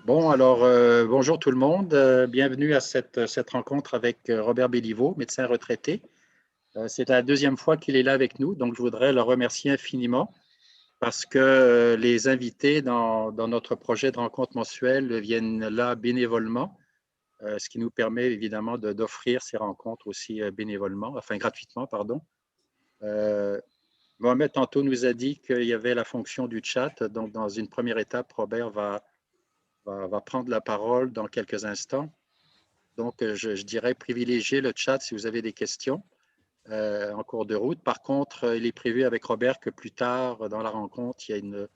Bon, alors, bonjour tout le monde. Bienvenue à cette rencontre avec Robert Béliveau, médecin retraité. C'est la deuxième fois qu'il est là avec nous, donc je voudrais le remercier infiniment parce que les invités dans notre projet de rencontre mensuelle viennent là bénévolement, ce qui nous permet évidemment d'offrir ces rencontres aussi bénévolement, enfin gratuitement, pardon. Euh, Mohamed tantôt nous a dit qu'il y avait la fonction du chat, donc dans une première étape, Robert va prendre la parole dans quelques instants. Donc, je dirais privilégier le chat si vous avez des questions en cours de route. Par contre, il est prévu avec Robert que plus tard dans la rencontre, il y a une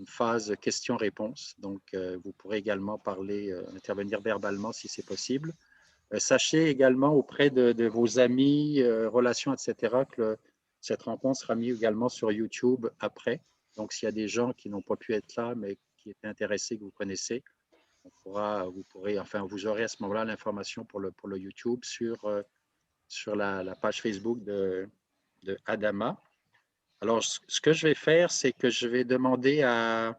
phase questions-réponses. Donc, vous pourrez également parler, intervenir verbalement si c'est possible. Sachez également auprès de vos amis, relations, etc., que cette rencontre sera mise également sur YouTube après. Donc, s'il y a des gens qui n'ont pas pu être là, mais qui étaient intéressés, que vous connaissez, vous pourrez, enfin, vous aurez à ce moment-là l'information pour le YouTube sur la page Facebook de Adama. Alors, ce que je vais faire, c'est que je vais demander à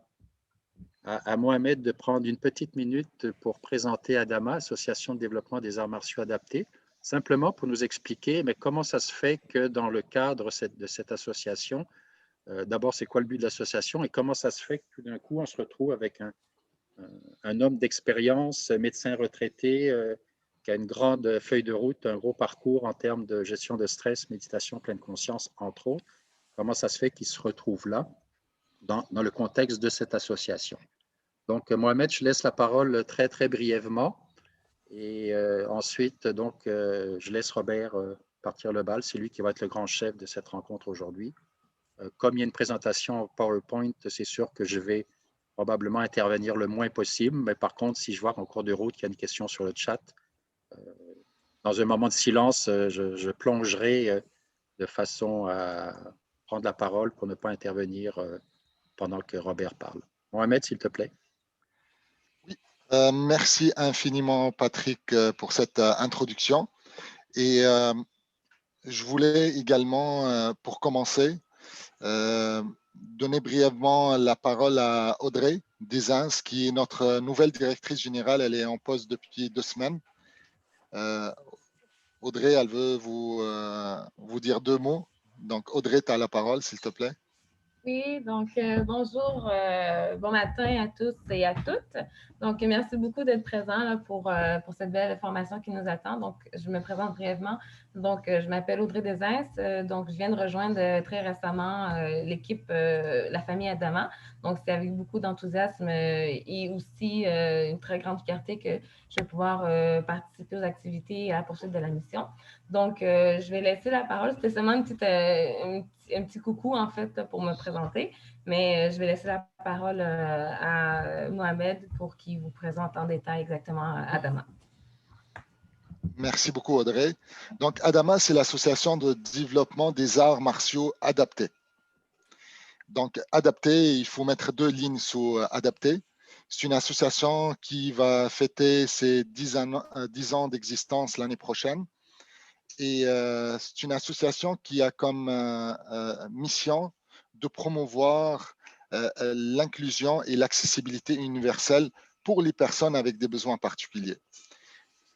Mohamed de prendre une petite minute pour présenter Adama, Association de développement des arts martiaux adaptés, simplement pour nous expliquer mais comment ça se fait que dans le cadre de cette association, d'abord, c'est quoi le but de l'association et comment ça se fait que tout d'un coup, on se retrouve avec un homme d'expérience, médecin retraité, qui a une grande feuille de route, un gros parcours en termes de gestion de stress, méditation, pleine conscience, entre autres. Comment ça se fait qu'il se retrouve là, dans le contexte de cette association? Donc, Mohamed, je laisse la parole très, très brièvement. Et ensuite, donc, je laisse Robert partir le bal. C'est lui qui va être le grand chef de cette rencontre aujourd'hui. Comme il y a une présentation PowerPoint, c'est sûr que je vais probablement intervenir le moins possible. Mais par contre, si je vois qu'en cours de route, il y a une question sur le chat, dans un moment de silence, je plongerai de façon à prendre la parole pour ne pas intervenir pendant que Robert parle. Mohamed, s'il te plaît. Oui, merci infiniment, Patrick, pour cette introduction. Et je voulais également, pour commencer, donner brièvement la parole à Audrey Desins, qui est notre nouvelle directrice générale. Elle est en poste depuis 2 semaines. Audrey, elle veut vous dire 2 mots. Donc, Audrey, tu as la parole, s'il te plaît. Oui, donc bonjour, bon matin à tous et à toutes. Donc, merci beaucoup d'être présents là, pour cette belle formation qui nous attend. Donc, je me présente brièvement. Donc, je m'appelle Audrey Desins. Donc, je viens de rejoindre très récemment l'équipe, la famille Adama. Donc, c'est avec beaucoup d'enthousiasme et aussi une très grande fierté que je vais pouvoir participer aux activités et à la poursuite de la mission. Donc, je vais laisser la parole. C'était seulement un petit coucou, en fait, pour me présenter. Mais je vais laisser la parole à Mohamed pour qu'il vous présente en détail exactement Adama. Merci beaucoup, Audrey. Donc, Adama, c'est l'association de développement des arts martiaux adaptés. Donc, adapté, il faut mettre 2 lignes sous adapté. C'est une association qui va fêter ses 10 ans d'existence l'année prochaine. Et c'est une association qui a comme mission de promouvoir l'inclusion et l'accessibilité universelle pour les personnes avec des besoins particuliers.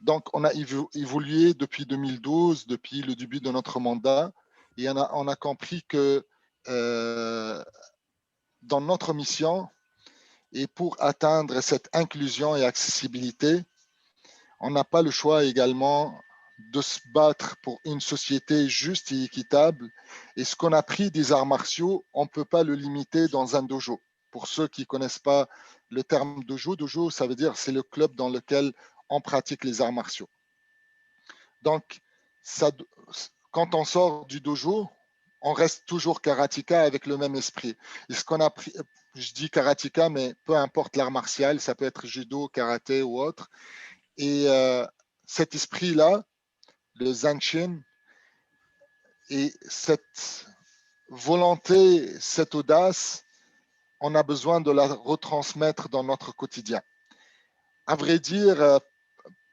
Donc, on a évolué depuis 2012, depuis le début de notre mandat, et on a compris que dans notre mission, et pour atteindre cette inclusion et accessibilité, on n'a pas le choix également de se battre pour une société juste et équitable. Et ce qu'on a pris des arts martiaux, on ne peut pas le limiter dans un dojo. Pour ceux qui ne connaissent pas le terme dojo, ça veut dire c'est le club dans lequel on pratique les arts martiaux. Donc, ça, quand on sort du dojo, on reste toujours karateka avec le même esprit. Et ce qu'on a pris, je dis karateka, mais peu importe l'art martial, ça peut être judo, karaté ou autre. Et cet esprit-là, le Zanshin, et cette volonté, cette audace, on a besoin de la retransmettre dans notre quotidien. À vrai dire,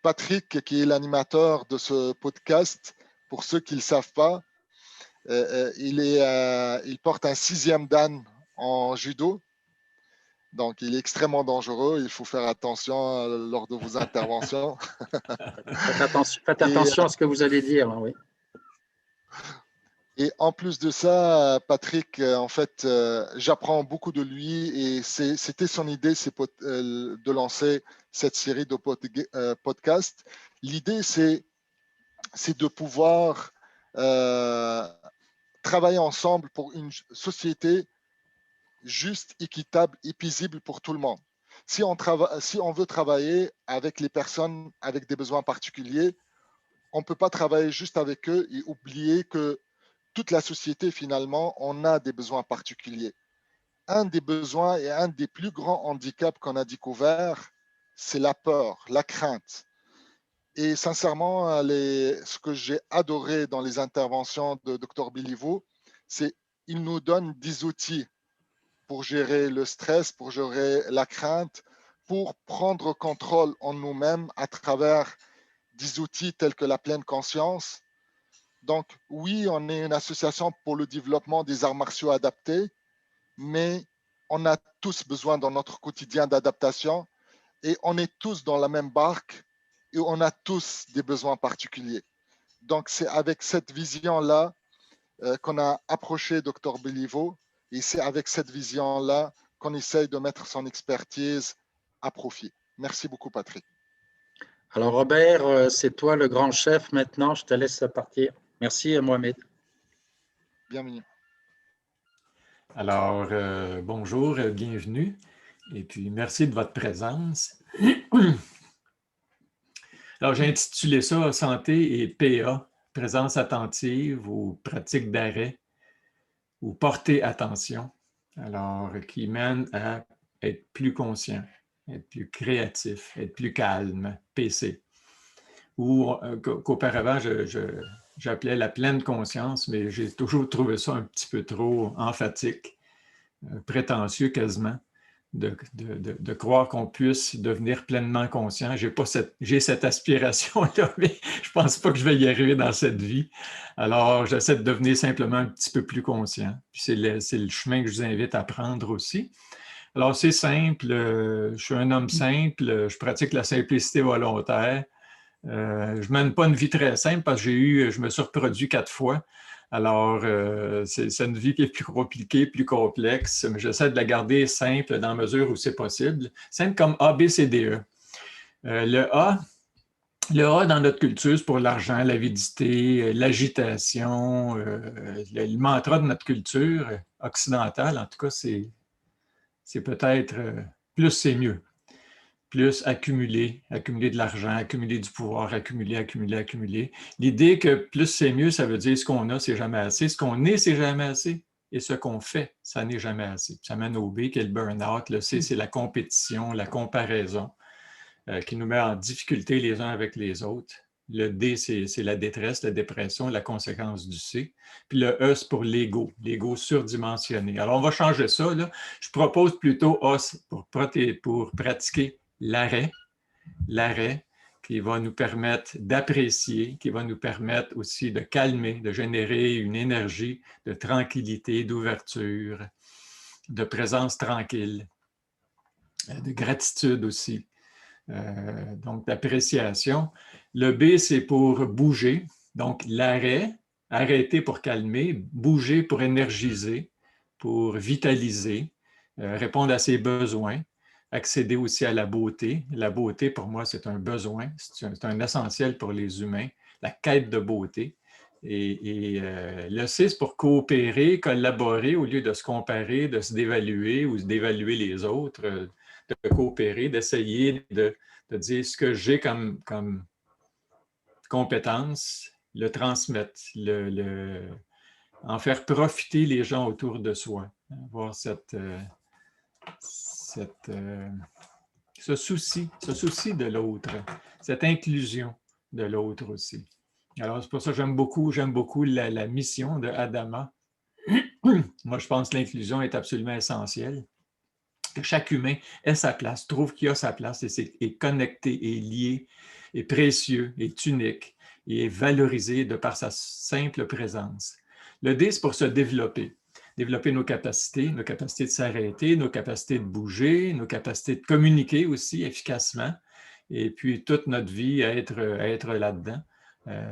Patrick, qui est l'animateur de ce podcast, pour ceux qui ne le savent pas, il porte un 6e dan en judo. Donc, il est extrêmement dangereux. Il faut faire attention lors de vos interventions. Faites attention à ce que vous allez dire, hein, oui. Et en plus de ça, Patrick, en fait, j'apprends beaucoup de lui et c'était son idée de lancer cette série de podcasts. L'idée, c'est de pouvoir travailler ensemble pour une société juste, équitable et paisible pour tout le monde. Si on veut travailler avec les personnes avec des besoins particuliers, on ne peut pas travailler juste avec eux et oublier que toute la société, finalement, on a des besoins particuliers. Un des besoins et un des plus grands handicaps qu'on a découvert, c'est la peur, la crainte. Et sincèrement, ce que j'ai adoré dans les interventions de Dr Béliveau, c'est qu'il nous donne des outils pour gérer le stress, pour gérer la crainte, pour prendre contrôle en nous-mêmes à travers des outils tels que la pleine conscience. Donc, oui, on est une association pour le développement des arts martiaux adaptés, mais on a tous besoin dans notre quotidien d'adaptation et on est tous dans la même barque et on a tous des besoins particuliers. Donc, c'est avec cette vision-là qu'on a approché Dr Béliveau et c'est avec cette vision-là qu'on essaye de mettre son expertise à profit. Merci beaucoup, Patrick. Alors, Robert, c'est toi le grand chef maintenant. Je te laisse partir. Merci, Mohamed. Bienvenue. Alors, bonjour, bienvenue. Et puis, merci de votre présence. Alors, j'ai intitulé ça « Santé et PA, présence attentive ou pratique d'arrêt ou porter attention ». Alors, qui mène à être plus conscient, être plus créatif, être plus calme, PC. Ou qu'auparavant, j'appelais la pleine conscience, mais j'ai toujours trouvé ça un petit peu trop emphatique, prétentieux quasiment, de croire qu'on puisse devenir pleinement conscient. J'ai cette aspiration-là, mais je ne pense pas que je vais y arriver dans cette vie. Alors, j'essaie de devenir simplement un petit peu plus conscient. Puis c'est le chemin que je vous invite à prendre aussi. Alors, c'est simple. Je suis un homme simple. Je pratique la simplicité volontaire. Je ne mène pas une vie très simple parce que je me suis reproduit 4 fois. Alors, c'est une vie qui est plus compliquée, plus complexe, mais j'essaie de la garder simple dans la mesure où c'est possible. Simple comme A, B, C, D, E. Le A dans notre culture, c'est pour l'argent, l'avidité, l'agitation. Le mantra de notre culture occidentale, en tout cas, c'est peut-être plus c'est mieux. Plus accumuler de l'argent, accumuler du pouvoir, accumuler. L'idée que plus c'est mieux, ça veut dire ce qu'on a, c'est jamais assez. Ce qu'on est, c'est jamais assez. Et ce qu'on fait, ça n'est jamais assez. Ça mène au B, qui est le burn-out. Le C, c'est la compétition, la comparaison, qui nous met en difficulté les uns avec les autres. Le D, c'est la détresse, la dépression, la conséquence du C. Puis le E, c'est pour l'ego surdimensionné. Alors, on va changer ça, là. Je propose plutôt A pour pratiquer l'arrêt qui va nous permettre d'apprécier, qui va nous permettre aussi de calmer, de générer une énergie de tranquillité, d'ouverture, de présence tranquille, de gratitude aussi, donc d'appréciation. Le B, c'est pour bouger, donc l'arrêt, arrêter pour calmer, bouger pour énergiser, pour vitaliser, répondre à ses besoins, accéder aussi à la beauté. La beauté, pour moi, c'est un besoin, c'est un essentiel pour les humains, la quête de beauté. Et le C, c'est pour coopérer, collaborer au lieu de se comparer, de se dévaluer ou d'évaluer les autres, de coopérer, d'essayer de dire ce que j'ai comme compétence, le transmettre, en faire profiter les gens autour de soi, avoir ce souci de l'autre, cette inclusion de l'autre aussi. Alors, c'est pour ça que j'aime beaucoup la mission de Adama. Moi, je pense que l'inclusion est absolument essentielle. Que chaque humain ait sa place, trouve qu'il a sa place et est connecté, est lié, est précieux, est unique et est valorisé de par sa simple présence. Le D, c'est pour se développer. développer nos capacités de s'arrêter, nos capacités de bouger, nos capacités de communiquer aussi efficacement, et puis toute notre vie à être là-dedans.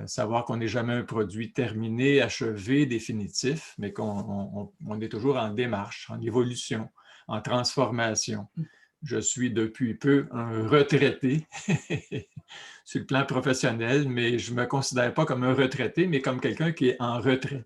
Savoir qu'on n'est jamais un produit terminé, achevé, définitif, mais qu'on est toujours en démarche, en évolution, en transformation. Je suis depuis peu un retraité sur le plan professionnel, mais je ne me considère pas comme un retraité, mais comme quelqu'un qui est en retrait.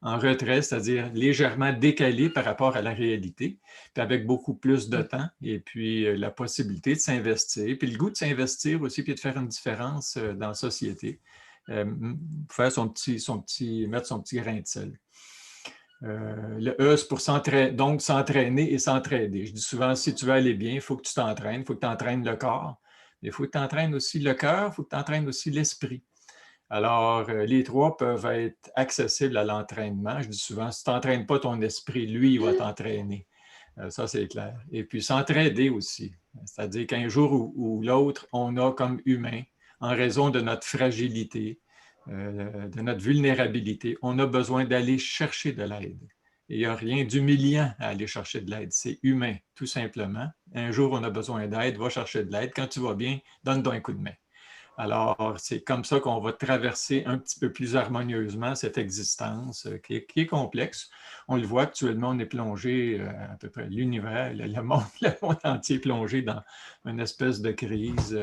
En retrait, c'est-à-dire légèrement décalé par rapport à la réalité, puis avec beaucoup plus de temps, et puis la possibilité de s'investir, puis le goût de s'investir aussi, puis de faire une différence dans la société, faire mettre son petit grain de sel. Le E, c'est pour s'entraîner et s'entraider. Je dis souvent, si tu veux aller bien, il faut que tu t'entraînes, il faut que tu entraînes le corps, mais il faut que tu entraînes aussi le cœur, il faut que tu entraînes aussi l'esprit. Alors, les trois peuvent être accessibles à l'entraînement. Je dis souvent, si tu n'entraînes pas ton esprit, lui, il va t'entraîner. Ça, c'est clair. Et puis, s'entraider aussi. C'est-à-dire qu'un jour ou l'autre, on a comme humain, en raison de notre fragilité, de notre vulnérabilité, on a besoin d'aller chercher de l'aide. Il n'y a rien d'humiliant à aller chercher de l'aide. C'est humain, tout simplement. Un jour, on a besoin d'aide, va chercher de l'aide. Quand tu vas bien, donne-toi un coup de main. Alors, c'est comme ça qu'on va traverser un petit peu plus harmonieusement cette existence qui est complexe. On le voit actuellement, on est plongé, à peu près l'univers, le monde entier est plongé dans une espèce de crise.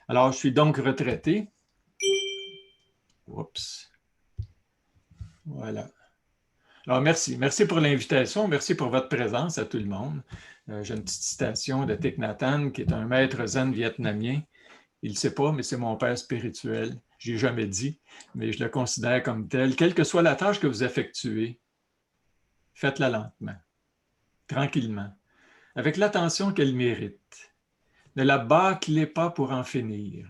Alors, je suis donc retraité. Oups. Voilà. Alors, merci. Merci pour l'invitation. Merci pour votre présence à tout le monde. J'ai une petite citation de Thich Nhat Hanh, qui est un maître zen vietnamien. Il ne sait pas, mais c'est mon père spirituel. Je n'ai jamais dit, mais je le considère comme tel. Quelle que soit la tâche que vous effectuez, faites-la lentement, tranquillement, avec l'attention qu'elle mérite. Ne la bâclez pas pour en finir.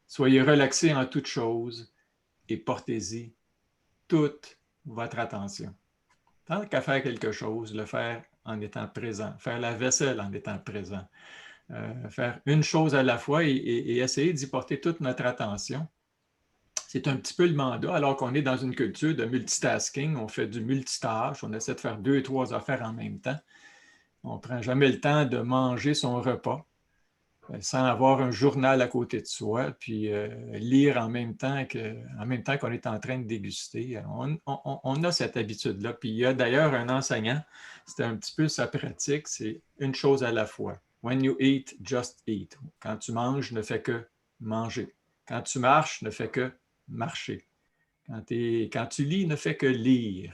Soyez relaxés en toutes choses et portez-y toute votre attention. Tant qu'à faire quelque chose, le faire en étant présent, faire la vaisselle en étant présent, faire une chose à la fois et essayer d'y porter toute notre attention. C'est un petit peu le mandat, alors qu'on est dans une culture de multitasking, on fait du multitâche, on essaie de faire 2 ou 3 affaires en même temps. On ne prend jamais le temps de manger son repas sans avoir un journal à côté de soi, puis lire en même temps qu'on est en train de déguster. On a cette habitude-là. Puis il y a d'ailleurs un enseignant, c'était un petit peu sa pratique, c'est une chose à la fois. When you eat, just eat. Quand tu manges, ne fais que manger. Quand tu marches, ne fais que marcher. Quand tu lis, ne fais que lire.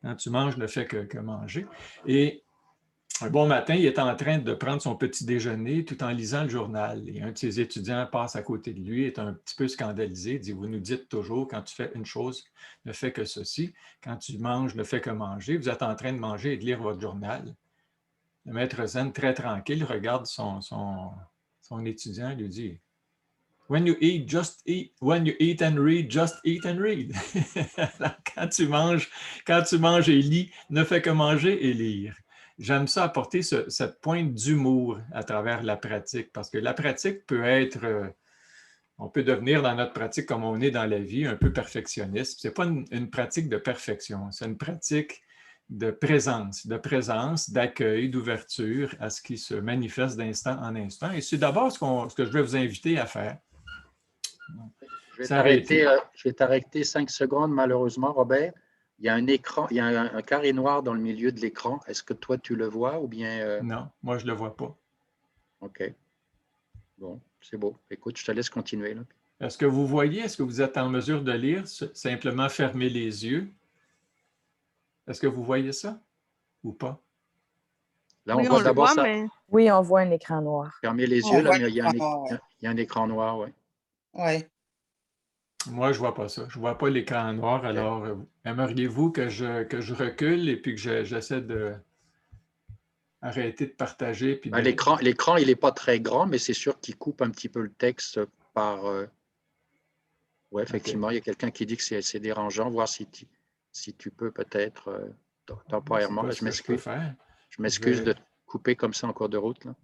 Quand tu manges, ne fais que manger. Et un bon matin, il est en train de prendre son petit déjeuner tout en lisant le journal. Et un de ses étudiants passe à côté de lui, est un petit peu scandalisé, dit « Vous nous dites toujours, quand tu fais une chose, ne fais que ceci. Quand tu manges, ne fais que manger. Vous êtes en train de manger et de lire votre journal. » Le maître zen, très tranquille, regarde son étudiant et lui dit « When you eat, just eat. When you eat and read, just eat and read. » quand tu manges et lis, ne fais que manger et lire. J'aime ça apporter cette pointe d'humour à travers la pratique, parce que la pratique peut être, on peut devenir dans notre pratique comme on est dans la vie, un peu perfectionniste. Ce n'est pas une pratique de perfection, c'est une pratique de présence, d'accueil, d'ouverture à ce qui se manifeste d'instant en instant. Et c'est d'abord ce que je vais vous inviter à faire. Je vais t'arrêter 5 secondes, malheureusement, Robert. Il y a un écran, il y a un carré noir dans le milieu de l'écran. Est-ce que toi, tu le vois ou bien… Non, moi, je ne le vois pas. OK. Bon, c'est beau. Écoute, je te laisse continuer. Là. Est-ce que vous voyez? Est-ce que vous êtes en mesure de lire? Simplement fermer les yeux. Est-ce que vous voyez ça ou pas? Là, on voit d'abord ça. Mais... Oui, on voit un écran noir. Fermez les yeux, là, mais il y a un écran noir, oui. Oui. Moi, je ne vois pas ça. Je ne vois pas l'écran noir. Alors, aimeriez-vous que je recule et puis que j'essaie de arrêter de partager? Puis l'écran, il n'est pas très grand, mais c'est sûr qu'il coupe un petit peu le texte par… Oui, effectivement, okay. Il y a quelqu'un qui dit que c'est dérangeant. Voir si tu peux peut-être temporairement. Là, je m'excuse. Je m'excuse de te couper comme ça en cours de route. Là.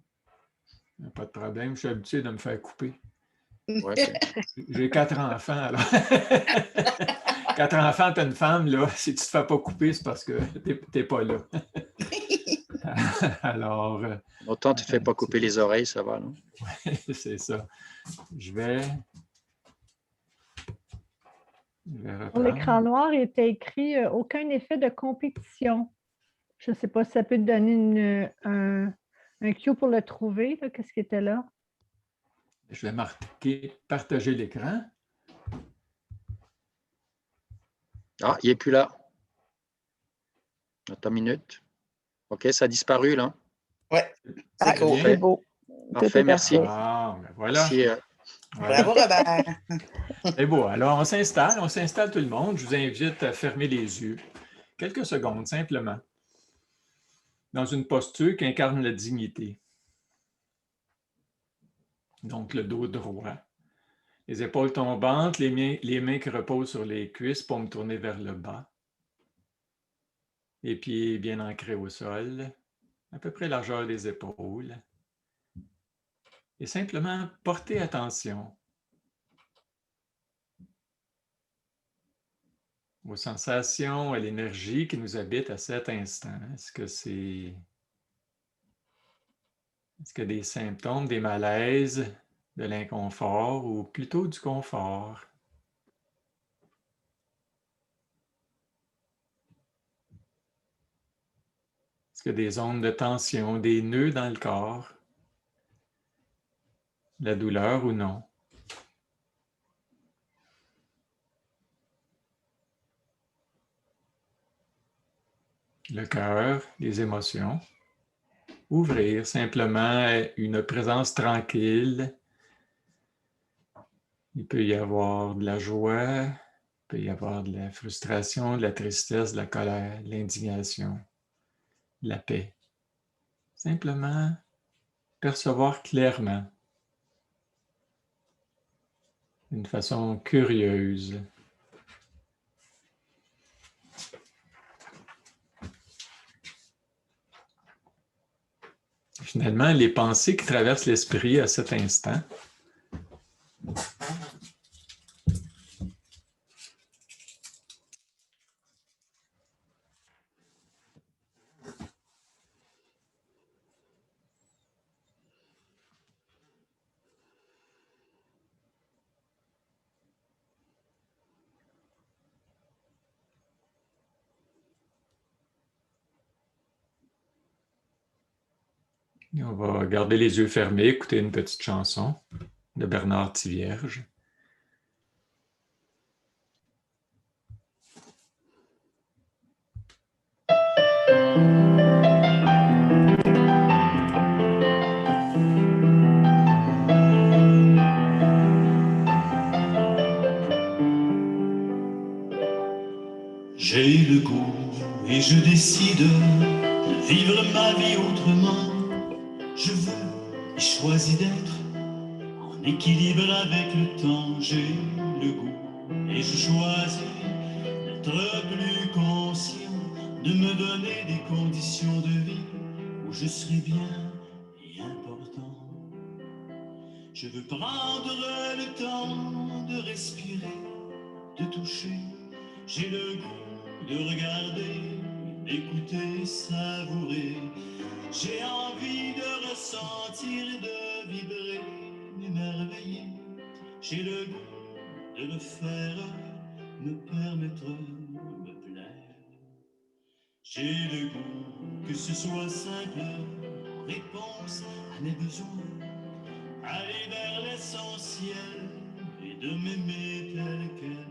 Pas de problème. Je suis habitué de me faire couper. Ouais, j'ai 4 enfants, alors. Quand tu enfantes une femme, là, si tu ne te fais pas couper, c'est parce que tu n'es pas là. Alors, Autant tu ne te fais pas couper les oreilles, ça va, non? c'est ça. Je vais Sur l'écran reprendre. noir, il était écrit aucun effet de compétition. Je ne sais pas si ça peut te donner un cue pour le trouver. Qu'est-ce qui était là? Je vais marquer partager l'écran. Ah, il n'est plus là. Attends une minute. OK, ça a disparu, là. Oui, C'est c'est cool. bien. C'est beau. Parfait, Tout est merci. parfait. Ah, ben voilà. Merci. Voilà. Bravo, Robert. C'est beau. Alors, on s'installe tout le monde. Je vous invite à fermer les yeux. Quelques secondes, simplement. Dans une posture qui incarne la dignité. Donc, le dos droit. Les épaules tombantes, les mains qui reposent sur les cuisses, paumes tournées vers le bas. Les pieds bien ancrés au sol, à peu près largeur des épaules. Et simplement porter attention aux sensations, à l'énergie qui nous habite à cet instant. Est-ce qu'il y a des symptômes, des malaises, de l'inconfort ou plutôt du confort? Est-ce qu'il y a des zones de tension, des nœuds dans le corps? La douleur ou non? Le cœur, les émotions. Ouvrir simplement une présence tranquille. Il peut y avoir de la joie, il peut y avoir de la frustration, de la tristesse, de la colère, de l'indignation, de la paix. Simplement percevoir clairement, d'une façon curieuse. Finalement, les pensées qui traversent l'esprit à cet instant. Et on va garder les yeux fermés, écouter une petite chanson de Bernard Thivierge. J'ai le goût et je décide de vivre ma vie autrement. Je veux et choisis d'être en équilibre avec le temps. J'ai le goût et je choisis d'être plus conscient, de me donner des conditions de vie où je serai bien et important. Je veux prendre le temps de respirer, de toucher. J'ai le goût de regarder, d'écouter, savourer. J'ai envie de ressentir, de vibrer, m'émerveiller. J'ai le goût de me faire, me permettre, me plaire. J'ai le goût que ce soit simple, en réponse à mes besoins. Aller vers l'essentiel et de m'aimer tel quel.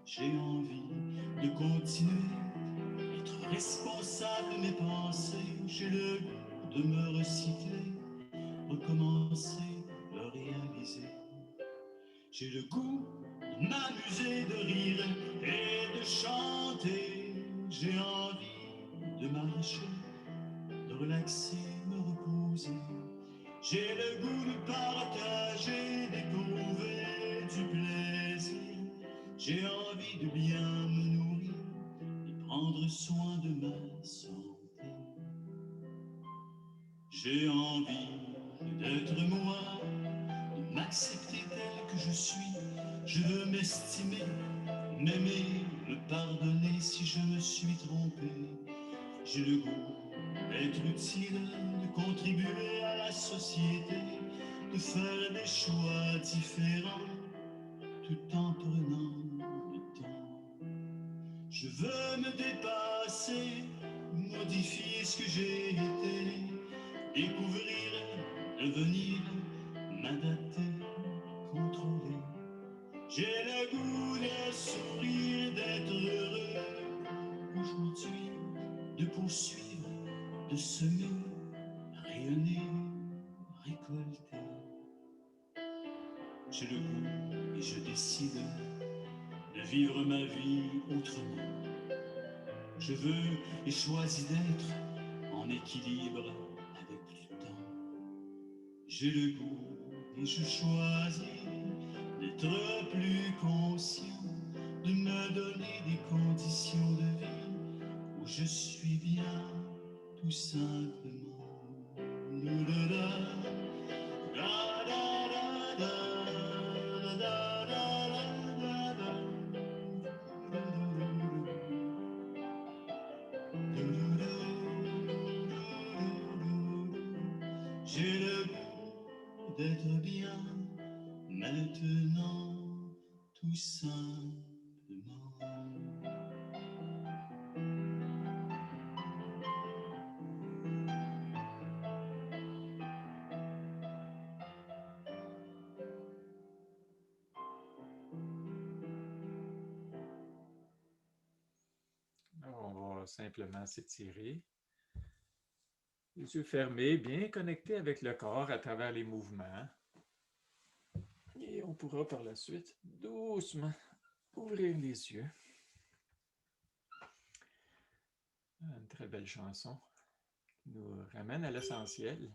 J'ai envie de continuer, être responsable de mes pensées. J'ai le goût de me recycler, recommencer, le réaliser. J'ai le goût de m'amuser, de rire et de chanter. J'ai envie de marcher, de relaxer, me reposer. J'ai le goût de partager, d'éprouver du plaisir. J'ai envie de bien me nourrir, de prendre soin de ma santé. J'ai envie d'être moi, de m'accepter tel que je suis. Je veux m'estimer, m'aimer, me pardonner si je me suis trompé. J'ai le goût d'être utile, de contribuer à la société, de faire des choix différents, tout en prenant le temps. Je veux me dépasser, modifier ce que j'ai été, découvrir, devenir, m'adapter, contrôler. J'ai le goût de sourire, d'être heureux aujourd'hui, de poursuivre, de semer, rayonner, récolter. J'ai le goût et je décide de vivre ma vie autrement. Je veux et choisis d'être en équilibre avec le temps. J'ai le goût et je choisis d'être plus conscient, de me donner des conditions de vie où je suis bien, tout simplement. J'ai le goût d'être bien maintenant, tout simplement. On va simplement s'étirer. Les yeux fermés, bien connectés avec le corps à travers les mouvements. Et on pourra par la suite doucement ouvrir les yeux. Une très belle chanson qui nous ramène à l'essentiel.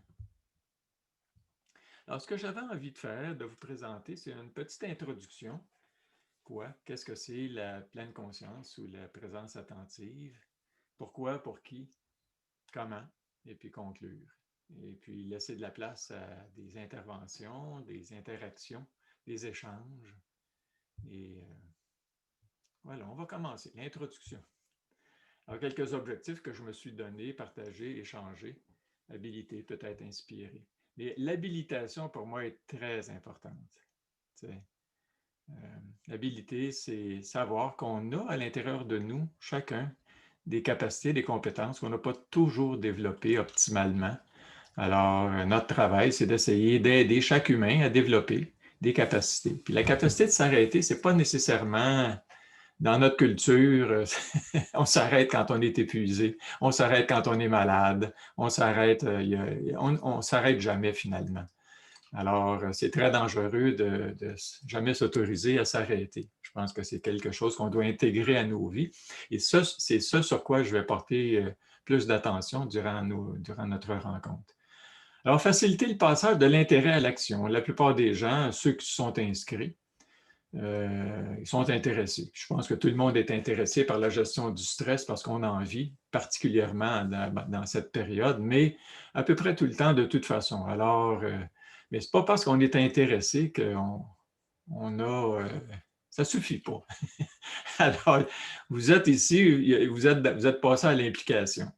Alors, ce que j'avais envie de faire, de vous présenter, c'est une petite introduction. Quoi? Qu'est-ce que c'est la pleine conscience ou la présence attentive? Pourquoi? Pour qui? Comment? Et puis conclure. Et puis laisser de la place à des interventions, des interactions, des échanges. Et voilà, on va commencer. L'introduction. Alors, quelques objectifs que je me suis donnés, partagés, échangés, habilités, peut-être inspirés. Mais l'habilitation, pour moi, est très importante. L'habilité, c'est savoir qu'on a à l'intérieur de nous, chacun, des capacités, des compétences qu'on n'a pas toujours développées optimalement. Alors, notre travail, c'est d'essayer d'aider chaque humain à développer des capacités. Puis la capacité de s'arrêter, ce n'est pas nécessairement dans notre culture, on s'arrête quand on est épuisé, on s'arrête quand on est malade, on s'arrête, on s'arrête jamais finalement. Alors, c'est très dangereux de jamais s'autoriser à s'arrêter. Je pense que c'est quelque chose qu'on doit intégrer à nos vies. Et ça, c'est ça sur quoi je vais porter plus d'attention durant notre rencontre. Alors, faciliter le passage de l'intérêt à l'action. La plupart des gens, ceux qui sont inscrits, ils sont intéressés. Je pense que tout le monde est intéressé par la gestion du stress parce qu'on en vit, particulièrement dans cette période, mais à peu près tout le temps de toute façon. Alors, mais ce n'est pas parce qu'on est intéressé qu'on a... ça ne suffit pas. Alors, vous êtes ici, vous êtes passé à l'implication.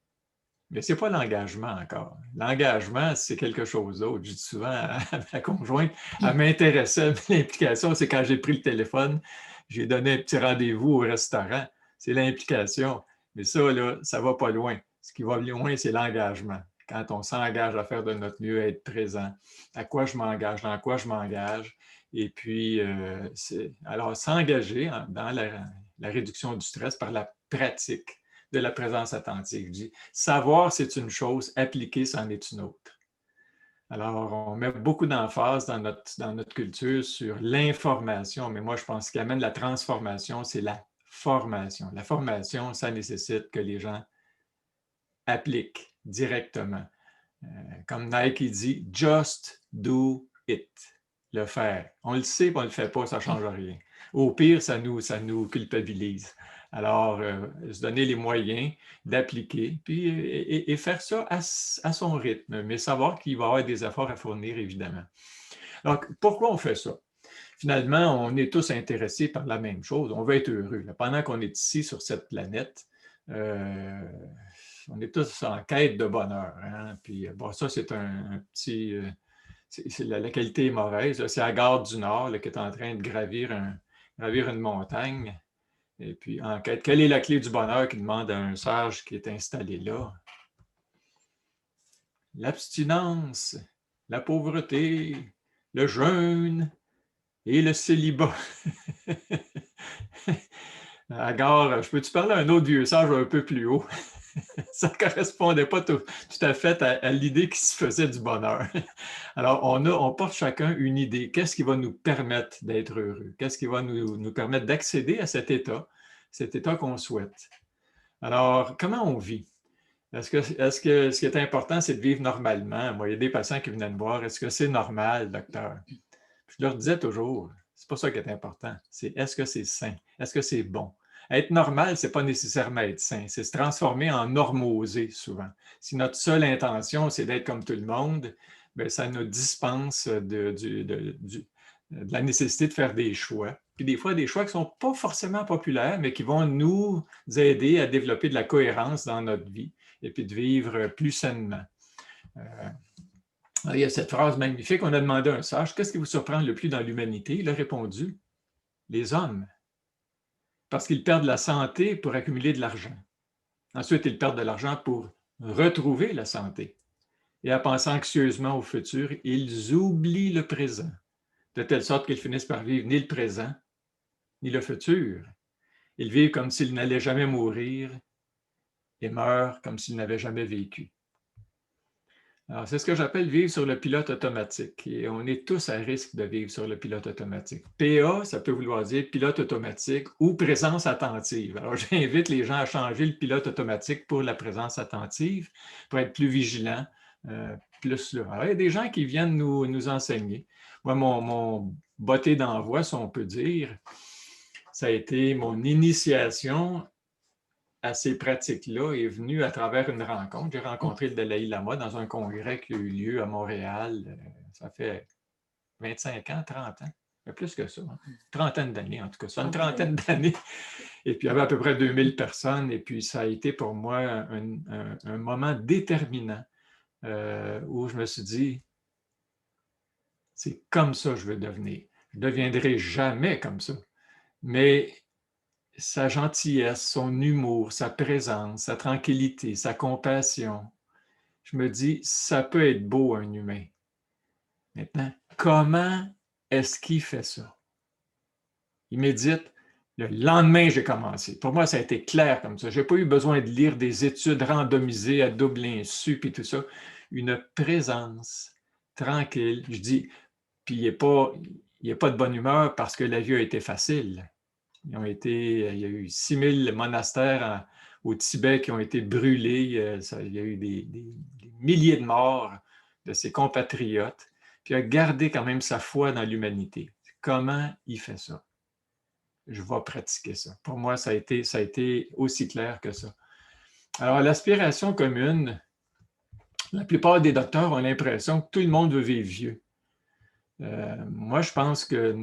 Mais ce n'est pas l'engagement encore. L'engagement, c'est quelque chose d'autre. Je dis souvent à ma conjointe, elle m'intéressait, l'implication, c'est quand j'ai pris le téléphone, j'ai donné un petit rendez-vous au restaurant. C'est l'implication. Mais ça, là, ça ne va pas loin. Ce qui va loin, c'est l'engagement. Quand on s'engage à faire de notre mieux, à être présent, à quoi je m'engage, dans quoi je m'engage. Et puis, alors, s'engager dans la réduction du stress par la pratique de la présence attentive. Je dis, savoir, c'est une chose, appliquer, c'en est une autre. Alors, on met beaucoup d'emphase dans notre culture sur l'information, mais moi, je pense qu'il amène la transformation, c'est la formation. La formation, ça nécessite que les gens appliquent directement. Comme Nike dit, just do it. Le faire. On le sait, mais on ne le fait pas, ça ne change rien. Au pire, ça nous culpabilise. Alors, se donner les moyens d'appliquer puis, et faire ça à son rythme, mais savoir qu'il va y avoir des efforts à fournir, évidemment. Donc, pourquoi on fait ça? finalement, on est tous intéressés par la même chose. On veut être heureux. Pendant qu'on est ici sur cette planète, on est tous en quête de bonheur. Hein? Puis, bon, ça, c'est un petit... la qualité est mauvaise. C'est la gare du Nord là, qui est en train de gravir une montagne. Et puis, en quête, quelle est la clé du bonheur qui demande à un sage qui est installé là? L'abstinence, la pauvreté, le jeûne et le célibat. Alors, je peux-tu parler à un autre vieux sage un peu plus haut? Ça ne correspondait pas tout à fait à l'idée qui se faisait du bonheur. Alors, on porte chacun une idée. Qu'est-ce qui va nous permettre d'être heureux? Qu'est-ce qui va nous permettre d'accéder à cet état qu'on souhaite? Alors, comment on vit? Est-ce que ce qui est important, c'est de vivre normalement? Moi, il y a des patients qui venaient me voir. Est-ce que c'est normal, docteur? Je leur disais toujours, c'est pas ça qui est important. C'est est-ce que c'est sain? Est-ce que c'est bon? Être normal, ce n'est pas nécessairement être sain. C'est se transformer en normosé souvent. Si notre seule intention, c'est d'être comme tout le monde, bien, ça nous dispense de la nécessité de faire des choix. Puis des fois, des choix qui ne sont pas forcément populaires, mais qui vont nous aider à développer de la cohérence dans notre vie et puis de vivre plus sainement. Il y a cette phrase magnifique, on a demandé à un sage, qu'est-ce qui vous surprend le plus dans l'humanité? Il a répondu, les hommes. Parce qu'ils perdent la santé pour accumuler de l'argent. Ensuite, ils perdent de l'argent pour retrouver la santé. Et en pensant anxieusement au futur, ils oublient le présent, de telle sorte qu'ils finissent par vivre ni le présent, ni le futur. Ils vivent comme s'ils n'allaient jamais mourir et meurent comme s'ils n'avaient jamais vécu. Alors, c'est ce que j'appelle vivre sur le pilote automatique. Et on est tous à risque de vivre sur le pilote automatique. PA, ça peut vouloir dire pilote automatique ou présence attentive. Alors, j'invite les gens à changer le pilote automatique pour la présence attentive, pour être plus vigilant, plus là. Alors, il y a des gens qui viennent nous enseigner. Moi, mon botté d'envoi, si on peut dire, ça a été mon initiation à ces pratiques-là est venue à travers une rencontre. J'ai rencontré le Dalai Lama dans un congrès qui a eu lieu à Montréal. Ça fait 25 ans, 30 ans. Il y a plus que ça. Une trentaine d'années, en tout cas. Ça fait une trentaine d'années. Et puis, il y avait à peu près 2000 personnes. Et puis, ça a été pour moi un moment déterminant où je me suis dit, c'est comme ça que je veux devenir. Je ne deviendrai jamais comme ça. Mais sa gentillesse, son humour, sa présence, sa tranquillité, sa compassion. Je me dis, ça peut être beau, un humain. Maintenant, comment est-ce qu'il fait ça? Il médite. Le lendemain, j'ai commencé. Pour moi, ça a été clair comme ça. Je n'ai pas eu besoin de lire des études randomisées à double insu, puis tout ça. Une présence tranquille. Je dis, puis il n'y a pas de bonne humeur parce que la vie a été facile. Il y a eu 6000 monastères au Tibet qui ont été brûlés. Il y a eu des milliers de morts de ses compatriotes. Puis il a gardé quand même sa foi dans l'humanité. Comment il fait ça? Je vais pratiquer ça. Pour moi, ça a été aussi clair que ça. Alors, l'aspiration commune, la plupart des docteurs ont l'impression que tout le monde veut vivre vieux. Moi, je pense que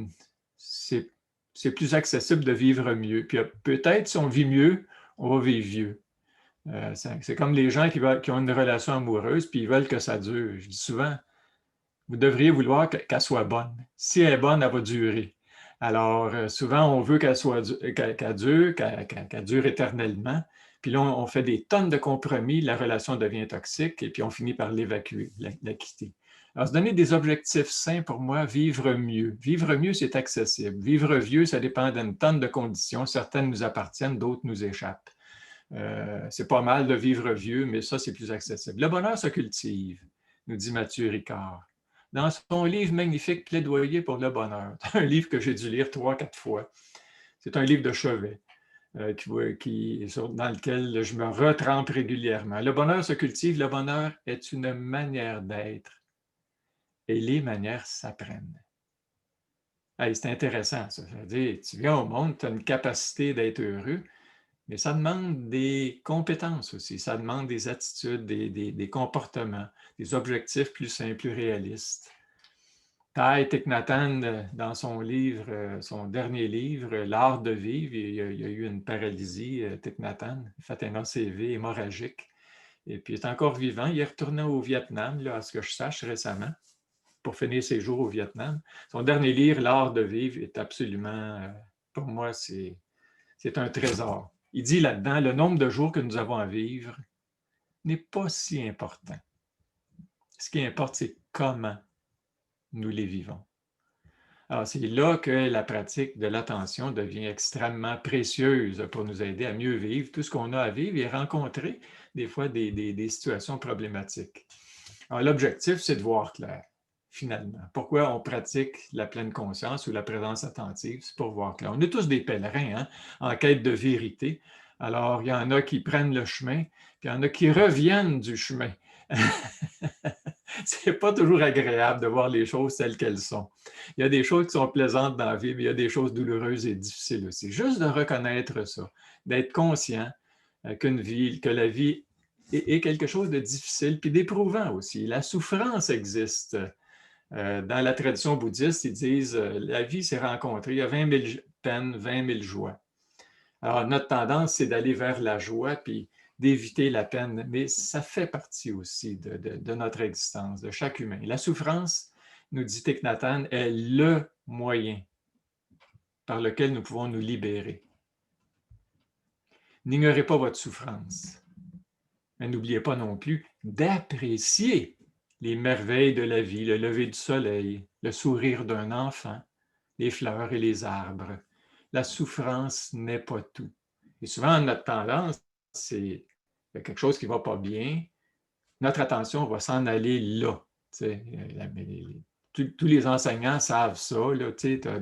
c'est plus accessible de vivre mieux. Puis peut-être si on vit mieux, on va vivre vieux. C'est comme les gens qui ont une relation amoureuse, puis ils veulent que ça dure. Je dis souvent, vous devriez vouloir qu'elle soit bonne. Si elle est bonne, elle va durer. Alors, souvent, on veut qu'elle dure éternellement. Puis là, on fait des tonnes de compromis, la relation devient toxique, et puis on finit par l'évacuer, la quitter. Alors, se donner des objectifs sains, pour moi, vivre mieux. Vivre mieux, c'est accessible. Vivre vieux, ça dépend d'une tonne de conditions. Certaines nous appartiennent, d'autres nous échappent. C'est pas mal de vivre vieux, mais ça, c'est plus accessible. Le bonheur se cultive, nous dit Mathieu Ricard. Dans son livre magnifique « Plaidoyer pour le bonheur », un livre que j'ai dû lire 3-4 fois. C'est un livre de chevet dans lequel je me retrempe régulièrement. Le bonheur se cultive, le bonheur est une manière d'être. Et les manières s'apprennent. Hey, c'est intéressant, ça. Ça veut dire, tu viens au monde, tu as une capacité d'être heureux, mais ça demande des compétences aussi. Ça demande des attitudes, des comportements, des objectifs plus simples, plus réalistes. Thich Thich Nhat Hanh, dans son livre, son dernier livre, L'art de vivre, il y a eu une paralysie, Thich Nhat Hanh, il a fait un ACV hémorragique. Et puis, il est encore vivant. Il est retourné au Vietnam, là, à ce que je sache, récemment, pour finir ses jours au Vietnam. Son dernier livre, L'art de vivre, est absolument, pour moi, c'est un trésor. Il dit là-dedans, le nombre de jours que nous avons à vivre n'est pas si important. Ce qui importe, c'est comment nous les vivons. Alors, c'est là que la pratique de l'attention devient extrêmement précieuse pour nous aider à mieux vivre tout ce qu'on a à vivre et rencontrer des fois des situations problématiques. Alors, l'objectif, c'est de voir clair, finalement. Pourquoi on pratique la pleine conscience ou la présence attentive? C'est pour voir clair. On est tous des pèlerins, hein, en quête de vérité. Alors, il y en a qui prennent le chemin, puis il y en a qui reviennent du chemin. C'est pas toujours agréable de voir les choses telles qu'elles sont. Il y a des choses qui sont plaisantes dans la vie, mais il y a des choses douloureuses et difficiles aussi. Juste de reconnaître ça, d'être conscient que la vie est quelque chose de difficile puis d'éprouvant aussi. La souffrance existe. Dans la tradition bouddhiste, ils disent la vie s'est rencontrée, il y a 20 000 peines, 20 000 joies. Alors, notre tendance, c'est d'aller vers la joie puis d'éviter la peine, mais ça fait partie aussi de notre existence, de chaque humain. La souffrance, nous dit Thich Nhat Hanh, est le moyen par lequel nous pouvons nous libérer. N'ignorez pas votre souffrance, mais n'oubliez pas non plus d'apprécier les merveilles de la vie, le lever du soleil, le sourire d'un enfant, les fleurs et les arbres. La souffrance n'est pas tout. Et souvent, notre tendance, c'est quelque chose qui ne va pas bien. Notre attention va s'en aller là. Tous les enseignants savent ça. Tu as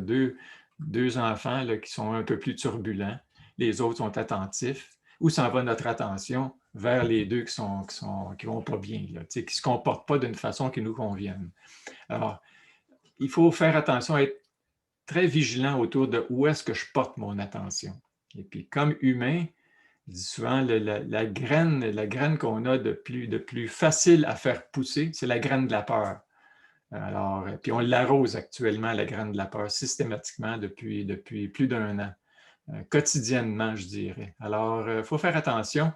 deux enfants là, qui sont un peu plus turbulents. Les autres sont attentifs. Où s'en va notre attention? Vers les deux qui ne vont pas bien, là, qui ne se comportent pas d'une façon qui nous convienne. Alors, il faut faire attention à être très vigilant autour de où est-ce que je porte mon attention. Et puis, comme humain, je dis souvent, la graine qu'on a de plus facile à faire pousser, c'est la graine de la peur. Alors, puis on l'arrose actuellement, la graine de la peur, systématiquement depuis plus d'1 an, quotidiennement, je dirais. Alors, il faut faire attention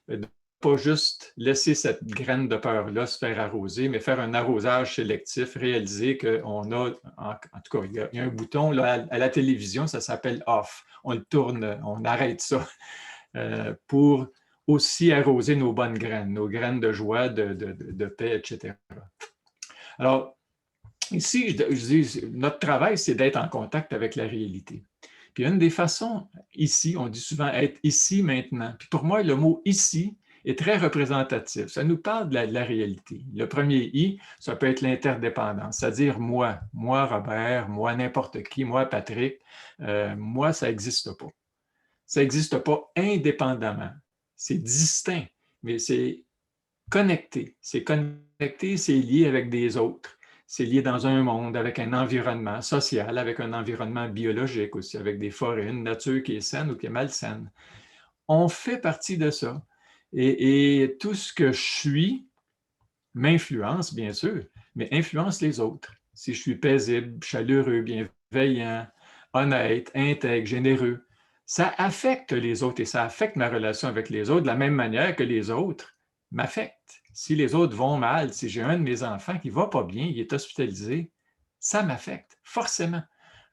de ne pas juste laisser cette graine de peur-là se faire arroser, mais faire un arrosage sélectif, réaliser qu'on a, en tout cas, il y a un bouton là, à la télévision, ça s'appelle « off ». On le tourne, on arrête ça pour aussi arroser nos bonnes graines, nos graines de joie, de paix, etc. Alors, ici, je dis, notre travail, c'est d'être en contact avec la réalité. Puis une des façons, ici, on dit souvent être ici, maintenant. Puis pour moi, le mot ici est très représentatif. Ça nous parle de la réalité. Le premier I, ça peut être l'interdépendance, c'est-à-dire moi Robert, moi n'importe qui, moi Patrick, moi ça n'existe pas. Ça n'existe pas indépendamment. C'est distinct, mais c'est connecté. C'est connecté, c'est lié avec des autres. C'est lié dans un monde, avec un environnement social, avec un environnement biologique aussi, avec des forêts, une nature qui est saine ou qui est malsaine. On fait partie de ça. Et tout ce que je suis m'influence, bien sûr, mais influence les autres. Si je suis paisible, chaleureux, bienveillant, honnête, intègre, généreux, ça affecte les autres et ça affecte ma relation avec les autres de la même manière que les autres m'affectent. Si les autres vont mal, si j'ai un de mes enfants qui ne va pas bien, il est hospitalisé, ça m'affecte, forcément.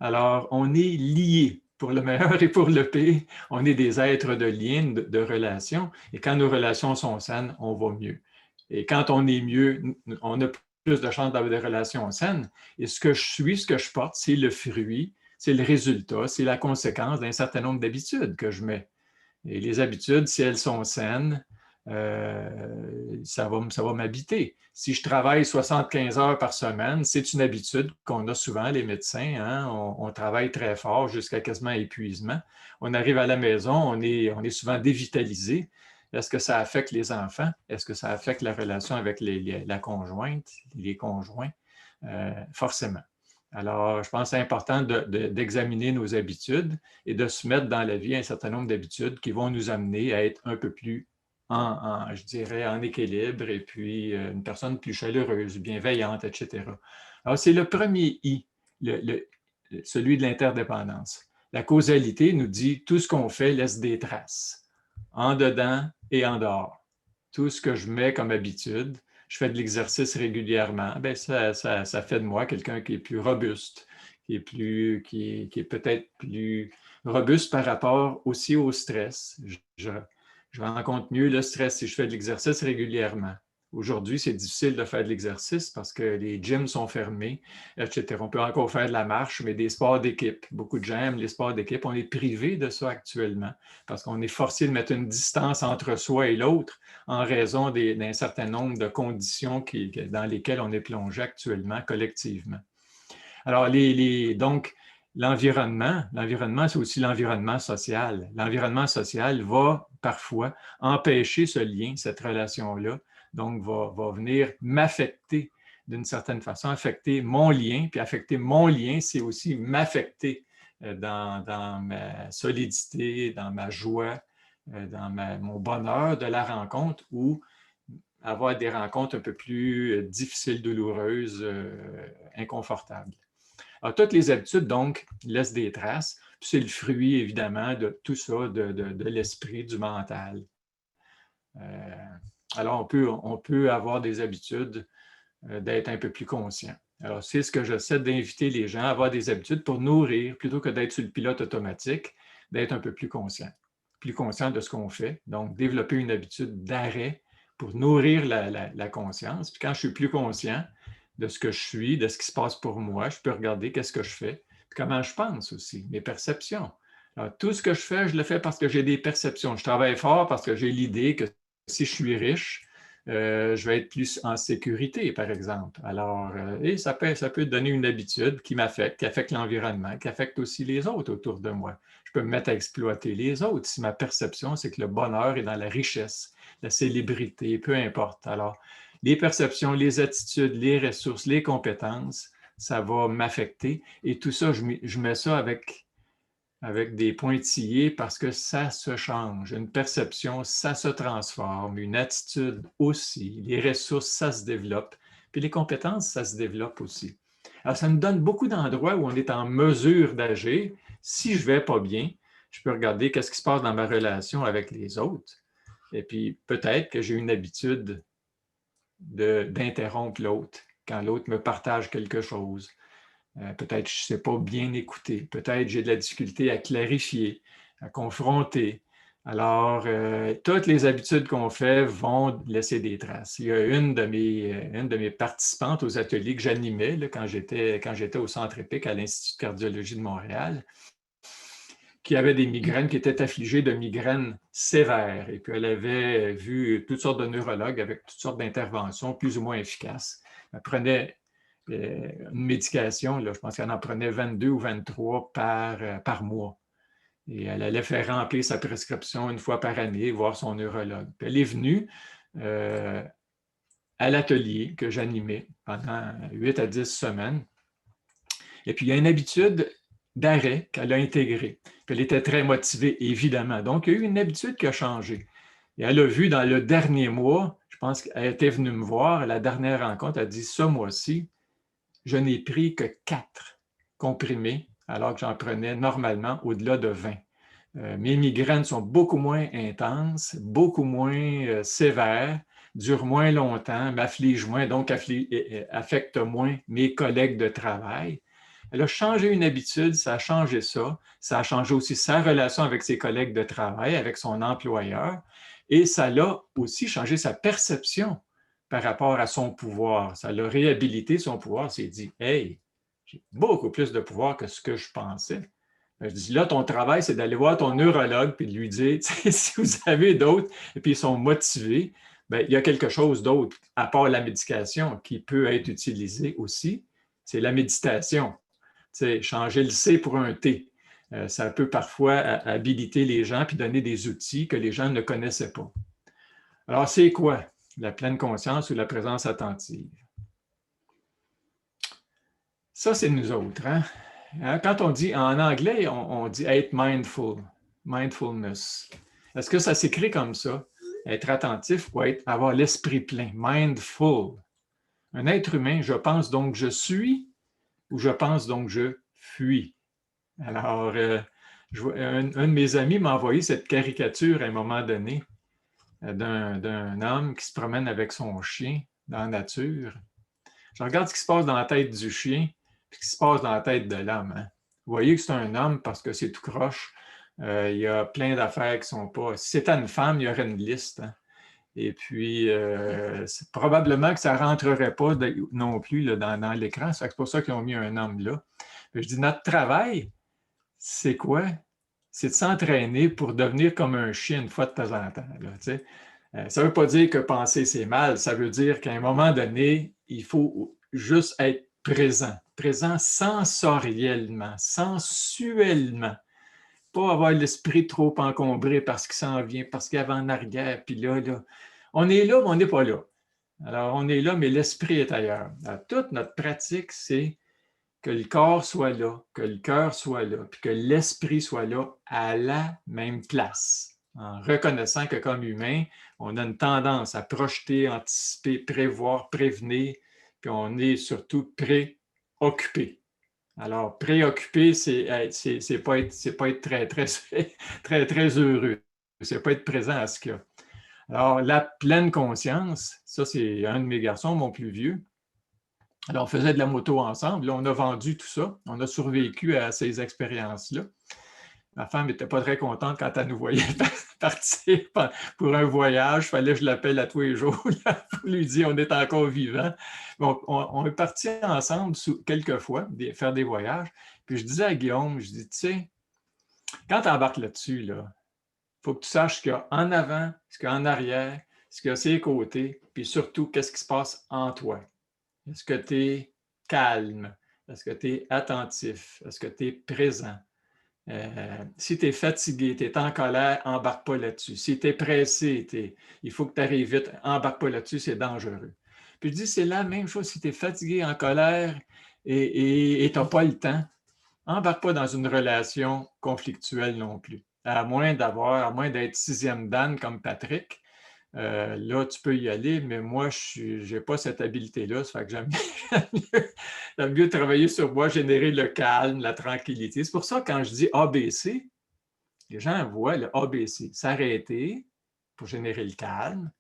Alors, on est liés pour le meilleur et pour le pire. On est des êtres de lien, de relations, et quand nos relations sont saines, on va mieux. Et quand on est mieux, on a plus de chances d'avoir des relations saines. Et ce que je suis, ce que je porte, c'est le fruit, c'est le résultat, c'est la conséquence d'un certain nombre d'habitudes que je mets. Et les habitudes, si elles sont saines, ça va m'habiter. Si je travaille 75 heures par semaine, c'est une habitude qu'on a souvent, les médecins. Hein? On travaille très fort jusqu'à quasiment épuisement. On arrive à la maison, on est souvent dévitalisé. Est-ce que ça affecte les enfants? Est-ce que ça affecte la relation avec la conjointe, les conjoints? Forcément. Alors, je pense que c'est important d'examiner nos habitudes et de se mettre dans la vie un certain nombre d'habitudes qui vont nous amener à être un peu plus je dirais, en équilibre et puis une personne plus chaleureuse, bienveillante, etc. Alors, c'est le premier I, celui de l'interdépendance. La causalité nous dit tout ce qu'on fait laisse des traces, en dedans et en dehors. Tout ce que je mets comme habitude, je fais de l'exercice régulièrement, bien, ça fait de moi quelqu'un qui est plus robuste, qui est peut-être plus robuste par rapport aussi au stress. Je rencontre mieux le stress si je fais de l'exercice régulièrement. Aujourd'hui, c'est difficile de faire de l'exercice parce que les gyms sont fermés, etc. On peut encore faire de la marche, mais des sports d'équipe. Beaucoup de gens aiment les sports d'équipe. On est privé de ça actuellement parce qu'on est forcé de mettre une distance entre soi et l'autre en raison d'un certain nombre de conditions dans lesquelles on est plongé actuellement collectivement. Alors, donc, l'environnement, c'est aussi l'environnement social. L'environnement social va parfois empêcher ce lien, cette relation-là, donc va venir m'affecter d'une certaine façon, affecter mon lien, puis affecter mon lien, c'est aussi m'affecter dans ma solidité, dans ma joie, dans mon bonheur de la rencontre ou avoir des rencontres un peu plus difficiles, douloureuses, inconfortables. Alors, toutes les habitudes, donc, laissent des traces. Puis c'est le fruit, évidemment, de tout ça, de l'esprit, du mental. Alors, on peut avoir des habitudes d'être un peu plus conscient. Alors, c'est ce que j'essaie d'inviter les gens à avoir des habitudes pour nourrir, plutôt que d'être sur le pilote automatique, d'être un peu plus conscient de ce qu'on fait. Donc, développer une habitude d'arrêt pour nourrir la conscience. Puis quand je suis plus conscient de ce que je suis, de ce qui se passe pour moi, je peux regarder qu'est-ce que je fais, comment je pense aussi, mes perceptions. Alors, tout ce que je fais, je le fais parce que j'ai des perceptions. Je travaille fort parce que j'ai l'idée que si je suis riche, je vais être plus en sécurité, par exemple. Alors, et ça peut donner une habitude qui m'affecte, qui affecte l'environnement, qui affecte aussi les autres autour de moi. Je peux me mettre à exploiter les autres si ma perception, c'est que le bonheur est dans la richesse, la célébrité, peu importe. Alors, les perceptions, les attitudes, les ressources, les compétences, ça va m'affecter. Et tout ça, je mets ça avec des pointillés parce que ça se change. Une perception, ça se transforme. Une attitude aussi. Les ressources, ça se développe. Puis les compétences, ça se développe aussi. Alors, ça nous donne beaucoup d'endroits où on est en mesure d'agir. Si je ne vais pas bien, je peux regarder qu'est-ce qui se passe dans ma relation avec les autres. Et puis, peut-être que j'ai une habitude d'interrompre l'autre quand l'autre me partage quelque chose. Peut-être je ne sais pas bien écouter. Peut-être j'ai de la difficulté à clarifier, à confronter. Alors, toutes les habitudes qu'on fait vont laisser des traces. Il y a une de mes participantes aux ateliers que j'animais quand j'étais au Centre EPIC à l'Institut de cardiologie de Montréal, qui avait des migraines, qui était affligée de migraines sévères. Et puis, elle avait vu toutes sortes de neurologues avec toutes sortes d'interventions plus ou moins efficaces. Elle prenait une médication, là, je pense qu'elle en prenait 22 ou 23 par mois. Et elle allait faire remplir sa prescription une fois par année, voir son neurologue. Puis elle est venue à l'atelier que j'animais pendant 8 à 10 semaines. Et puis, il y a une habitude d'arrêt qu'elle a intégrée. Puis elle était très motivée, évidemment. Donc, il y a eu une habitude qui a changé. Et elle a vu dans le dernier mois, je pense qu'elle était venue me voir, à la dernière rencontre, elle a dit « Ce mois-ci, je n'ai pris que 4 comprimés, alors que j'en prenais normalement au-delà de 20. Mes migraines sont beaucoup moins intenses, beaucoup moins sévères, durent moins longtemps, m'affligent moins, donc affectent moins mes collègues de travail. » Elle a changé une habitude, ça a changé ça. Ça a changé aussi sa relation avec ses collègues de travail, avec son employeur. Et ça l'a aussi changé sa perception par rapport à son pouvoir. Ça l'a réhabilité son pouvoir. C'est dit, hey, j'ai beaucoup plus de pouvoir que ce que je pensais. Je dis, là, ton travail, c'est d'aller voir ton neurologue et de lui dire, si vous avez d'autres, et puis ils sont motivés, bien, il y a quelque chose d'autre, à part la médication, qui peut être utilisé aussi, c'est la méditation. Changer le C pour un T. Ça peut parfois habiliter les gens puis donner des outils que les gens ne connaissaient pas. Alors, c'est quoi la pleine conscience ou la présence attentive? Ça, c'est nous autres. Hein? Quand on dit, en anglais, on dit être mindful, mindfulness. Est-ce que ça s'écrit comme ça? Être attentif pour avoir l'esprit plein, mindful. Un être humain, je pense donc je suis ou je pense donc je fuis. Alors, un de mes amis m'a envoyé cette caricature à un moment donné d'un homme qui se promène avec son chien dans la nature. Je regarde ce qui se passe dans la tête du chien et ce qui se passe dans la tête de l'homme. Hein. Vous voyez que c'est un homme parce que c'est tout croche. Il y a plein d'affaires qui ne sont pas... Si c'était une femme, il y aurait une liste. Hein. Et puis, probablement que ça ne rentrerait pas non plus là, dans l'écran. C'est pour ça qu'ils ont mis un homme là. Puis je dis, notre travail, c'est quoi? C'est de s'entraîner pour devenir comme un chien une fois de temps en temps. Là, ça ne veut pas dire que penser, c'est mal. Ça veut dire qu'à un moment donné, il faut juste être présent. Présent sensoriellement, sensuellement. Pas avoir l'esprit trop encombré parce qu'il s'en vient, parce qu'il y avait en arrière, puis là. On est là, mais on n'est pas là. Alors, on est là, mais l'esprit est ailleurs. Alors, toute notre pratique, c'est que le corps soit là, que le cœur soit là, puis que l'esprit soit là à la même place. En reconnaissant que comme humain, on a une tendance à projeter, anticiper, prévoir, prévenir, puis on est surtout préoccupé. Alors, préoccupé, c'est pas être très, très, très, très heureux. C'est pas être présent à ce qu'il y a. Alors, la pleine conscience, ça, c'est un de mes garçons, mon plus vieux. Alors, on faisait de la moto ensemble. Là, on a vendu tout ça. On a survécu à ces expériences-là. Ma femme n'était pas très contente quand elle nous voyait partir pour un voyage. Il fallait que je l'appelle à tous les jours pour lui dire on est encore vivant. Donc, on est partis ensemble quelques fois, faire des voyages. Puis je disais à Guillaume, je dis, tu sais, quand tu embarques là-dessus, il faut que tu saches ce qu'il y a en avant, ce qu'il y a en arrière, ce qu'il y a sur les côtés, puis surtout, qu'est-ce qui se passe en toi. Est-ce que tu es calme? Est-ce que tu es attentif? Est-ce que tu es présent? Si tu es fatigué, tu es en colère, embarque pas là-dessus. Si tu es pressé, il faut que tu arrives vite, embarque pas là-dessus, c'est dangereux. Puis je dis, c'est la même chose si tu es fatigué, en colère et tu n'as pas le temps, embarque pas dans une relation conflictuelle non plus. À moins d'être sixième dan comme Patrick, là, tu peux y aller, mais moi, je n'ai pas cette habileté-là. Ça fait que j'aime mieux travailler sur moi, générer le calme, la tranquillité. C'est pour ça, quand je dis ABC, les gens voient le ABC. S'arrêter pour générer le calme,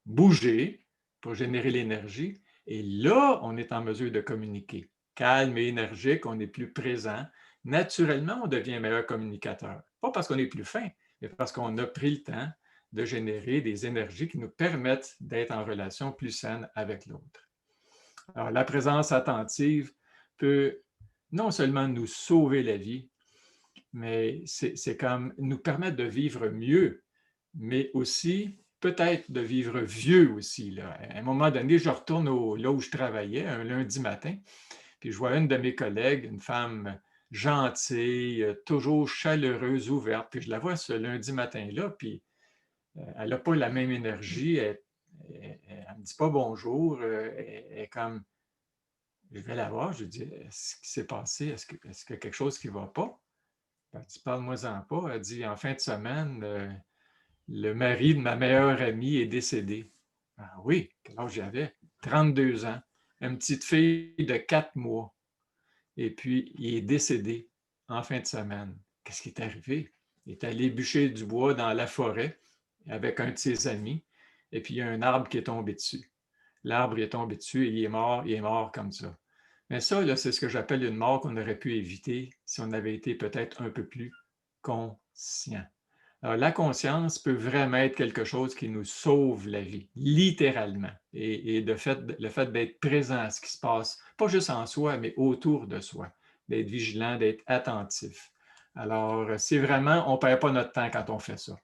bouger pour générer l'énergie. Et là, on est en mesure de communiquer. Calme et énergique, on est plus présent. Naturellement, on devient un meilleur communicateur. Pas parce qu'on est plus fin, mais parce qu'on a pris le temps de générer des énergies qui nous permettent d'être en relation plus saine avec l'autre. Alors, la présence attentive peut non seulement nous sauver la vie, mais c'est comme nous permettre de vivre mieux, mais aussi peut-être de vivre vieux aussi. Là. À un moment donné, je retourne là où je travaillais un lundi matin, puis je vois une de mes collègues, une femme gentille, toujours chaleureuse, ouverte, puis je la vois ce lundi matin-là, puis elle n'a pas la même énergie, elle ne me dit pas bonjour, elle est comme, je vais la voir, je lui dis, est-ce qui s'est passé, est-ce qu'il y a quelque chose qui ne va pas? Elle dit, parle-moi-en pas, elle dit, en fin de semaine, le mari de ma meilleure amie est décédé. Ah oui, quel âge j'avais? 32 ans, une petite fille de 4 mois, et puis il est décédé en fin de semaine. Qu'est-ce qui est arrivé? Il est allé bûcher du bois dans la forêt, avec un de ses amis, et puis il y a un arbre qui est tombé dessus. L'arbre est tombé dessus et il est mort comme ça. Mais ça, là, c'est ce que j'appelle une mort qu'on aurait pu éviter si on avait été peut-être un peu plus conscient. Alors, la conscience peut vraiment être quelque chose qui nous sauve la vie, littéralement. Et le fait d'être présent à ce qui se passe, pas juste en soi, mais autour de soi, d'être vigilant, d'être attentif. Alors, c'est vraiment, on ne perd pas notre temps quand on fait ça.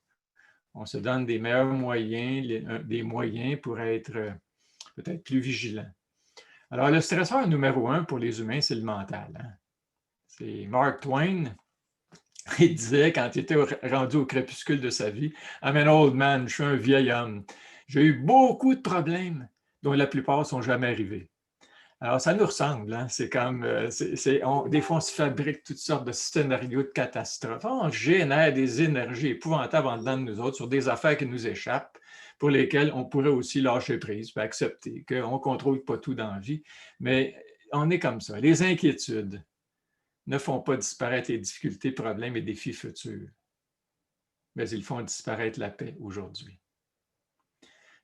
On se donne des meilleurs moyens, des moyens pour être peut-être plus vigilant. Alors, le stresseur numéro 1 pour les humains, c'est le mental. Hein? C'est Mark Twain. Il disait, quand il était rendu au crépuscule de sa vie, « I'm an old man, je suis un vieil homme. J'ai eu beaucoup de problèmes, dont la plupart ne sont jamais arrivés. Alors, ça nous ressemble, hein? C'est comme, des fois, on se fabrique toutes sortes de scénarios de catastrophes. On génère des énergies épouvantables en dedans de nous autres sur des affaires qui nous échappent, pour lesquelles on pourrait aussi lâcher prise, puis accepter qu'on ne contrôle pas tout dans la vie. Mais on est comme ça. Les inquiétudes ne font pas disparaître les difficultés, problèmes et défis futurs, mais ils font disparaître la paix aujourd'hui.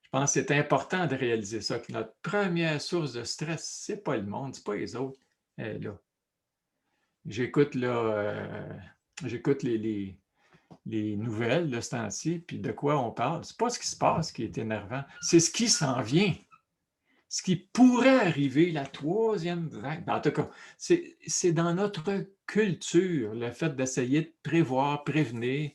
Je pense que c'est important de réaliser ça, que notre première source de stress, ce n'est pas le monde, ce n'est pas les autres. Là. J'écoute les nouvelles de ce temps-ci, puis de quoi on parle. Ce n'est pas ce qui se passe qui est énervant, c'est ce qui s'en vient. Ce qui pourrait arriver, la troisième vague. En tout cas, c'est dans notre culture, le fait d'essayer de prévoir, prévenir.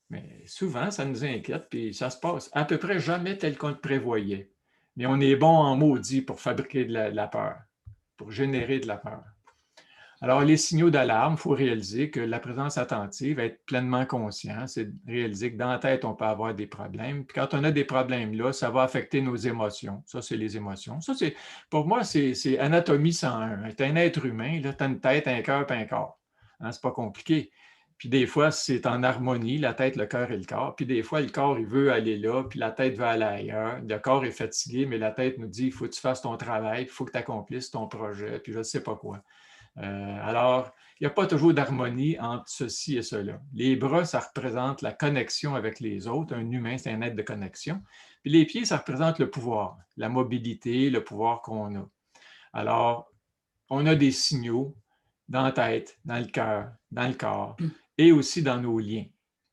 Mais souvent, ça nous inquiète, puis ça se passe à peu près jamais tel qu'on le prévoyait. Mais on est bon en maudit pour fabriquer de la peur, pour générer de la peur. Alors, les signaux d'alarme, il faut réaliser que la présence attentive, être pleinement conscient, c'est de réaliser que dans la tête, on peut avoir des problèmes. Puis quand on a des problèmes là, ça va affecter nos émotions. Ça, c'est les émotions. Ça, pour moi, c'est anatomie 101. Tu es un être humain, tu as une tête, un cœur, puis un corps. Hein, c'est pas compliqué. Puis des fois, c'est en harmonie, la tête, le cœur et le corps. Puis des fois, le corps, il veut aller là, puis la tête veut aller ailleurs. Le corps est fatigué, mais la tête nous dit, il faut que tu fasses ton travail, il faut que tu accomplisses ton projet, puis je ne sais pas quoi. Alors, il n'y a pas toujours d'harmonie entre ceci et cela. Les bras, ça représente la connexion avec les autres. Un humain, c'est un être de connexion. Puis les pieds, ça représente le pouvoir, la mobilité, le pouvoir qu'on a. Alors, on a des signaux dans la tête, dans le cœur, dans le corps et aussi dans nos liens.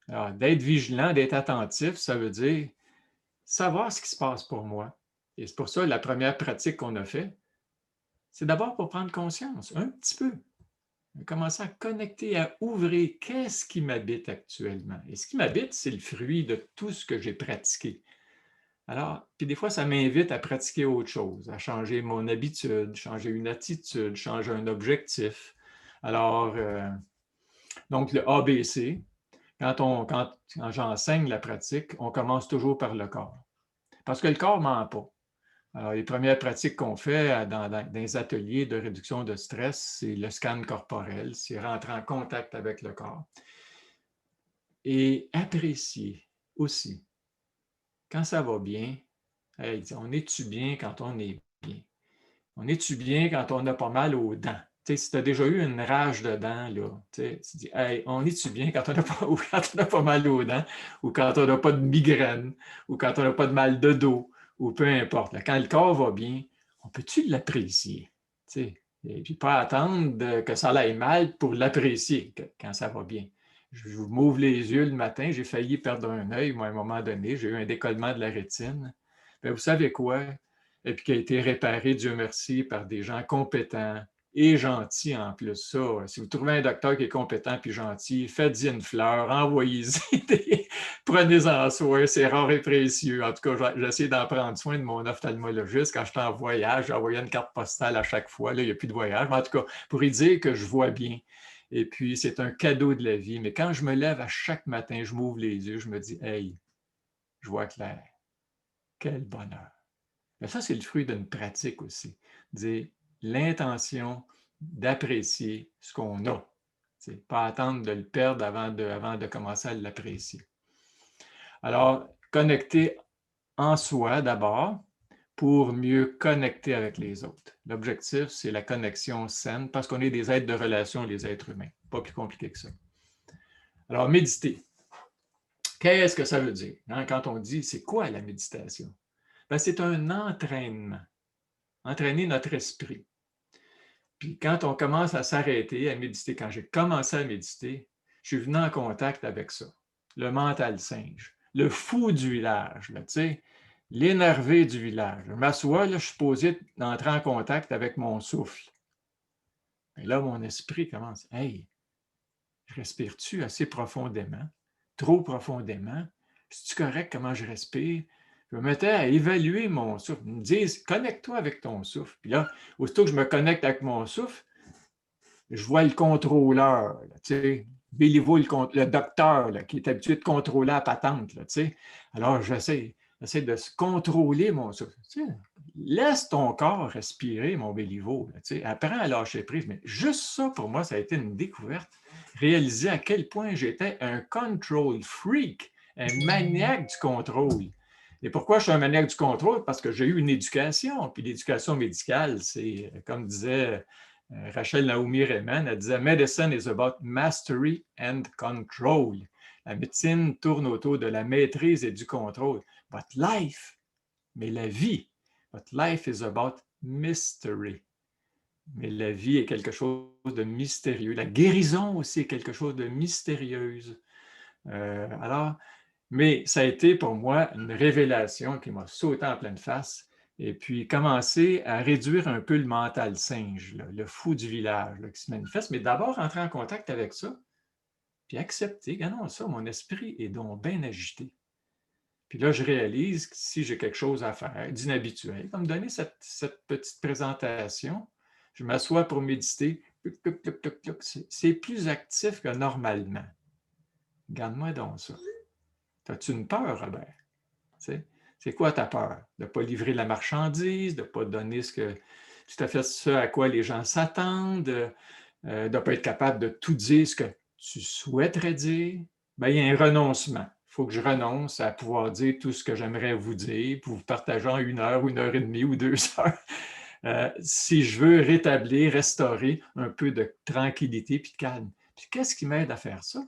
Alors, d'être vigilant, d'être attentif, ça veut dire savoir ce qui se passe pour moi. Et c'est pour ça la première pratique qu'on a faite, c'est d'abord pour prendre conscience, un petit peu. Commencer à connecter, à ouvrir qu'est-ce qui m'habite actuellement. Et ce qui m'habite, c'est le fruit de tout ce que j'ai pratiqué. Alors, puis des fois, ça m'invite à pratiquer autre chose, à changer mon habitude, changer une attitude, changer un objectif. Alors, donc le ABC, quand j'enseigne la pratique, on commence toujours par le corps. Parce que le corps ne ment pas. Alors, les premières pratiques qu'on fait dans les ateliers de réduction de stress, c'est le scan corporel, c'est rentrer en contact avec le corps. Et apprécier aussi. Quand ça va bien, on est-tu bien quand on est bien? On est-tu bien quand on a pas mal aux dents? Si tu as déjà eu une rage de dents, là, tu dis, on est-tu bien quand on n'a pas mal aux dents, ou quand on n'a pas de migraine, ou quand on n'a pas de mal de dos, ou peu importe. Là, quand le corps va bien, on peut-tu l'apprécier? Et puis pas attendre que ça aille mal pour l'apprécier quand ça va bien. Je m'ouvre les yeux le matin, j'ai failli perdre un œil, moi, à un moment donné, j'ai eu un décollement de la rétine. Bien, vous savez quoi? Et puis qui a été réparé, Dieu merci, par des gens compétents et gentils en plus. Ça, si vous trouvez un docteur qui est compétent et gentil, faites-y une fleur, envoyez-y, prenez-en soin, c'est rare et précieux. En tout cas, j'essaie d'en prendre soin de mon ophtalmologiste. Quand j'étais en voyage, j'envoyais une carte postale à chaque fois. Là, il n'y a plus de voyage. Mais en tout cas, pour lui dire que je vois bien. Et puis, c'est un cadeau de la vie. Mais quand je me lève à chaque matin, je m'ouvre les yeux, je me dis, hey, je vois clair. Quel bonheur. Mais ça, c'est le fruit d'une pratique aussi. Dire l'intention d'apprécier ce qu'on a. Pas attendre de le perdre avant de commencer à l'apprécier. Alors, connecter en soi d'abord pour mieux connecter avec les autres. L'objectif, c'est la connexion saine parce qu'on est des êtres de relation, les êtres humains. Pas plus compliqué que ça. Alors, méditer. Qu'est-ce que ça veut dire? Quand on dit, c'est quoi la méditation? Ben, c'est un entraînement. Entraîner notre esprit. Puis quand on commence à s'arrêter, à méditer, quand j'ai commencé à méditer, je suis venu en contact avec ça. Le mental singe, le fou du village, là, tu sais, l'énervé du village. Je m'assois, là, je suis posé d'entrer en contact avec mon souffle. Et là, mon esprit commence, hey, respires-tu assez profondément? Trop profondément? C'est-tu correct comment je respire? Je me mettais à évaluer mon souffle. Ils me disent, connecte-toi avec ton souffle. Puis là, aussitôt que je me connecte avec mon souffle, je vois le contrôleur, là, tu sais, Béliveau, le docteur, là, qui est habitué de contrôler la patente. Là, tu sais. Alors, j'essaie. J'essaie de se contrôler mon souffle. Tu sais, laisse ton corps respirer, mon Béliveau. Tu sais, apprends à lâcher prise. Mais juste ça, pour moi, ça a été une découverte. Réaliser à quel point j'étais un control freak, un maniaque du contrôle. Et pourquoi je suis un maniaque du contrôle? Parce que j'ai eu une éducation. Puis l'éducation médicale, c'est, comme disait Rachel Naomi Remen, elle disait « Medicine is about mastery and control ». La médecine tourne autour de la maîtrise et du contrôle. But life, mais la vie, but life is about mystery. Mais la vie est quelque chose de mystérieux. La guérison aussi est quelque chose de mystérieuse. Mais ça a été pour moi une révélation qui m'a sauté en pleine face. Et puis commencer à réduire un peu le mental singe, là, le fou du village là, qui se manifeste. Mais d'abord rentrer en contact avec ça, puis accepter, ah non, ça, mon esprit est donc bien agité. Puis là, je réalise que si j'ai quelque chose à faire d'inhabituel, comme donner cette petite présentation, je m'assois pour méditer, c'est plus actif que normalement. Garde-moi donc ça. As-tu une peur, Robert? C'est quoi ta peur? De ne pas livrer la marchandise, de ne pas donner tout à fait ce à quoi les gens s'attendent, de ne pas être capable de tout dire ce que tu souhaiterais dire? Bien, il y a un renoncement. Il faut que je renonce à pouvoir dire tout ce que j'aimerais vous dire pour vous partager en 1 heure, 1h30 ou 2 heures. Si je veux rétablir, restaurer un peu de tranquillité puis de calme. Puis qu'est-ce qui m'aide à faire ça?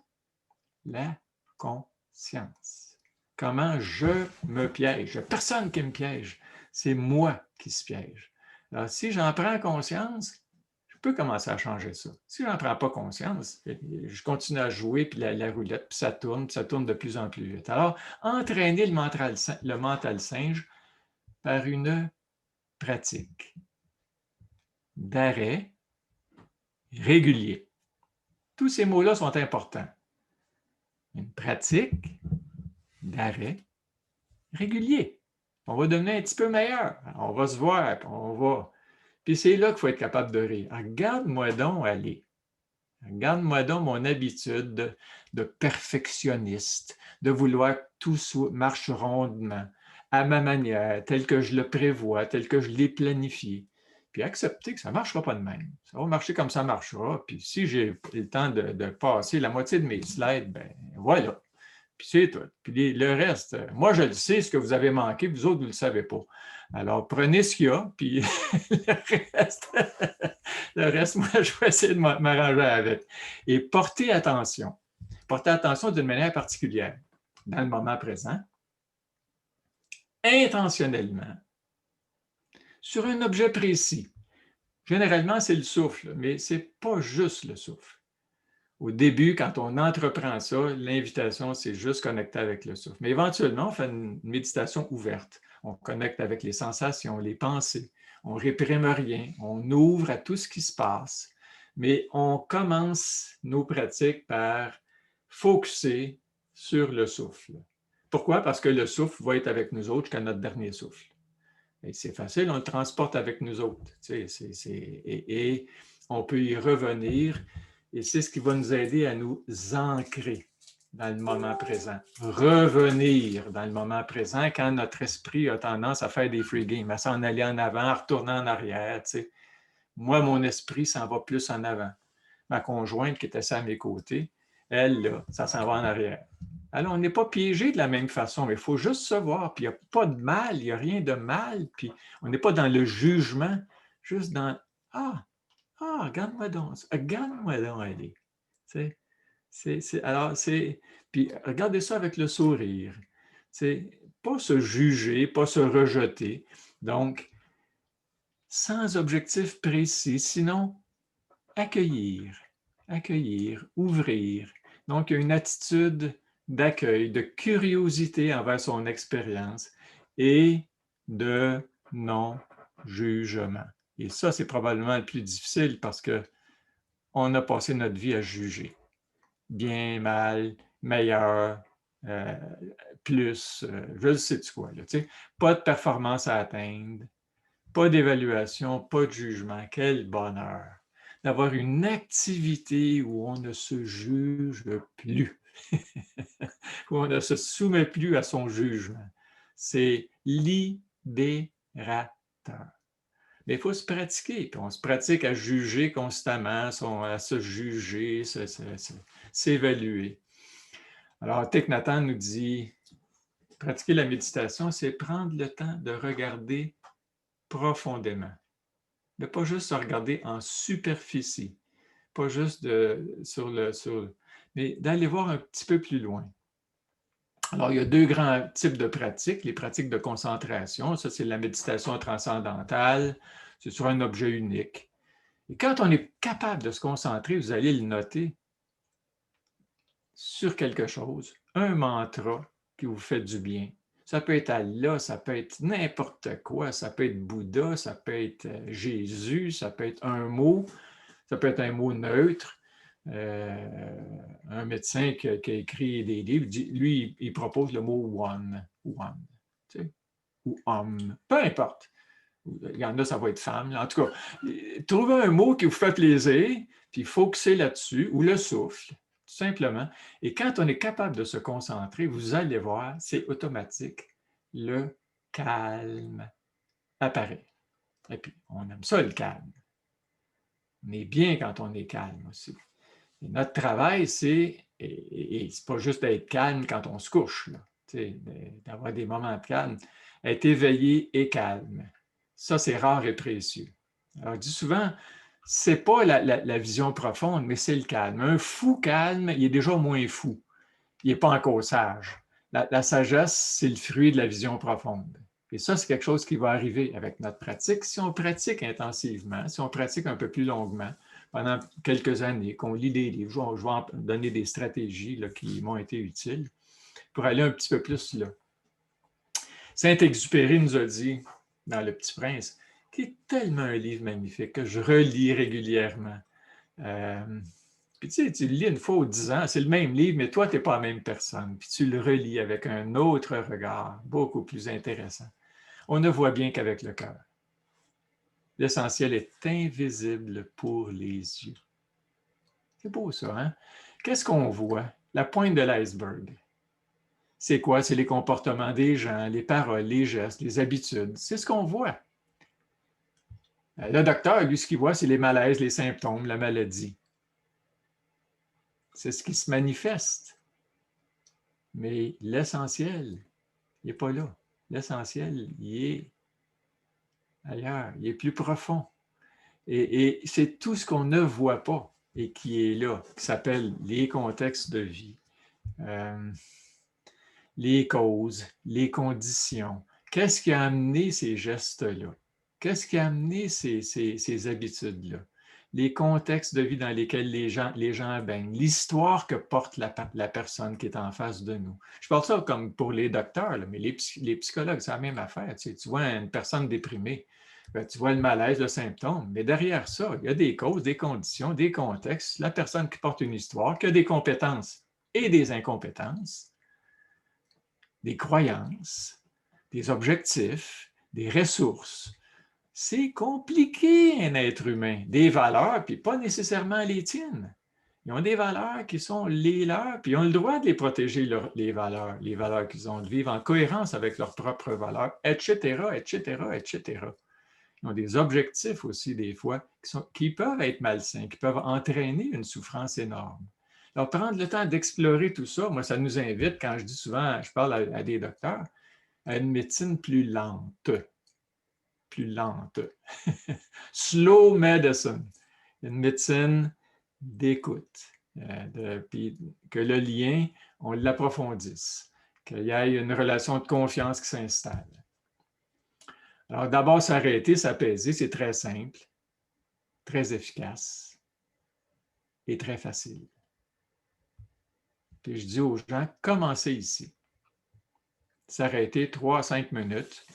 La conscience. Comment je me piège? Il n'y a personne qui me piège. C'est moi qui se piège. Alors, si j'en prends conscience, je peux commencer à changer ça. Si je n'en prends pas conscience, je continue à jouer, puis la roulette, puis ça tourne de plus en plus vite. Alors, entraîner le mental singe par une pratique d'arrêt régulier. Tous ces mots-là sont importants. Une pratique d'arrêt régulier. On va devenir un petit peu meilleur. On va se voir, puis on va... Puis c'est là qu'il faut être capable de rire. Regarde-moi donc aller. Regarde-moi donc mon habitude de perfectionniste, de vouloir que tout marche rondement, à ma manière, tel que je le prévois, tel que je l'ai planifié. Puis accepter que ça ne marchera pas de même. Ça va marcher comme ça marchera. Puis si j'ai le temps de passer la moitié de mes slides, ben voilà. Puis c'est tout. Puis le reste, moi, je le sais, ce que vous avez manqué, vous autres, vous ne le savez pas. Alors, prenez ce qu'il y a, puis le reste, moi, je vais essayer de m'arranger avec. Et portez attention. Portez attention d'une manière particulière, dans le moment présent, intentionnellement, sur un objet précis. Généralement, c'est le souffle, mais ce n'est pas juste le souffle. Au début, quand on entreprend ça, l'invitation, c'est juste connecter avec le souffle. Mais éventuellement, on fait une méditation ouverte. On connecte avec les sensations, les pensées. On ne réprime rien. On ouvre à tout ce qui se passe. Mais on commence nos pratiques par focusser sur le souffle. Pourquoi? Parce que le souffle va être avec nous autres jusqu'à notre dernier souffle. Et c'est facile, on le transporte avec nous autres. Et on peut y revenir. Et c'est ce qui va nous aider à nous ancrer dans le moment présent. Revenir dans le moment présent quand notre esprit a tendance à faire des free games, à s'en aller en avant, à retourner en arrière. Moi, mon esprit s'en va plus en avant. Ma conjointe qui était ça à mes côtés, elle, là, ça s'en va en arrière. Alors, on n'est pas piégé de la même façon, mais il faut juste se voir. Puis il n'y a pas de mal, il n'y a rien de mal. Puis on n'est pas dans le jugement, juste dans « Ah, regarde-moi donc aller. » Puis regardez ça avec le sourire. Pas se juger, pas se rejeter. Donc, sans objectif précis, sinon accueillir, ouvrir. Donc, il y a une attitude d'accueil, de curiosité envers son expérience et de non-jugement. Et ça, c'est probablement le plus difficile parce qu'on a passé notre vie à juger. Bien, mal, meilleur, plus, je ne sais quoi. Là, pas de performance à atteindre, pas d'évaluation, pas de jugement. Quel bonheur d'avoir une activité où on ne se juge plus, où on ne se soumet plus à son jugement. C'est libérateur. Mais il faut se pratiquer. Puis on se pratique à juger constamment, à se juger, s'évaluer. Alors, Thich Nhat Hanh nous dit, pratiquer la méditation, c'est prendre le temps de regarder profondément. De ne pas juste se regarder en superficie, pas juste mais d'aller voir un petit peu plus loin. Alors, il y a deux grands types de pratiques. Les pratiques de concentration, ça c'est la méditation transcendantale, c'est sur un objet unique. Et quand on est capable de se concentrer, vous allez le noter, sur quelque chose, un mantra qui vous fait du bien. Ça peut être Allah, ça peut être n'importe quoi, ça peut être Bouddha, ça peut être Jésus, ça peut être un mot, ça peut être un mot neutre. Un médecin qui a écrit des livres, lui, il propose le mot one, tu sais, ou homme, peu importe. Il y en a, ça va être femme. En tout cas, trouvez un mot qui vous fait plaisir, puis focussez là-dessus, ou le souffle, tout simplement. Et quand on est capable de se concentrer, vous allez voir, c'est automatique, le calme apparaît. Et puis, on aime ça, le calme. On est bien quand on est calme aussi. Et notre travail, c'est pas juste d'être calme quand on se couche, d'avoir des moments de calme, être éveillé et calme. Ça, c'est rare et précieux. Alors, je dis souvent, c'est pas la vision profonde, mais c'est le calme. Un fou calme, il est déjà moins fou. Il n'est pas encore sage. La sagesse, c'est le fruit de la vision profonde. Et ça, c'est quelque chose qui va arriver avec notre pratique. Si on pratique intensivement, si on pratique un peu plus longuement, pendant quelques années, qu'on lit des livres, je vais en donner des stratégies là, qui m'ont été utiles pour aller un petit peu plus là. Saint-Exupéry nous a dit, dans Le Petit Prince, qui est tellement un livre magnifique que je relis régulièrement. Puis tu sais, tu le lis une fois ou 10 ans, c'est le même livre, mais toi, tu n'es pas la même personne. Puis tu le relis avec un autre regard, beaucoup plus intéressant. On ne voit bien qu'avec le cœur. L'essentiel est invisible pour les yeux. C'est beau ça, hein? Qu'est-ce qu'on voit? La pointe de l'iceberg. C'est quoi? C'est les comportements des gens, les paroles, les gestes, les habitudes. C'est ce qu'on voit. Le docteur, lui, ce qu'il voit, c'est les malaises, les symptômes, la maladie. C'est ce qui se manifeste. Mais l'essentiel, il n'est pas là. L'essentiel, il est ailleurs, il est plus profond. Et c'est tout ce qu'on ne voit pas et qui est là, qui s'appelle les contextes de vie, les causes, les conditions. Qu'est-ce qui a amené ces gestes-là? Qu'est-ce qui a amené ces habitudes-là? Les contextes de vie dans lesquels les gens baignent, l'histoire que porte la personne qui est en face de nous. Je parle ça comme pour les docteurs, là, mais les psychologues, c'est la même affaire. Tu vois une personne déprimée, ben, tu vois le malaise, le symptôme, mais derrière ça, il y a des causes, des conditions, des contextes, la personne qui porte une histoire, qui a des compétences et des incompétences, des croyances, des objectifs, des ressources. C'est compliqué, un être humain. Des valeurs, puis pas nécessairement les tiennes. Ils ont des valeurs qui sont les leurs, puis ils ont le droit de les protéger, les valeurs qu'ils ont, de vivre en cohérence avec leurs propres valeurs, etc., etc., etc. Ils ont des objectifs aussi, des fois, qui peuvent être malsains, qui peuvent entraîner une souffrance énorme. Alors, prendre le temps d'explorer tout ça, moi, ça nous invite, quand je dis souvent, je parle à des docteurs, à une médecine plus lente. Slow medicine, une médecine d'écoute, puis que le lien, on l'approfondisse, qu'il y ait une relation de confiance qui s'installe. Alors d'abord, s'arrêter, s'apaiser, c'est très simple, très efficace et très facile. Puis je dis aux gens, commencez ici. S'arrêter 3 à 5 minutes,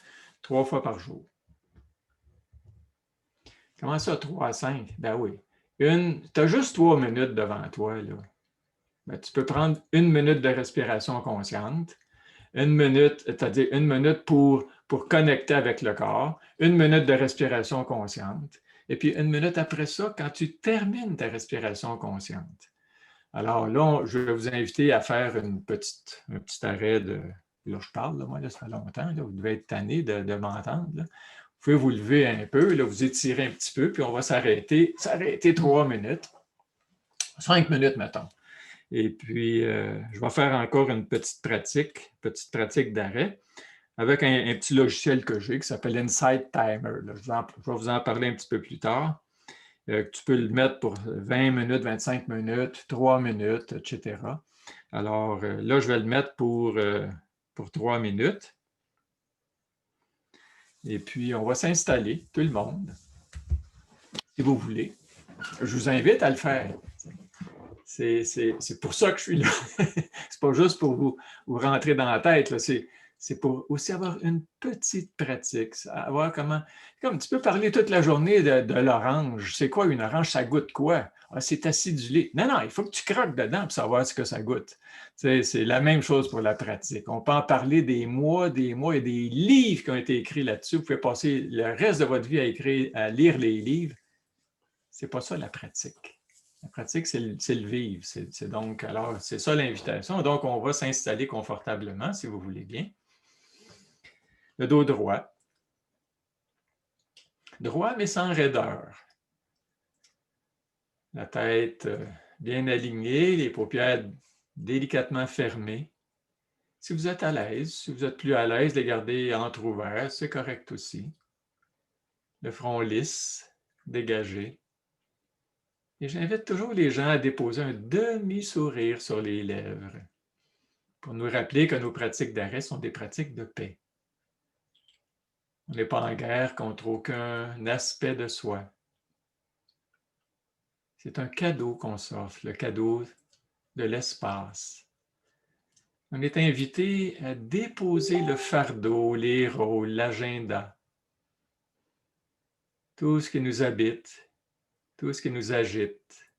3 fois par jour. Comment ça, 3 à 5? Ben oui. Tu as juste 3 minutes devant toi, là. Ben, tu peux prendre 1 minute de respiration consciente, 1 minute, c'est-à-dire 1 minute pour connecter avec le corps, 1 minute de respiration consciente, et puis 1 minute après ça, quand tu termines ta respiration consciente. Alors là, je vais vous inviter à faire un petit arrêt de Là, je parle, là, moi, là, ça fait longtemps. Là, vous devez être tanné de m'entendre. Là. Vous pouvez vous lever un peu, là, vous étirez un petit peu, puis on va s'arrêter 3 minutes. 5 minutes, mettons. Et puis, je vais faire encore une petite pratique d'arrêt avec un petit logiciel que j'ai qui s'appelle Insight Timer. Là, je vais vous en parler un petit peu plus tard. Tu peux le mettre pour 20 minutes, 25 minutes, 3 minutes, etc. Alors, là, je vais le mettre pour 3 minutes. Et puis, on va s'installer, tout le monde, si vous voulez. Je vous invite à le faire. C'est pour ça que je suis là. C'est pas juste pour vous rentrer dans la tête. C'est pour aussi avoir une petite pratique. Avoir comme tu peux parler toute la journée de l'orange. C'est quoi une orange? Ça goûte quoi? Ah, c'est acidulé. Non, il faut que tu croques dedans pour savoir ce que ça goûte. C'est la même chose pour la pratique. On peut en parler des mois et des livres qui ont été écrits là-dessus. Vous pouvez passer le reste de votre vie à lire les livres. C'est pas ça la pratique. La pratique, c'est le vivre. Alors, c'est ça l'invitation. Donc, on va s'installer confortablement, si vous voulez bien. Le dos droit. Droit, mais sans raideur. La tête bien alignée, les paupières délicatement fermées. Si vous êtes à l'aise, si vous êtes plus à l'aise, les garder entrouverts, c'est correct aussi. Le front lisse, dégagé. Et j'invite toujours les gens à déposer un demi-sourire sur les lèvres pour nous rappeler que nos pratiques d'arrêt sont des pratiques de paix. On n'est pas en guerre contre aucun aspect de soi. C'est un cadeau qu'on s'offre, le cadeau de l'espace. On est invité à déposer le fardeau, les rôles, l'agenda, tout ce qui nous habite, tout ce qui nous agite.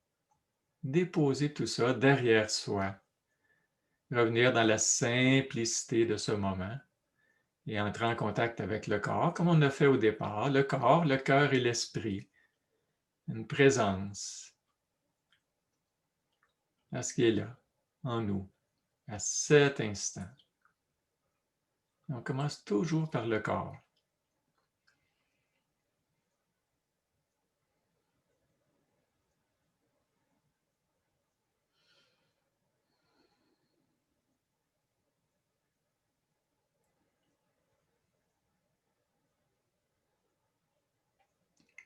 Déposer tout ça derrière soi. Revenir dans la simplicité de ce moment et entrer en contact avec le corps, comme on a fait au départ. Le corps, le cœur et l'esprit. Une présence à ce qui est là, en nous, à cet instant. On commence toujours par le corps.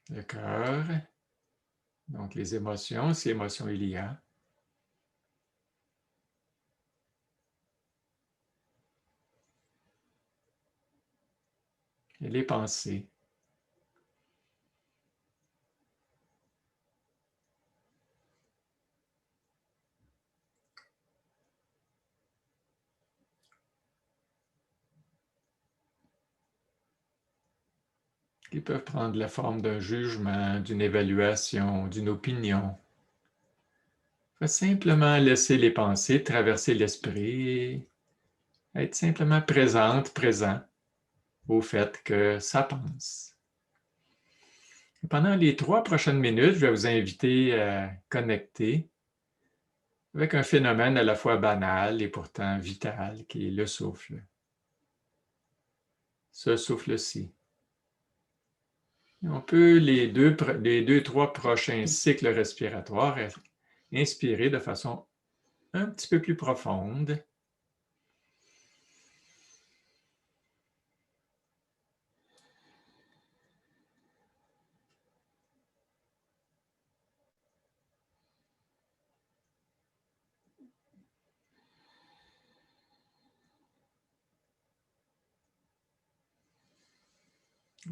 Le cœur, donc les émotions, si émotions il y a. Et les pensées. Qui peuvent prendre la forme d'un jugement, d'une évaluation, d'une opinion. Il faut simplement laisser les pensées traverser l'esprit et être simplement présent au fait que ça pense. Pendant les 3 prochaines minutes, je vais vous inviter à connecter avec un phénomène à la fois banal et pourtant vital, qui est le souffle. Ce souffle-ci. On peut, les 2-3 prochains cycles respiratoires, inspirer de façon un petit peu plus profonde.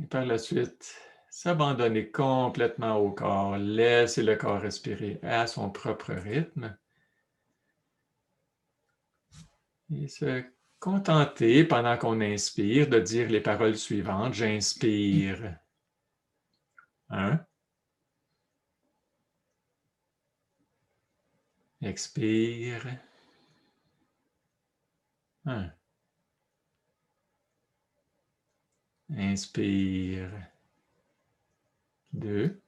Et par la suite, s'abandonner complètement au corps, laisser le corps respirer à son propre rythme et se contenter, pendant qu'on inspire, de dire les paroles suivantes. J'inspire 1. Expire 1. Inspire 2.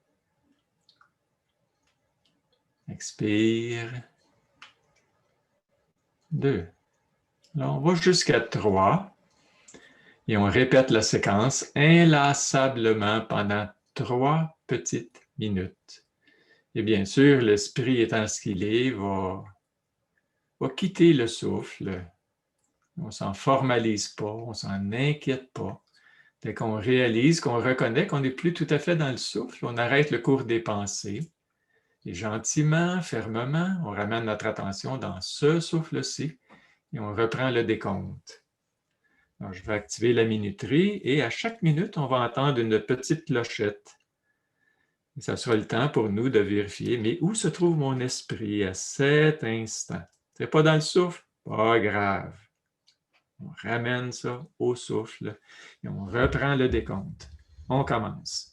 Expire 2. Alors, on va jusqu'à 3 et on répète la séquence inlassablement pendant 3 petites minutes. Et bien sûr, l'esprit étant ce qu'il est, va quitter le souffle. On ne s'en formalise pas, on ne s'en inquiète pas. Dès qu'on réalise, qu'on reconnaît qu'on n'est plus tout à fait dans le souffle, on arrête le cours des pensées. Et gentiment, fermement, on ramène notre attention dans ce souffle-ci et on reprend le décompte. Alors, je vais activer la minuterie et à chaque minute, on va entendre une petite clochette. Et ça sera le temps pour nous de vérifier, mais où se trouve mon esprit à cet instant? C'est pas dans le souffle? Pas grave. On ramène ça au souffle et on reprend le décompte. On commence.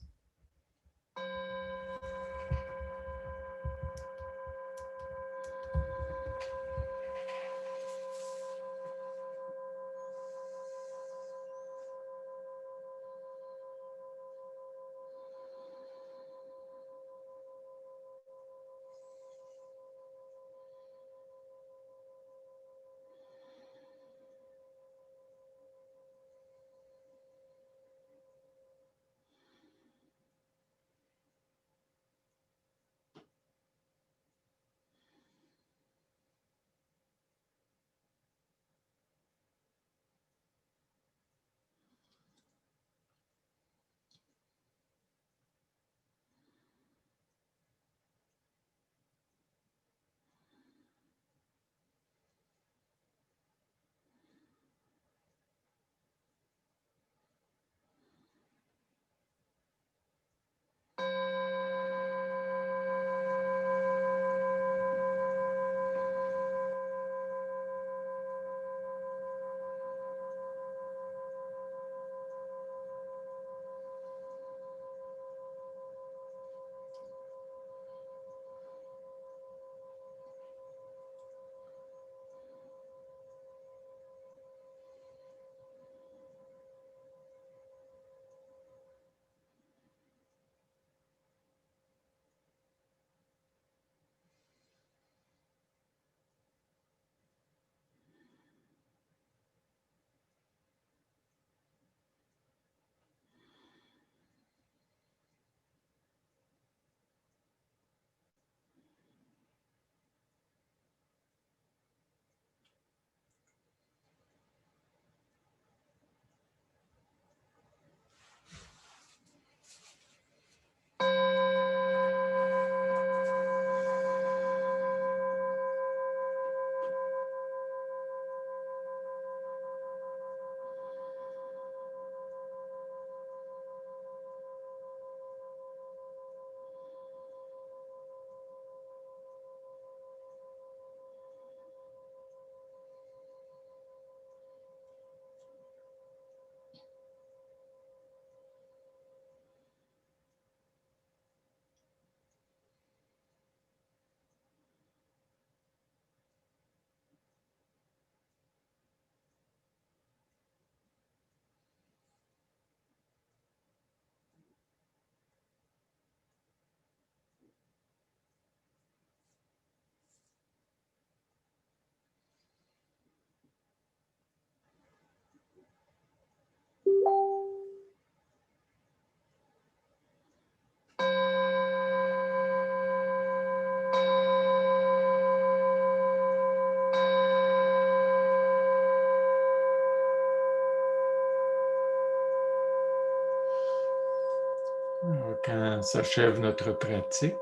Quand s'achève notre pratique,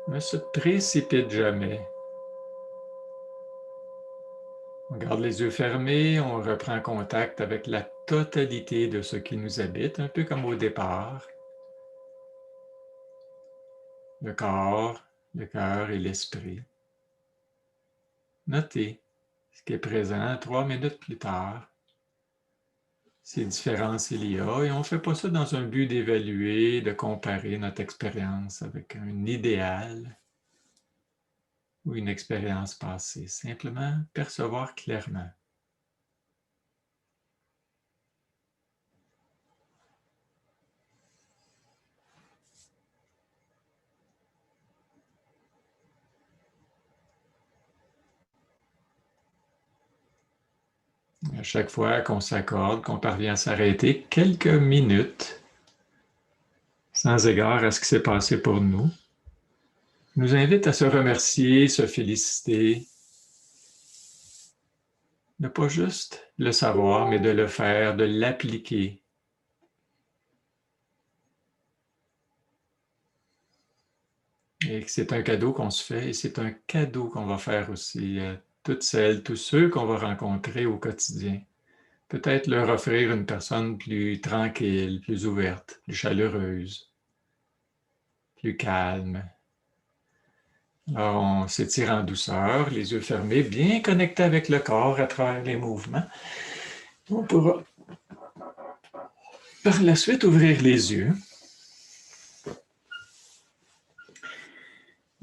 on ne se précipite jamais. On garde les yeux fermés, on reprend contact avec la totalité de ce qui nous habite, un peu comme au départ. Le corps, le cœur et l'esprit. Notez ce qui est présent 3 minutes plus tard. Ces différences il y a, et on ne fait pas ça dans un but d'évaluer, de comparer notre expérience avec un idéal ou une expérience passée. Simplement percevoir clairement. À chaque fois qu'on s'accorde, qu'on parvient à s'arrêter quelques minutes, sans égard à ce qui s'est passé pour nous, nous invite à se remercier, se féliciter, ne pas juste le savoir, mais de le faire, de l'appliquer. Et que c'est un cadeau qu'on se fait et c'est un cadeau qu'on va faire aussi à toutes celles, tous ceux qu'on va rencontrer au quotidien. Peut-être leur offrir une personne plus tranquille, plus ouverte, plus chaleureuse, plus calme. Alors, on s'étire en douceur, les yeux fermés, bien connectés avec le corps à travers les mouvements. On pourra par la suite ouvrir les yeux.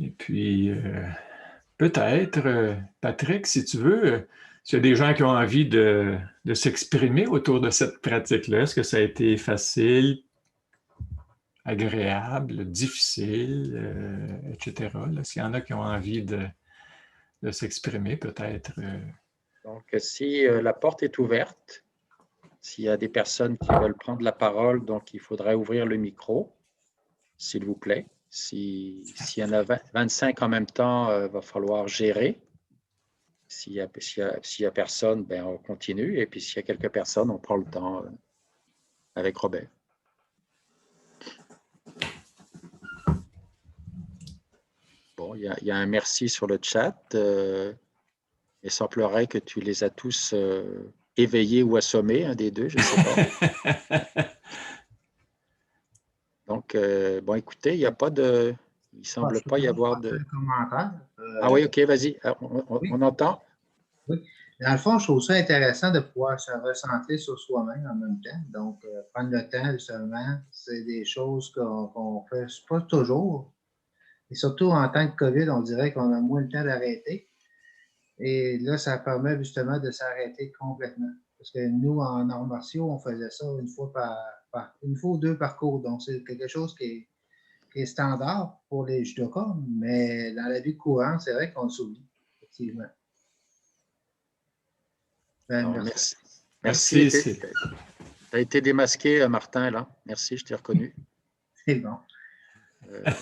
Et puis, peut-être, Patrick, si tu veux, s'il y a des gens qui ont envie de s'exprimer autour de cette pratique-là, est-ce que ça a été facile, agréable, difficile, etc. S'il y en a qui ont envie de s'exprimer, peut-être. Donc, si la porte est ouverte, s'il y a des personnes qui veulent prendre la parole, donc il faudrait ouvrir le micro, s'il vous plaît. S'il y en a 25 en même temps, il va falloir gérer. S'il y a personne, ben, on continue. Et puis, s'il y a quelques personnes, on prend le temps avec Robert. Bon, il y a un merci sur le chat. Il semblerait que tu les as tous éveillés ou assommés, un des deux, je ne sais pas. Donc, bon, écoutez, il n'y a pas de... Il ne semble pas y avoir de... Ah oui, OK, vas-y, on entend. Oui. Dans le fond, je trouve ça intéressant de pouvoir se recentrer sur soi-même en même temps. Donc, prendre le temps, justement, c'est des choses qu'on ne fait pas toujours. Et surtout en temps de COVID, on dirait qu'on a moins le temps d'arrêter. Et là, ça permet justement de s'arrêter complètement. Parce que nous, en arts martiaux, on faisait ça une fois ou deux par cours. Donc, c'est quelque chose qui est standard pour les judokas, mais dans la vie courante, c'est vrai qu'on s'oublie, effectivement. Non, merci. Tu as été démasqué, Martin, là. Merci, je t'ai reconnu. C'est bon.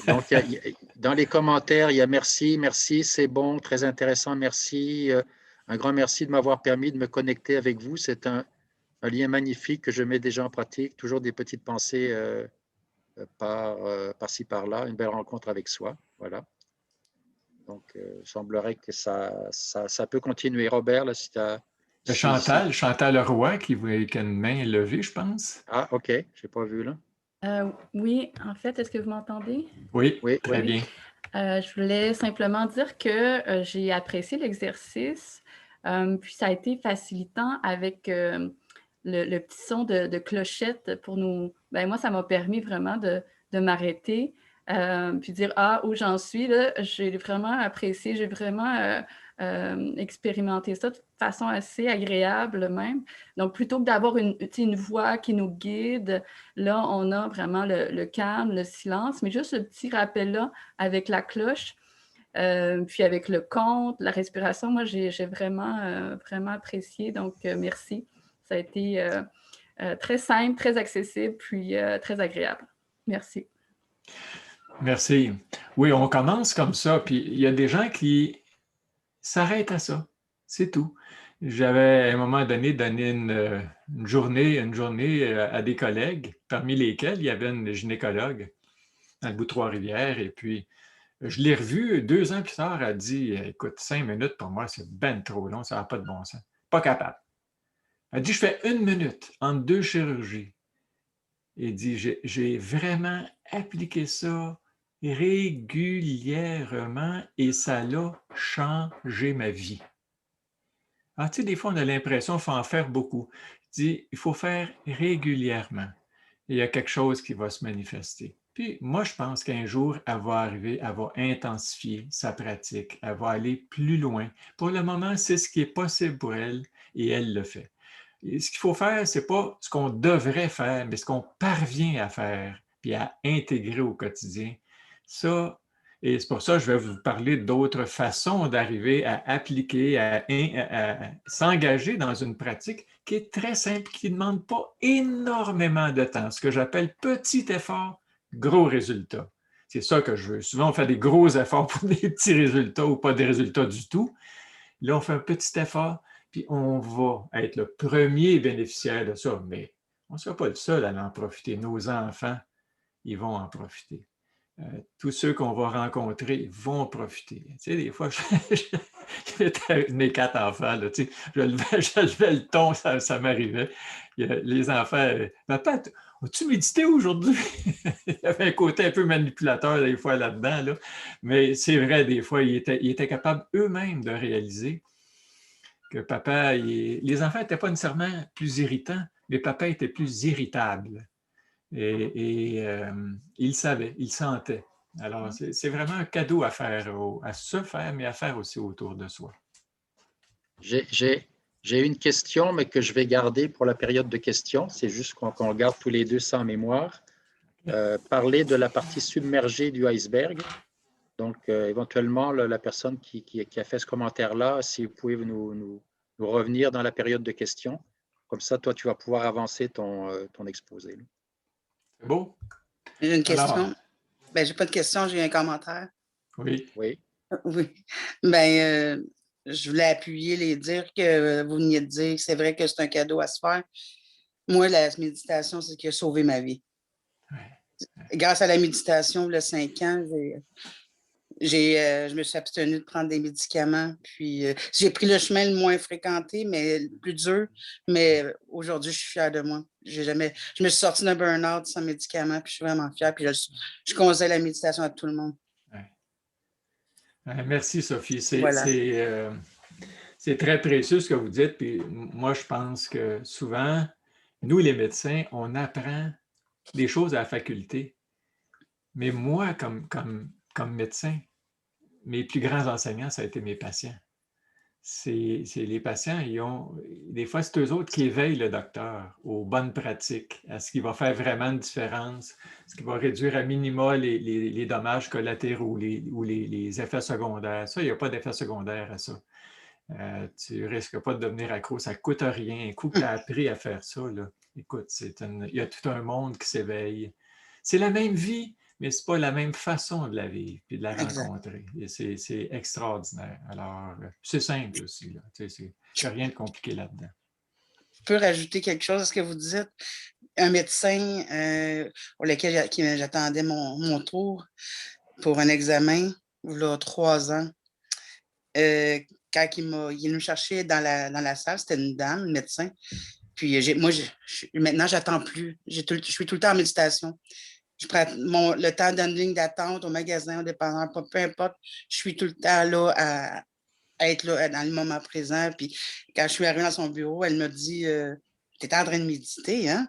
Donc, dans les commentaires, il y a merci, c'est bon, très intéressant, merci. Un grand merci de m'avoir permis de me connecter avec vous. C'est un lien magnifique que je mets déjà en pratique. Toujours des petites pensées par-ci, par-là. Une belle rencontre avec soi. Voilà. Donc, il semblerait que ça peut continuer. Robert, là, si tu as... Chantal Leroy qui a une main levée, je pense. Ah, OK. Je n'ai pas vu, là. Oui, en fait, est-ce que vous m'entendez? Oui, très bien. Je voulais simplement dire que j'ai apprécié l'exercice, puis ça a été facilitant avec le petit son de clochette pour nous. Ben, moi, ça m'a permis vraiment de m'arrêter, puis dire « Ah, où j'en suis, là, j'ai vraiment apprécié, j'ai vraiment expérimenté ça de façon assez agréable même. Donc, plutôt que d'avoir une voix qui nous guide, là, on a vraiment le calme, le silence, mais juste ce petit rappel-là avec la cloche, puis avec le compte, la respiration, moi, j'ai vraiment, vraiment apprécié. Donc, merci. Ça a été très simple, très accessible, puis très agréable. Merci. Merci. Oui, on commence comme ça, puis il y a des gens qui s'arrêtent à ça. C'est tout. J'avais à un moment donné donné une journée à des collègues, parmi lesquels il y avait une gynécologue dans le bout de Trois-Rivières, et puis je l'ai revue 2 ans plus tard, elle a dit « Écoute, 5 minutes pour moi, c'est ben trop long, ça n'a pas de bon sens. Pas capable. » Elle dit « Je fais 1 minute entre 2 chirurgies. » Et dit « J'ai vraiment appliqué ça régulièrement et ça a changé ma vie. » Ah, tu sais, des fois, on a l'impression qu'il faut en faire beaucoup. Je dis, il faut faire régulièrement. Il y a quelque chose qui va se manifester. Puis moi, je pense qu'un jour, elle va arriver, elle va intensifier sa pratique, elle va aller plus loin. Pour le moment, c'est ce qui est possible pour elle et elle le fait. Et ce qu'il faut faire, ce n'est pas ce qu'on devrait faire, mais ce qu'on parvient à faire puis à intégrer au quotidien. Ça, Et c'est pour ça que je vais vous parler d'autres façons d'arriver à appliquer, à s'engager dans une pratique qui est très simple, qui ne demande pas énormément de temps. Ce que j'appelle petit effort, gros résultat. C'est ça que je veux. Souvent, on fait des gros efforts pour des petits résultats ou pas des résultats du tout. Là, on fait un petit effort, puis on va être le premier bénéficiaire de ça. Mais on ne sera pas le seul à en profiter. Nos enfants, ils vont en profiter. Tous ceux qu'on va rencontrer vont en profiter. Tu sais, des fois, j'étais avec mes 4 enfants, là, tu sais, je levais le ton, ça m'arrivait. Les enfants, papa, as-tu médité aujourd'hui? Il y avait un côté un peu manipulateur des fois là-dedans, là. Mais c'est vrai, des fois, ils étaient capables eux-mêmes de réaliser que papa, les enfants n'étaient pas nécessairement plus irritants, mais papa était plus irritable. Et il savait, il sentait. Alors, c'est vraiment un cadeau à faire, à se faire, mais à faire aussi autour de soi. J'ai une question, mais que je vais garder pour la période de questions. C'est juste qu'on garde tous les deux ça en mémoire. Parler de la partie submergée du iceberg. Donc, éventuellement, la personne qui a fait ce commentaire-là, si vous pouvez nous revenir dans la période de questions. Comme ça, toi, tu vas pouvoir avancer ton exposé. C'est beau? J'ai une question. Alors, Ben, j'ai pas de question, j'ai un commentaire. oui. Oui. Oui. Ben, je voulais appuyer les dires que vous veniez de dire. C'est vrai que c'est un cadeau à se faire. Moi, la méditation, c'est ce qui a sauvé ma vie. Ouais. Grâce à la méditation, il y a 5 ans, je me suis abstenue de prendre des médicaments. Puis, j'ai pris le chemin le moins fréquenté, mais le plus dur. Mais aujourd'hui, je suis fière de moi. Je me suis sortie d'un burn-out sans médicaments, puis je suis vraiment fière. Puis, je conseille la méditation à tout le monde. Ouais. Merci, Sophie. Voilà. C'est très précieux ce que vous dites. Puis moi, je pense que souvent, nous, les médecins, on apprend des choses à la faculté. Mais moi, comme médecin, mes plus grands enseignants, ça a été mes patients. C'est les patients, des fois, c'est eux autres qui éveillent le docteur aux bonnes pratiques, à ce qui va faire vraiment une différence, ce qui va réduire à minima les dommages collatéraux ou les effets secondaires. Ça, il n'y a pas d'effet secondaire à ça. Tu ne risques pas de devenir accro, ça ne coûte rien. Un coup que tu as appris à faire ça, là, écoute, il y a tout un monde qui s'éveille. C'est la même vie, mais ce n'est pas la même façon de la vivre et de la rencontrer. Et c'est extraordinaire. Alors, c'est simple aussi. Il n'y a rien de compliqué là-dedans. Je peux rajouter quelque chose à ce que vous dites. Un médecin pour lequel j'attendais mon tour pour un examen, il y a 3 ans, quand il est me chercher dans la salle, c'était une dame, un médecin. Puis maintenant, j'attends plus. Je suis tout le temps en méditation. Je prends le temps d'une ligne d'attente au magasin, au dépanneur, peu importe. Je suis tout le temps là à être là dans le moment présent. Puis quand je suis arrivée dans son bureau, elle m'a dit « Tu étais en train de méditer, hein? »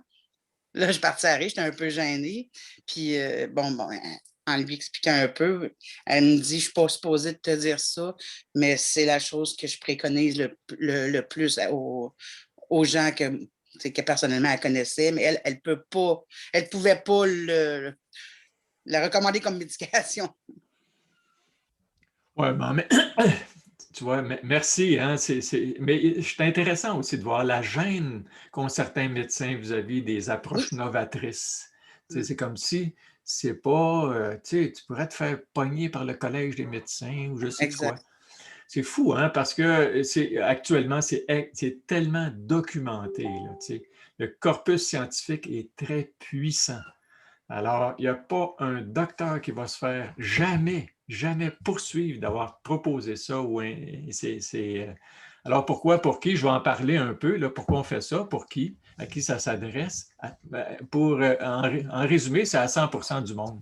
Là, je suis partie à rire, j'étais un peu gênée. Puis en lui expliquant un peu, elle me dit « Je ne suis pas supposée de te dire ça, mais c'est la chose que je préconise le plus aux gens que personnellement elle connaissait, mais elle ne pouvait pas la recommander comme médication. » Oui, mais tu vois, merci. Hein, mais c'est intéressant aussi de voir la gêne qu'ont certains médecins vis-à-vis des approches novatrices. C'est comme si c'est pas, tu pourrais te faire pogner par le collège des médecins ou je sais quoi. C'est fou, hein, parce que actuellement, c'est tellement documenté. Là, le corpus scientifique est très puissant. Alors, il n'y a pas un docteur qui va se faire jamais poursuivre d'avoir proposé ça. Alors, pourquoi, pour qui? Je vais en parler un peu. Là, pourquoi on fait ça? Pour qui? À qui ça s'adresse? En résumé, c'est à 100% du monde.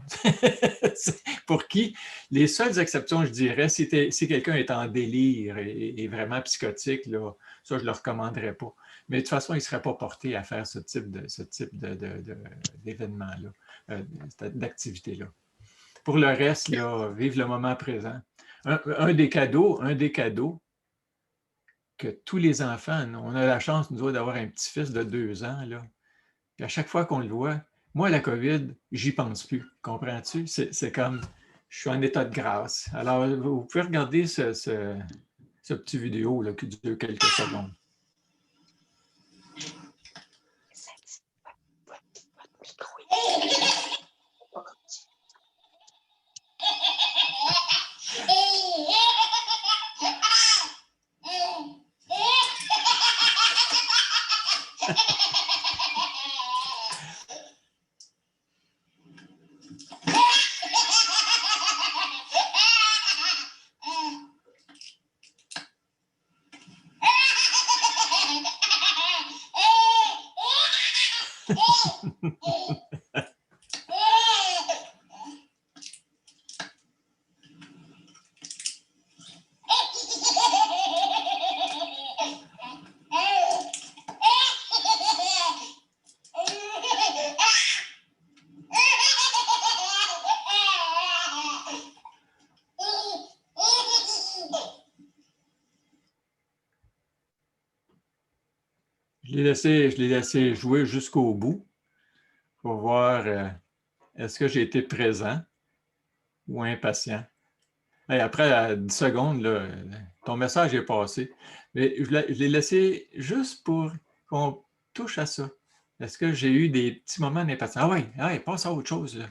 Pour qui? Les seules exceptions, je dirais, si quelqu'un est en délire et vraiment psychotique, là, ça, je ne le recommanderais pas. Mais de toute façon, il ne serait pas porté à faire ce type d'événement-là, d'activité-là. Pour le reste, là, vivre le moment présent. Un des cadeaux que tous les enfants, on a la chance, nous autres, d'avoir un petit-fils de 2 ans, là. Puis à chaque fois qu'on le voit, moi, la COVID, j'y pense plus. Comprends-tu? C'est comme, je suis en état de grâce. Alors, vous pouvez regarder ce petit vidéo là, qui dure quelques secondes. Je l'ai laissé jouer jusqu'au bout pour voir est-ce que j'ai été présent ou impatient. Et après, à 10 secondes, là, ton message est passé. Mais je l'ai laissé juste pour qu'on touche à ça. Est-ce que j'ai eu des petits moments d'impatience? Ah oui, passe à autre chose. Là.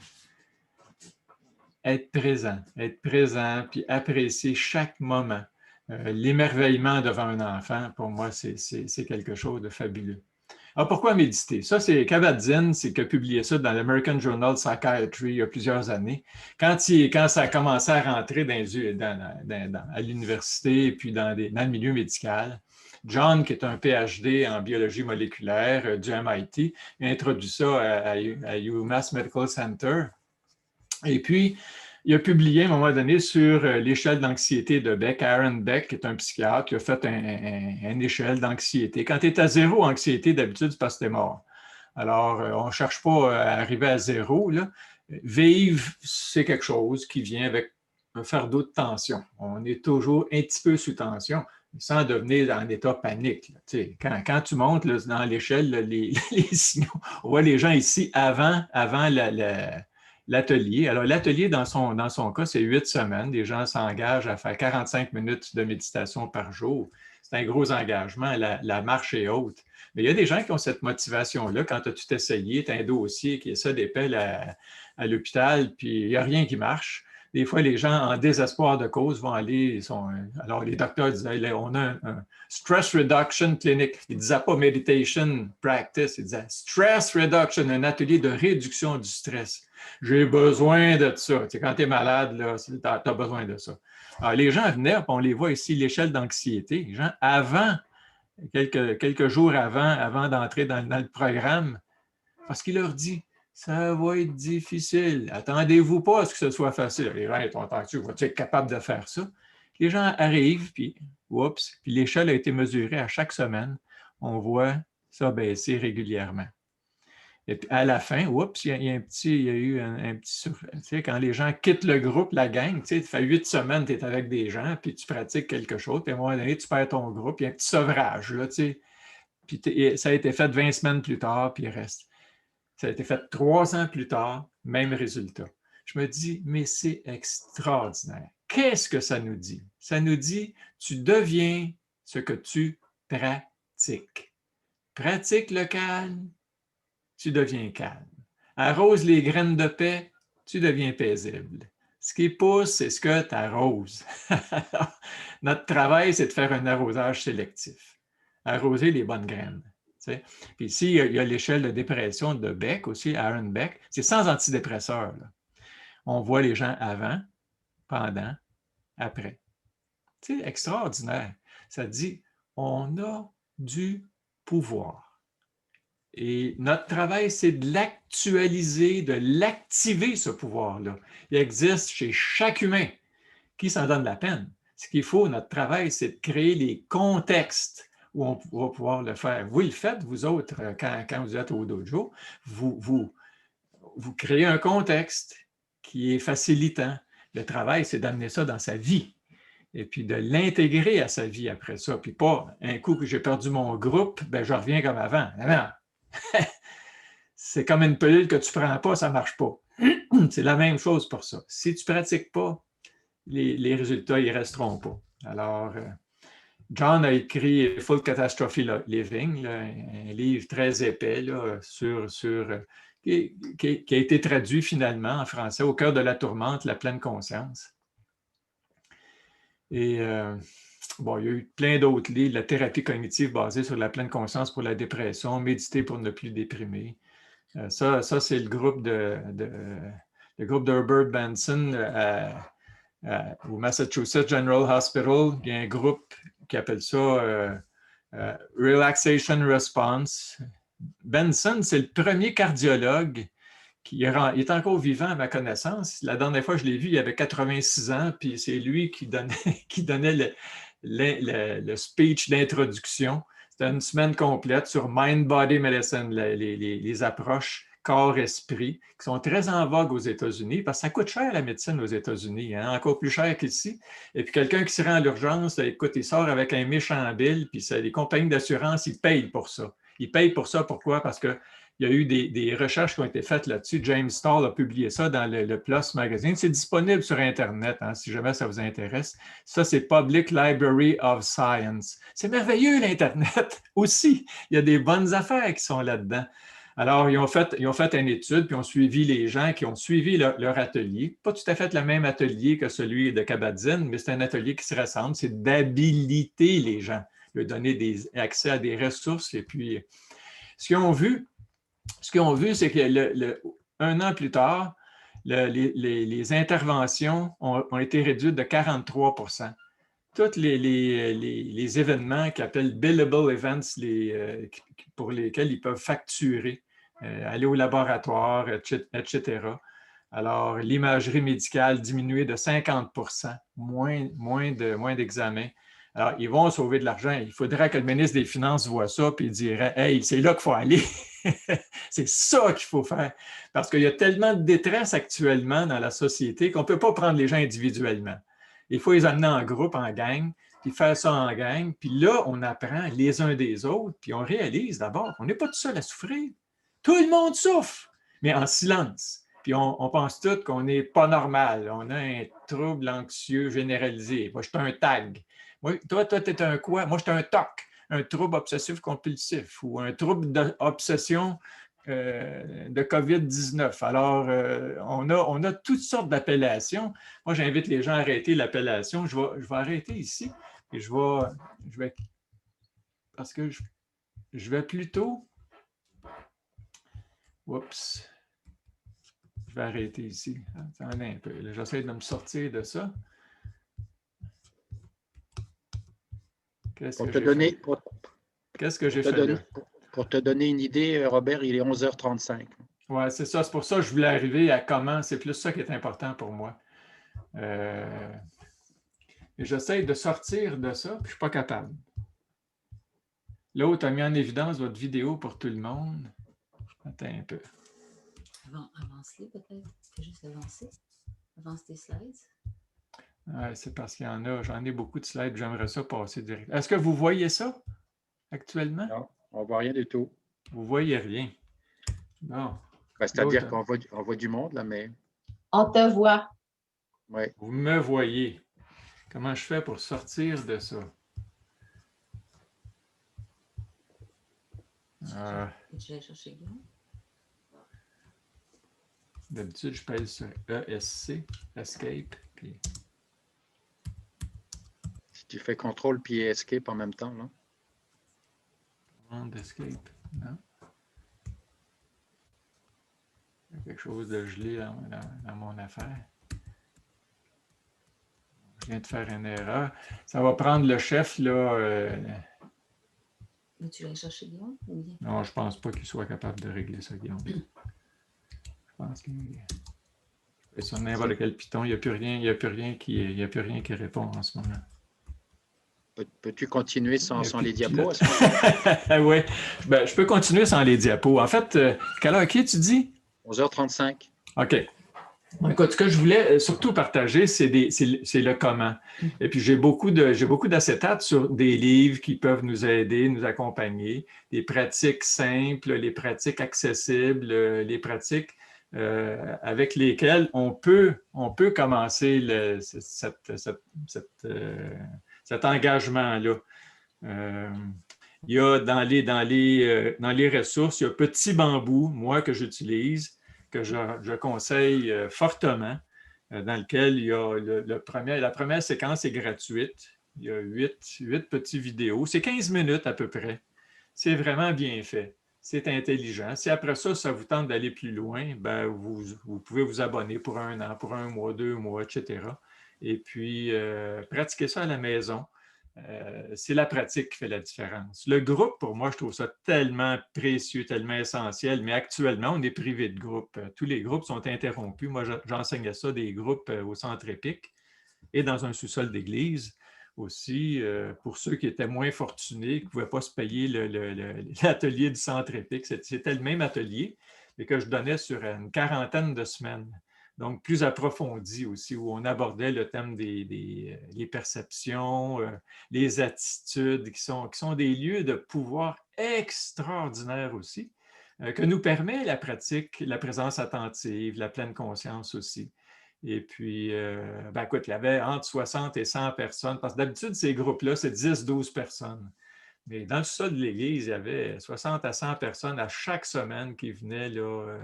Être présent, puis apprécier chaque moment. L'émerveillement devant un enfant, pour moi, c'est quelque chose de fabuleux. Alors, pourquoi méditer? Ça, c'est Kabat-Zinn, c'est qui a publié ça dans l'American Journal of Psychiatry il y a plusieurs années. Quand ça a commencé à rentrer à l'université et puis dans le milieu médical, John, qui est un PhD en biologie moléculaire du MIT, a introduit ça à UMass Medical Center. Et puis, il a publié à un moment donné sur l'échelle d'anxiété de Beck, Aaron Beck, qui est un psychiatre, qui a fait une échelle d'anxiété. Quand tu es à 0 anxiété, d'habitude, c'est parce que tu es mort. Alors, on ne cherche pas à arriver à 0. Là. Vivre, c'est quelque chose qui vient avec un fardeau de tension. On est toujours un petit peu sous tension, sans devenir en état panique. Quand tu montes là, dans l'échelle, les signaux, on voit les gens ici avant l'atelier. Alors, l'atelier, dans son cas, c'est 8 semaines. Les gens s'engagent à faire 45 minutes de méditation par jour. C'est un gros engagement. La marche est haute. Mais il y a des gens qui ont cette motivation-là. Quand tu as tout essayé, tu as un dossier qui est ça d'épelle à l'hôpital, puis il n'y a rien qui marche. Des fois, les gens, en désespoir de cause, vont aller... Alors, les docteurs disaient, on a un stress reduction clinic. Ils ne disaient pas meditation practice. Ils disaient stress reduction, un atelier de réduction du stress. J'ai besoin de ça. Tu sais, quand tu es malade, tu as besoin de ça. Alors, les gens venaient, on les voit ici, l'échelle d'anxiété. Les gens, quelques jours avant d'entrer dans le programme, parce qu'il leur dit, ça va être difficile. Attendez-vous pas à ce que ce soit facile. Les gens sont attendus, vas-tu être capable de faire ça? Les gens arrivent, puis l'échelle a été mesurée à chaque semaine. On voit ça baisser régulièrement. Et puis à la fin, il y a eu un petit... Tu sais, quand les gens quittent le groupe, la gang, tu sais, tu fais 8 semaines, tu es avec des gens, puis tu pratiques quelque chose, puis à un moment donné, tu perds ton groupe, il y a un petit sevrage, là, tu sais. Puis ça a été fait 20 semaines plus tard, puis il reste. Ça a été fait 3 ans plus tard, même résultat. Je me dis, mais c'est extraordinaire. Qu'est-ce que ça nous dit? Ça nous dit, tu deviens ce que tu pratiques. Pratique le calme, tu deviens calme. Arrose les graines de paix, tu deviens paisible. Ce qui pousse, c'est ce que tu arroses. Notre travail, c'est de faire un arrosage sélectif. Arroser les bonnes graines. Puis ici, il y a l'échelle de dépression de Beck aussi, Aaron Beck. C'est sans antidépresseurs. Là. On voit les gens avant, pendant, après. C'est extraordinaire. Ça dit, on a du pouvoir. Et notre travail, c'est de l'actualiser, de l'activer, ce pouvoir-là. Il existe chez chaque humain qui s'en donne la peine. Ce qu'il faut, notre travail, c'est de créer les contextes où on va pouvoir le faire. Vous le faites, vous autres, quand vous êtes au dojo, vous créez un contexte qui est facilitant. Le travail, c'est d'amener ça dans sa vie et puis de l'intégrer à sa vie après ça. Puis pas, un coup que j'ai perdu mon groupe, ben je reviens comme avant. Non. C'est comme une pilule que tu ne prends pas, ça ne marche pas. C'est la même chose pour ça. Si tu ne pratiques pas, les résultats ne resteront pas. Alors, John a écrit Full Catastrophe Living, là, un livre très épais là, qui a été traduit finalement en français, Au cœur de la tourmente, la pleine conscience. Et bon, il y a eu plein d'autres livres, la thérapie cognitive basée sur la pleine conscience pour la dépression, méditer pour ne plus déprimer. Ça c'est le groupe d'Herbert Benson au Massachusetts General Hospital. Il y a un groupe qui appelle ça Relaxation Response. Benson, c'est le premier cardiologue il est encore vivant à ma connaissance. La dernière fois que je l'ai vu, il avait 86 ans, puis c'est lui qui donnait le speech d'introduction. C'était une semaine complète sur Mind, Body, Medicine, les approches corps-esprit, qui sont très en vogue aux États-Unis, parce que ça coûte cher la médecine aux États-Unis, hein, encore plus cher qu'ici. Et puis quelqu'un qui se rend à l'urgence, écoute, il sort avec un méchant bill, puis les compagnies d'assurance, ils payent pour ça. Ils payent pour ça, pourquoi? Parce que il y a eu des recherches qui ont été faites là-dessus. James Stahl a publié ça dans le PLOS Magazine. C'est disponible sur Internet, hein, si jamais ça vous intéresse. Ça, c'est Public Library of Science. C'est merveilleux, l'Internet aussi. Il y a des bonnes affaires qui sont là-dedans. Alors, ils ont fait une étude, puis ont suivi les gens qui ont suivi leur atelier. Pas tout à fait le même atelier que celui de Kabat-Zinn, mais c'est un atelier qui se ressemble. C'est d'habiliter les gens, leur donner accès à des ressources. Et puis, ce qu'ils ont vu, c'est qu'un an plus tard, les interventions ont été réduites de 43%. Tous les événements qu'ils appellent billable events, pour lesquels ils peuvent facturer, aller au laboratoire, etc. Alors, l'imagerie médicale diminuée de 50%, moins d'examens. Alors, ils vont sauver de l'argent. Il faudrait que le ministre des Finances voit ça et dirait « Hey, c'est là qu'il faut aller. » C'est ça qu'il faut faire. Parce qu'il y a tellement de détresse actuellement dans la société qu'on ne peut pas prendre les gens individuellement. Il faut les amener en groupe, en gang, puis faire ça en gang. Puis là, on apprend les uns des autres, puis on réalise d'abord qu'on n'est pas tout seul à souffrir. Tout le monde souffre, mais en silence. Puis on pense tous qu'on n'est pas normal. On a un trouble anxieux généralisé. Moi, je suis un TAG. Toi, tu es un quoi? Moi, je suis un TOC, un trouble obsessif-compulsif ou un trouble d'obsession de COVID-19. Alors, on a toutes sortes d'appellations. Moi, j'invite les gens à arrêter l'appellation. Je vais arrêter ici et je vais parce que je vais plutôt... Oups. Je vais arrêter ici. Attendez un peu. J'essaie de me sortir de ça. Qu'est-ce que j'ai fait là? Pour te donner une idée, Robert, il est 11h35. Oui, c'est ça. C'est pour ça que je voulais arriver à comment. C'est plus ça qui est important pour moi. J'essaie de sortir de ça, puis je ne suis pas capable. L'autre a mis en évidence votre vidéo pour tout le monde. Attends un peu. Avance-les peut-être. Tu peux juste avancer. Avance tes slides. Ouais, c'est parce qu'il y en a. J'en ai beaucoup de slides. J'aimerais ça passer direct. Est-ce que vous voyez ça actuellement? Non, on ne voit rien du tout. Vous ne voyez rien. Non. Ben, c'est-à-dire qu'on voit du monde, là, mais... On te voit. Ouais. Vous me voyez. Comment je fais pour sortir de ça? Je vais chercher Guillaume. D'habitude, je pèse sur ESC, Escape, puis... Si tu fais contrôle puis escape en même temps, non? Escape, non? Il y a quelque chose de gelé dans mon affaire. Je viens de faire une erreur. Ça va prendre le chef, là... Tu vas chercher Guillaume? Non, je ne pense pas qu'il soit capable de régler ça, Guillaume. Je pense qu'il... Sur n'importe quel Python, il n'y a plus rien qui répond en ce moment. Peux-tu continuer sans les diapos? Oui, ben, je peux continuer sans les diapos. En fait, quelle heure tu dis? 11h35. OK. Écoute, ce que je voulais surtout partager, c'est le comment. Et puis, j'ai beaucoup d'acétates sur des livres qui peuvent nous aider, nous accompagner, des pratiques simples, les pratiques accessibles, les pratiques avec lesquels on peut commencer cet engagement-là. Il y a dans les ressources, il y a Petit Bambou, moi, que j'utilise, que je conseille fortement, dans lequel il y a la première séquence est gratuite. Il y a 8 petits vidéos. C'est 15 minutes à peu près. C'est vraiment bien fait. C'est intelligent. Si après ça, ça vous tente d'aller plus loin, ben vous pouvez vous abonner pour 1 an, pour 1 mois, 2 mois, etc. Et puis, pratiquer ça à la maison. C'est la pratique qui fait la différence. Le groupe, pour moi, je trouve ça tellement précieux, tellement essentiel, mais actuellement, on est privé de groupe. Tous les groupes sont interrompus. Moi, j'enseignais ça, des groupes au Centre Épique et dans un sous-sol d'église aussi, pour ceux qui étaient moins fortunés, qui ne pouvaient pas se payer l'atelier du Centre Épique. C'était le même atelier, mais que je donnais sur une quarantaine de semaines. Donc, plus approfondi aussi, où on abordait le thème des perceptions, les attitudes, qui sont des lieux de pouvoir extraordinaires aussi, que nous permet la pratique, la présence attentive, la pleine conscience aussi. Et puis, écoute, il y avait entre 60 et 100 personnes, parce que d'habitude, ces groupes-là, c'est 10-12 personnes. Mais dans le sol de l'Église, il y avait 60 à 100 personnes à chaque semaine qui venaient là.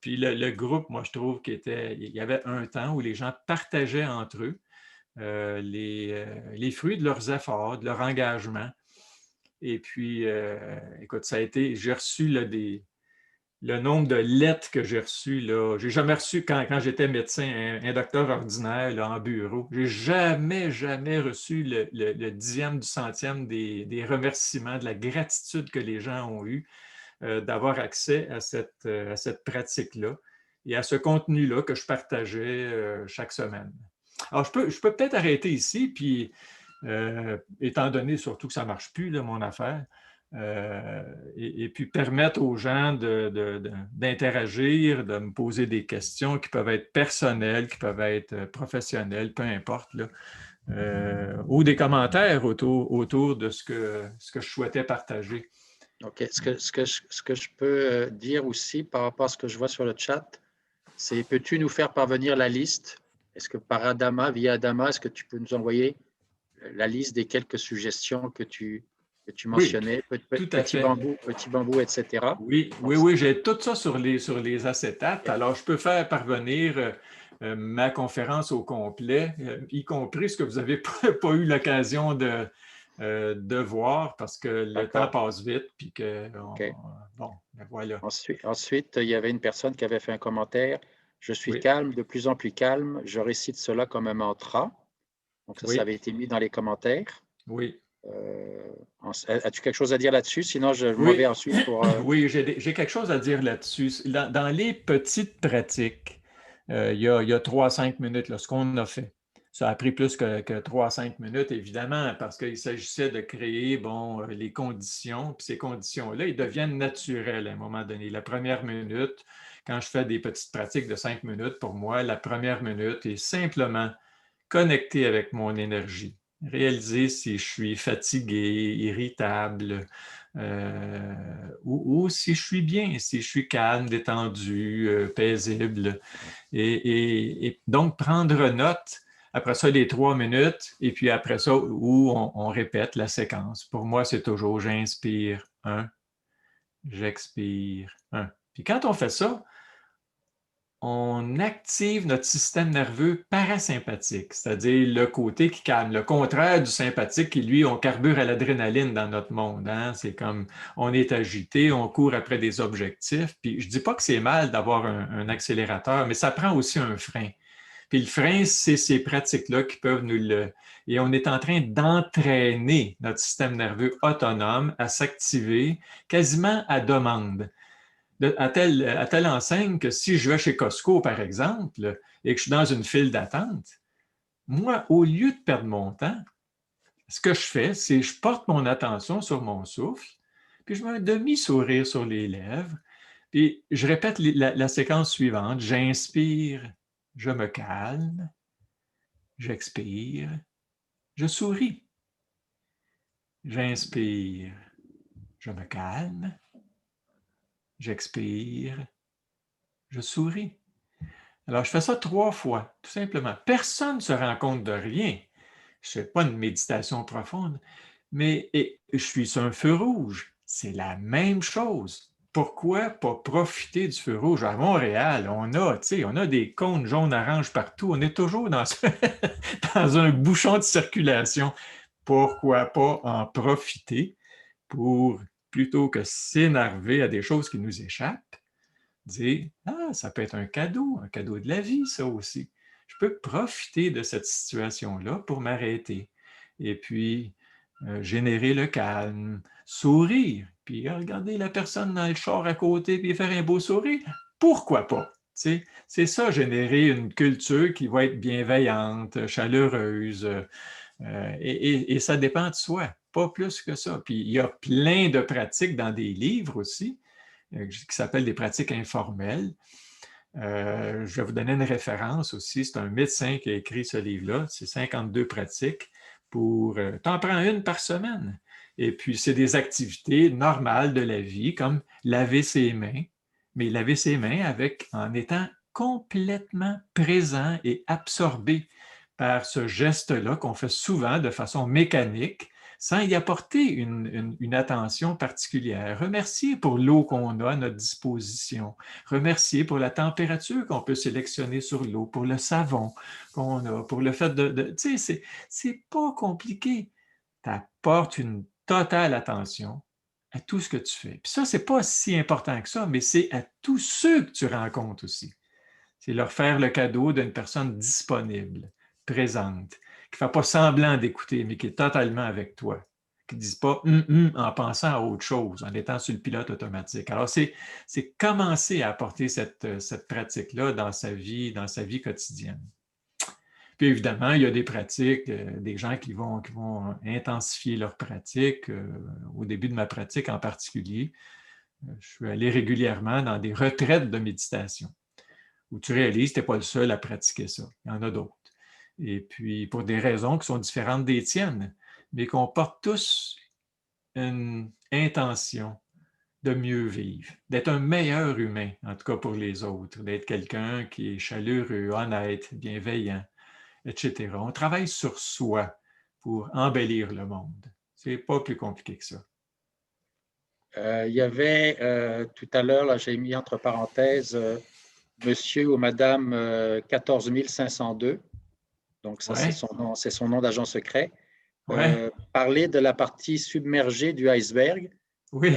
Puis le groupe, moi, je trouve qu'il y avait un temps où les gens partageaient entre eux les fruits de leurs efforts, de leur engagement. Et puis, écoute, j'ai reçu là, le nombre de lettres que j'ai reçues. J'ai jamais reçu, quand j'étais médecin, un docteur ordinaire là, en bureau, j'ai jamais reçu le dixième du centième des remerciements, de la gratitude que les gens ont eue. D'avoir accès à cette pratique-là et à ce contenu-là que je partageais chaque semaine. Alors, je peux peut-être arrêter ici, puis étant donné surtout que ça ne marche plus, là, mon affaire, et puis permettre aux gens d'interagir, de me poser des questions qui peuvent être personnelles, qui peuvent être professionnelles, peu importe, là, ou des commentaires autour de ce que je souhaitais partager. OK. Ce que je peux dire aussi par rapport à ce que je vois sur le chat, c'est peux-tu nous faire parvenir la liste? Est-ce que via Adama, est-ce que tu peux nous envoyer la liste des quelques suggestions que tu mentionnais? Oui, tout à fait. Petit bambou, etc. Oui, j'ai tout ça sur les acétates. Alors, je peux faire parvenir ma conférence au complet, y compris ce que vous n'avez pas eu l'occasion de voir parce que le temps passe vite. Puis que, OK. Bon, ben voilà. Ensuite, il y avait une personne qui avait fait un commentaire. Je suis calme, de plus en plus calme. Je récite cela comme un mantra. Donc, ça avait été mis dans les commentaires. Oui. As-tu quelque chose à dire là-dessus? Sinon, je m'en vais ensuite pour… Oui, j'ai quelque chose à dire là-dessus. Dans les petites pratiques, il y a 3 à 5 minutes, là, ce qu'on a fait. Ça a pris plus que 3 à 5 minutes, évidemment, parce qu'il s'agissait de créer les conditions. Puis ces conditions-là, ils deviennent naturelles à un moment donné. La première minute, quand je fais des petites pratiques de 5 minutes, pour moi, la première minute est simplement connecter avec mon énergie. Réaliser si je suis fatigué, irritable, ou si je suis bien, si je suis calme, détendu, paisible. Et donc, prendre note, après ça, les 3 minutes, et puis après ça, où on répète la séquence. Pour moi, c'est toujours j'inspire 1, j'expire 1. Puis quand on fait ça, on active notre système nerveux parasympathique, c'est-à-dire le côté qui calme, le contraire du sympathique qui, lui, on carbure à l'adrénaline dans notre monde. Hein? C'est comme on est agité, on court après des objectifs. Puis je ne dis pas que c'est mal d'avoir un accélérateur, mais ça prend aussi un frein. Puis le frein, c'est ces pratiques-là qui peuvent Et on est en train d'entraîner notre système nerveux autonome à s'activer quasiment à demande. À telle enseigne que si je vais chez Costco, par exemple, et que je suis dans une file d'attente, moi, au lieu de perdre mon temps, ce que je fais, c'est que je porte mon attention sur mon souffle, puis je mets un demi-sourire sur les lèvres, puis je répète la séquence suivante. J'inspire, je me calme, j'expire, je souris. J'inspire, je me calme, j'expire, je souris. Alors, je fais ça 3 fois, tout simplement. Personne ne se rend compte de rien. Je ne fais pas une méditation profonde, mais je suis sur un feu rouge. C'est la même chose. Pourquoi pas profiter du feu rouge? À Montréal, on a des cônes jaunes-oranges partout. On est toujours dans, dans un bouchon de circulation. Pourquoi pas en profiter pour, plutôt que s'énerver à des choses qui nous échappent, dire « Ah, ça peut être un cadeau de la vie, ça aussi. Je peux profiter de cette situation-là pour m'arrêter. » Et puis, générer le calme, sourire, puis regarder la personne dans le char à côté, puis faire un beau sourire. Pourquoi pas? C'est ça, générer une culture qui va être bienveillante, chaleureuse, et ça dépend de soi, pas plus que ça. Puis il y a plein de pratiques dans des livres aussi, qui s'appellent des pratiques informelles. Je vais vous donner une référence aussi. C'est un médecin qui a écrit ce livre-là. C'est 52 pratiques pour... t'en prends une par semaine. Et puis, c'est des activités normales de la vie, comme laver ses mains, mais laver ses mains en étant complètement présent et absorbé par ce geste-là qu'on fait souvent de façon mécanique, sans y apporter une attention particulière. Remercier pour l'eau qu'on a à notre disposition. Remercier pour la température qu'on peut sélectionner sur l'eau, pour le savon qu'on a, pour le fait de tu sais, c'est pas compliqué. Tu apportes une totale attention à tout ce que tu fais. Puis ça, c'est pas si important que ça, mais c'est à tous ceux que tu rencontres aussi. C'est leur faire le cadeau d'une personne disponible, présente, qui ne fait pas semblant d'écouter, mais qui est totalement avec toi, qui ne disent pas en pensant à autre chose, en étant sur le pilote automatique. Alors, c'est commencer à apporter cette pratique-là dans sa vie quotidienne. Puis évidemment, il y a des pratiques, des gens qui vont intensifier leur pratique. Au début de ma pratique en particulier, je suis allé régulièrement dans des retraites de méditation où tu réalises que tu n'es pas le seul à pratiquer ça. Il y en a d'autres. Et puis, pour des raisons qui sont différentes des tiennes, mais qu'on porte tous une intention de mieux vivre, d'être un meilleur humain, en tout cas pour les autres, d'être quelqu'un qui est chaleureux, honnête, bienveillant, etc. On travaille sur soi pour embellir le monde. Ce n'est pas plus compliqué que ça. Il y avait tout à l'heure, là, j'ai mis entre parenthèses monsieur ou madame 14 502. Donc, ça, Ouais. c'est son nom d'agent secret. Ouais. Parler de la partie submergée du iceberg. Oui.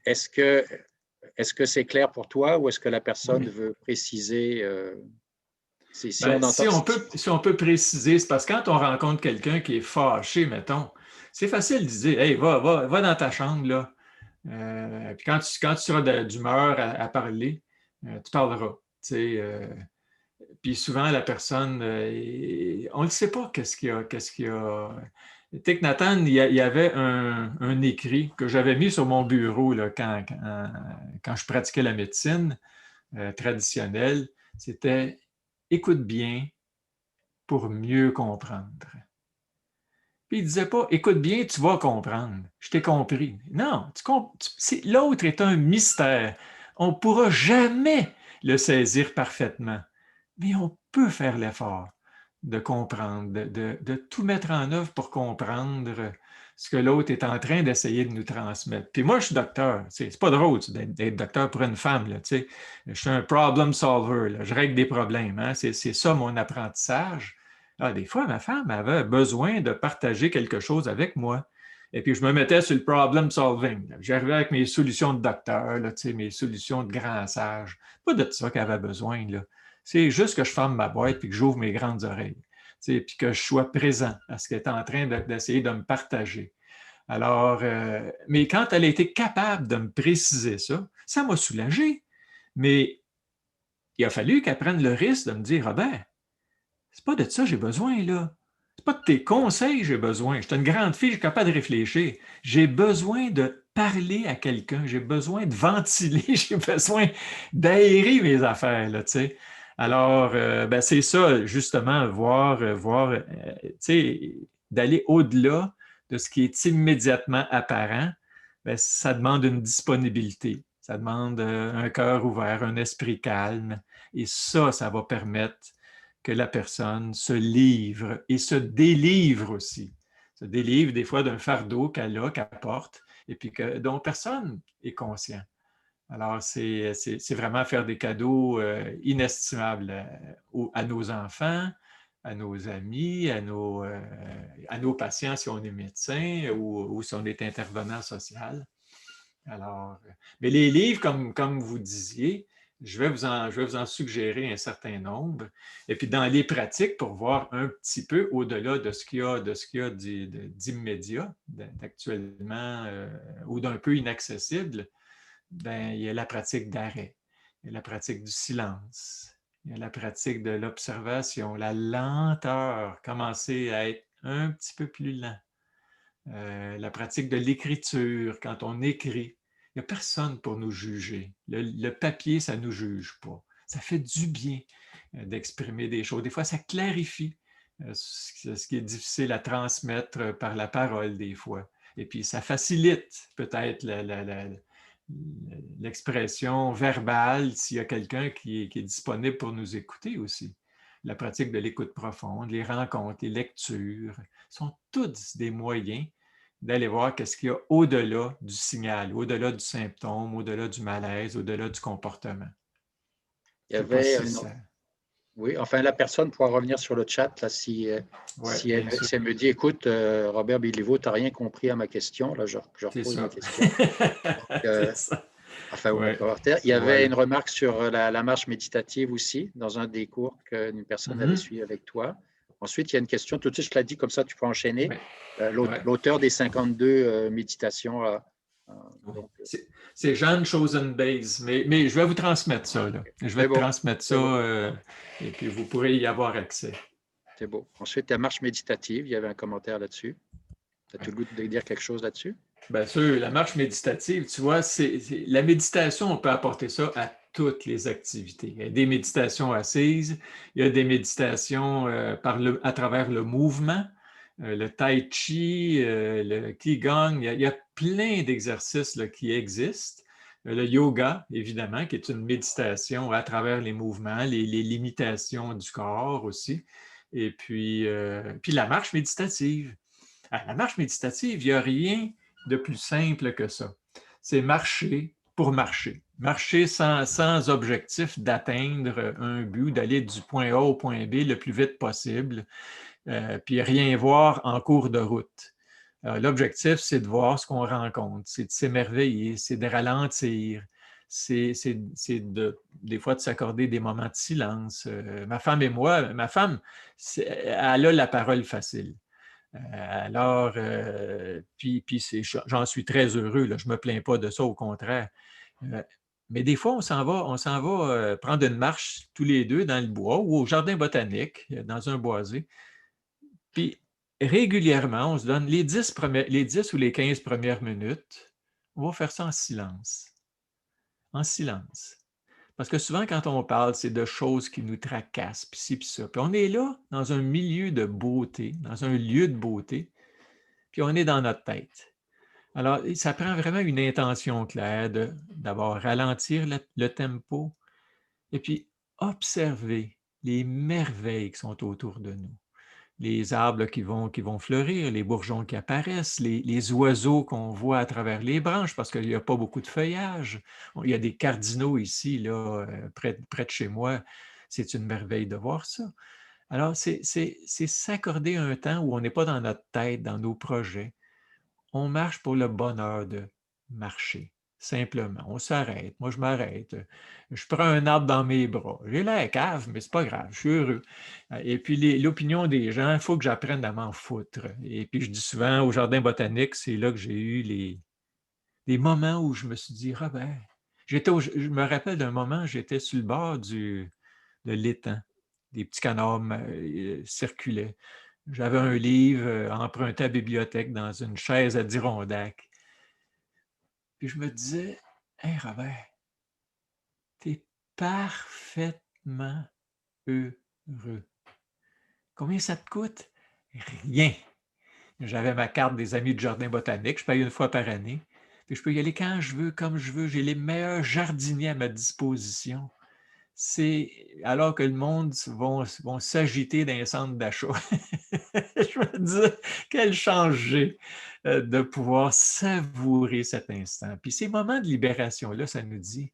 Est-ce que c'est clair pour toi ou est-ce que la personne veut préciser si on peut préciser, c'est parce que quand on rencontre quelqu'un qui est fâché, mettons, c'est facile de dire « Hey, va dans ta chambre, là. » Puis quand tu seras d'humeur à parler, tu parleras. Puis souvent, la personne, on ne sait pas qu'est-ce qu'il y a. Thich Nhat Hanh, il y avait un écrit que j'avais mis sur mon bureau là, quand je pratiquais la médecine traditionnelle. C'était « Écoute bien pour mieux comprendre ». Puis il ne disait pas « Écoute bien, tu vas comprendre. Je t'ai compris. » Non, l'autre est un mystère. On ne pourra jamais le saisir parfaitement. Mais on peut faire l'effort de comprendre, de tout mettre en œuvre pour comprendre ce que l'autre est en train d'essayer de nous transmettre. Puis moi, je suis docteur. C'est pas drôle d'être docteur pour une femme. Là, je suis un problem solver. Là, je règle des problèmes. Hein, c'est ça mon apprentissage. Ah, des fois, ma femme avait besoin de partager quelque chose avec moi. Et puis, je me mettais sur le problem solving. J'arrivais avec mes solutions de docteur, là, mes solutions de grand sage. Pas de ça qu'elle avait besoin. Là. C'est juste que je ferme ma boîte et que j'ouvre mes grandes oreilles. Puis que je sois présent à ce qu'elle est en train d'essayer de me partager. Alors, mais quand elle a été capable de me préciser ça, ça m'a soulagé. Mais il a fallu qu'elle prenne le risque de me dire « Ah ben, c'est pas de ça que j'ai besoin, là. C'est pas de tes conseils que j'ai besoin. Je suis une grande fille, je suis capable de réfléchir. J'ai besoin de parler à quelqu'un, j'ai besoin de ventiler, j'ai besoin d'aérer mes affaires, là, tu sais. » Alors, c'est ça, justement, d'aller au-delà de ce qui est immédiatement apparent, ça demande une disponibilité. Ça demande un cœur ouvert, un esprit calme. Et ça va permettre que la personne se livre et se délivre aussi. Se délivre des fois d'un fardeau qu'elle a, qu'elle porte, et puis dont personne est conscient. Alors, c'est vraiment faire des cadeaux inestimables à nos enfants, à nos amis, à nos patients si on est médecin ou si on est intervenant social. Alors, mais les livres, comme vous disiez, je vais vous en suggérer un certain nombre. Et puis, dans les pratiques, pour voir un petit peu au-delà de ce qu'il y a d'immédiat, d'actuellement ou d'un peu inaccessible, ben, il y a la pratique d'arrêt, il y a la pratique du silence, il y a la pratique de l'observation, la lenteur, commencer à être un petit peu plus lent. La pratique de l'écriture, quand on écrit, il n'y a personne pour nous juger. Le papier, ça ne nous juge pas. Ça fait du bien d'exprimer des choses. Des fois, ça clarifie ce qui est difficile à transmettre par la parole des fois. Et puis, ça facilite peut-être l'expression verbale s'il y a quelqu'un qui est disponible pour nous écouter aussi. La pratique de l'écoute profonde, les rencontres, les lectures sont tous des moyens d'aller voir qu'est-ce qu'il y a au-delà du signal, au-delà du symptôme, au-delà du malaise, au-delà du comportement. Il y avait Oui, enfin, la personne pourra revenir sur le chat là, si elle me dit, écoute, Robert Béliveau, tu n'as rien compris à ma question. Là, je repose ma question. Donc, enfin, il y avait une remarque sur la marche méditative aussi, dans un des cours qu'une personne avait suivi avec toi. Ensuite, il y a une question, tout de suite, je te l'ai dit, comme ça, tu peux enchaîner. L'auteur des 52 méditations. C'est Jeanne Chosenbase, mais je vais vous transmettre ça. Là. Je vais transmettre ça et puis vous pourrez y avoir accès. C'est beau. Ensuite, la marche méditative, il y avait un commentaire là-dessus. As-tu le goût de dire quelque chose là-dessus? Bien sûr, la marche méditative, tu vois, la méditation, on peut apporter ça à toutes les activités. Il y a des méditations assises, il y a des méditations à travers le mouvement, le tai chi, le qigong, il y a plein d'exercices qui existent. Le yoga, évidemment, qui est une méditation à travers les mouvements, les limitations du corps aussi. Et puis la marche méditative. La marche méditative, il n'y a rien de plus simple que ça. C'est marcher pour marcher. Marcher sans objectif d'atteindre un but, d'aller du point A au point B le plus vite possible, puis rien voir en cours de route. L'objectif, c'est de voir ce qu'on rencontre, c'est de s'émerveiller, c'est de ralentir, c'est des fois de s'accorder des moments de silence. Ma femme et moi, ma femme, elle a la parole facile. Alors, puis j'en suis très heureux, là, je ne me plains pas de ça, au contraire. Mais des fois, on s'en va prendre une marche tous les deux dans le bois ou au jardin botanique, dans un boisé. Puis régulièrement, on se donne les 10 ou les 15 premières minutes, on va faire ça en silence. En silence. Parce que souvent, quand on parle, c'est de choses qui nous tracassent, puis ci, puis ça. Puis on est là, dans un milieu de beauté, dans un lieu de beauté, puis on est dans notre tête. Alors, ça prend vraiment une intention claire d'abord ralentir le tempo et puis observer les merveilles qui sont autour de nous. Les arbres qui vont fleurir, les bourgeons qui apparaissent, les oiseaux qu'on voit à travers les branches parce qu'il n'y a pas beaucoup de feuillage. Il y a des cardinaux ici, là, près de chez moi. C'est une merveille de voir ça. Alors, c'est s'accorder un temps où on n'est pas dans notre tête, dans nos projets. On marche pour le bonheur de marcher, simplement. On s'arrête. Moi, je m'arrête. Je prends un arbre dans mes bras. J'ai l'air cave, mais c'est pas grave. Je suis heureux. Et puis, l'opinion des gens, il faut que j'apprenne à m'en foutre. Et puis, je dis souvent, au jardin botanique, c'est là que j'ai eu les moments où je me suis dit, Robert, je me rappelle d'un moment, j'étais sur le bord de l'étang. Des petits canards circulaient. J'avais un livre emprunté à la bibliothèque dans une chaise à Dirondac. Puis je me disais, « Hey Robert, t'es parfaitement heureux. Combien ça te coûte? Rien. J'avais ma carte des Amis du Jardin botanique, je paye une fois par année. Puis je peux y aller quand je veux, comme je veux. J'ai les meilleurs jardiniers à ma disposition. C'est alors que le monde vont s'agiter dans les centres d'achat. Je me dis, quel changé de pouvoir savourer cet instant. Puis ces moments de libération-là, ça nous dit,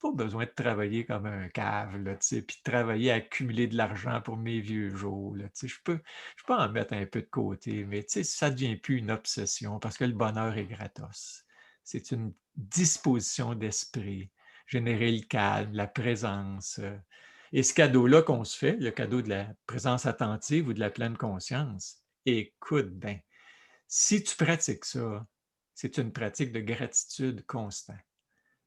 pas besoin de travailler comme un cave, là, puis de travailler à accumuler de l'argent pour mes vieux jours. Là, je peux en mettre un peu de côté, mais ça ne devient plus une obsession parce que le bonheur est gratos. C'est une disposition d'esprit, générer le calme, la présence. Et ce cadeau-là qu'on se fait, le cadeau de la présence attentive ou de la pleine conscience, écoute bien, si tu pratiques ça, c'est une pratique de gratitude constante.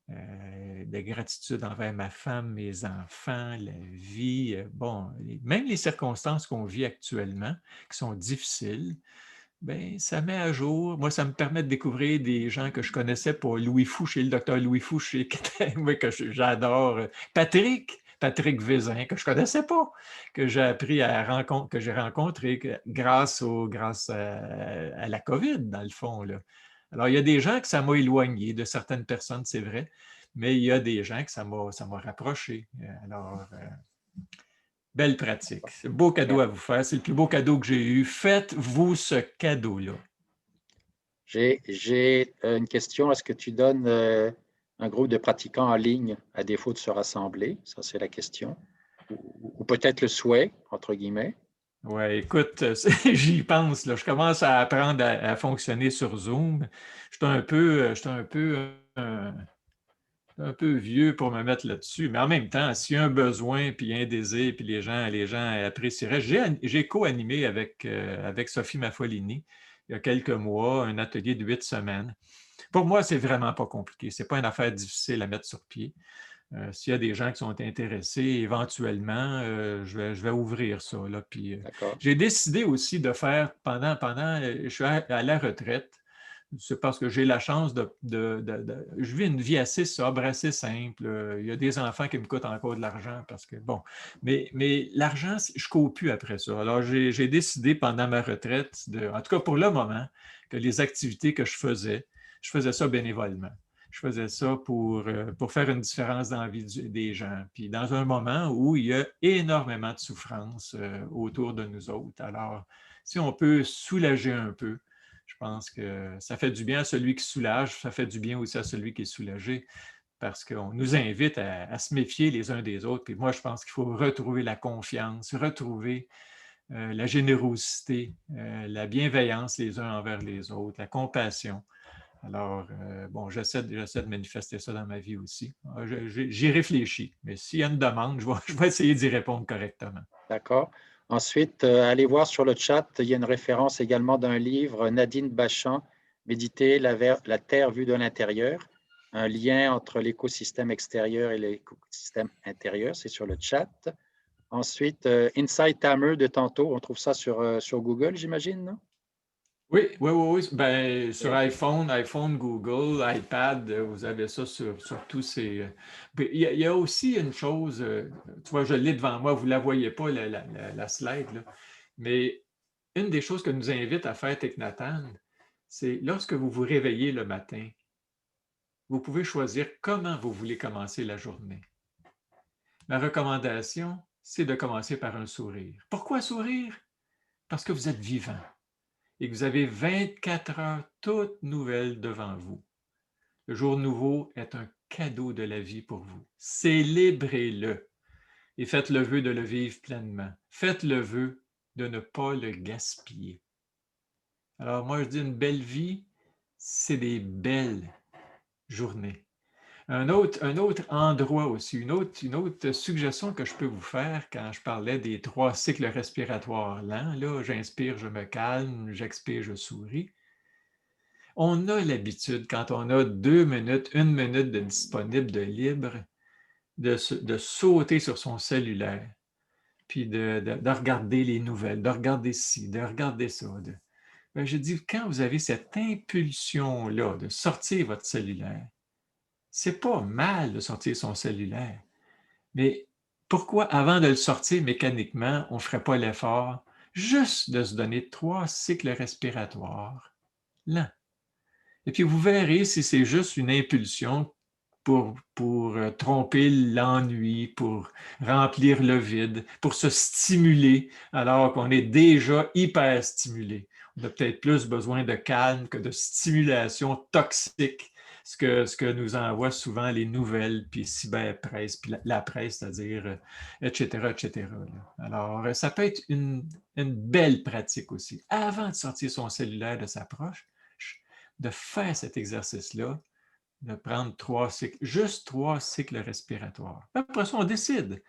De gratitude envers ma femme, mes enfants, la vie, bon, même les circonstances qu'on vit actuellement, qui sont difficiles, bien, ça met à jour. Moi, ça me permet de découvrir des gens que je ne connaissais pas. Louis Fouché, le docteur Louis Fouché, que j'adore. Patrick Vézin, que je ne connaissais pas, que j'ai appris à rencontrer, que j'ai rencontré grâce à la COVID, dans le fond, là. Alors, il y a des gens que ça m'a éloigné de certaines personnes, c'est vrai, mais il y a des gens que ça m'a rapproché. Alors, belle pratique. C'est un beau cadeau à vous faire. C'est le plus beau cadeau que j'ai eu. Faites-vous ce cadeau-là. J'ai une question. Est-ce que tu donnes un groupe de pratiquants en ligne à défaut de se rassembler? Ça, c'est la question. Ou peut-être le souhait, entre guillemets. Oui, écoute, j'y pense. Là. Je commence à apprendre à fonctionner sur Zoom. Je suis un peu vieux pour me mettre là-dessus, mais en même temps, s'il y a un besoin, puis un désir, puis les gens apprécieraient. J'ai co-animé avec Sophie Maffolini il y a quelques mois un atelier de 8 semaines. Pour moi, c'est vraiment pas compliqué. Ce n'est pas une affaire difficile à mettre sur pied. S'il y a des gens qui sont intéressés, éventuellement, je vais ouvrir ça. Là. Puis, j'ai décidé aussi de faire je suis à la retraite. C'est parce que j'ai la chance je vis une vie assez sobre, assez simple. Il y a des enfants qui me coûtent encore de l'argent parce que, bon, mais l'argent, je ne cours plus après ça. Alors, j'ai décidé pendant ma retraite, en tout cas pour le moment, que les activités que je faisais ça bénévolement. Je faisais ça pour faire une différence dans la vie des gens. Puis dans un moment où il y a énormément de souffrance autour de nous autres. Alors, si on peut soulager un peu, je pense que ça fait du bien à celui qui soulage, ça fait du bien aussi à celui qui est soulagé, parce qu'on nous invite à se méfier les uns des autres. Puis moi, je pense qu'il faut retrouver la confiance, retrouver la générosité, la bienveillance les uns envers les autres, la compassion. Alors, bon, j'essaie de manifester ça dans ma vie aussi. J'y réfléchis, mais s'il y a une demande, je vais essayer d'y répondre correctement. D'accord. Ensuite, allez voir sur le chat, il y a une référence également d'un livre, Nadine Bachand, Méditer la Terre vue de l'intérieur, un lien entre l'écosystème extérieur et l'écosystème intérieur, c'est sur le chat. Ensuite, Insight Timer de tantôt, on trouve ça sur Google, j'imagine, non? Oui. Ben, sur iPhone, Google, iPad, vous avez ça sur tous ces... Il y a aussi une chose, tu vois, je l'ai devant moi, vous ne la voyez pas, la slide, là, mais une des choses que nous invite à faire Thich Nhat Hanh, c'est lorsque vous vous réveillez le matin, vous pouvez choisir comment vous voulez commencer la journée. Ma recommandation, c'est de commencer par un sourire. Pourquoi sourire? Parce que vous êtes vivant et que vous avez 24 heures toutes nouvelles devant vous. Le jour nouveau est un cadeau de la vie pour vous. Célébrez-le et faites le vœu de le vivre pleinement. Faites le vœu de ne pas le gaspiller. Alors moi, je dis une belle vie, c'est des belles journées. Un autre endroit aussi, une autre suggestion que je peux vous faire quand je parlais des 3 cycles respiratoires lents, là, j'inspire, je me calme, j'expire, je souris. On a l'habitude, quand on a 2 minutes, 1 minute de disponible, de libre, de sauter sur son cellulaire, puis de regarder les nouvelles, de regarder ci, de regarder ça. Ben, je dis, quand vous avez cette impulsion-là de sortir votre cellulaire, c'est pas mal de sortir son cellulaire, mais pourquoi, avant de le sortir mécaniquement, on ne ferait pas l'effort juste de se donner 3 cycles respiratoires lents? Et puis, vous verrez si c'est juste une impulsion pour tromper l'ennui, pour remplir le vide, pour se stimuler alors qu'on est déjà hyper stimulé. On a peut-être plus besoin de calme que de stimulation toxique, ce que nous envoient souvent les nouvelles, puis cyberpresse, puis la presse, c'est-à-dire, etc., etc. Alors, ça peut être une belle pratique aussi. Avant de sortir son cellulaire de sa poche, de faire cet exercice-là, de prendre 3 cycles, juste 3 cycles respiratoires. Après ça, on décide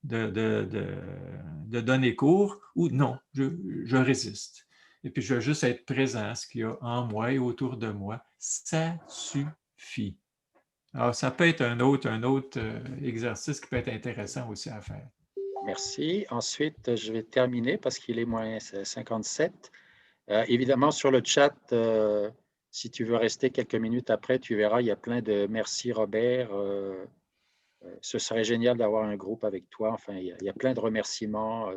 de donner cours ou non, je résiste. Et puis, je veux juste être présent à ce qu'il y a en moi et autour de moi. Ça suffit. Alors, ça peut être un autre exercice qui peut être intéressant aussi à faire. Merci. Ensuite, je vais terminer parce qu'il est moins 57. Évidemment, sur le chat, si tu veux rester quelques minutes après, tu verras, il y a plein de merci Robert. Ce serait génial d'avoir un groupe avec toi. Enfin, il y a plein de remerciements.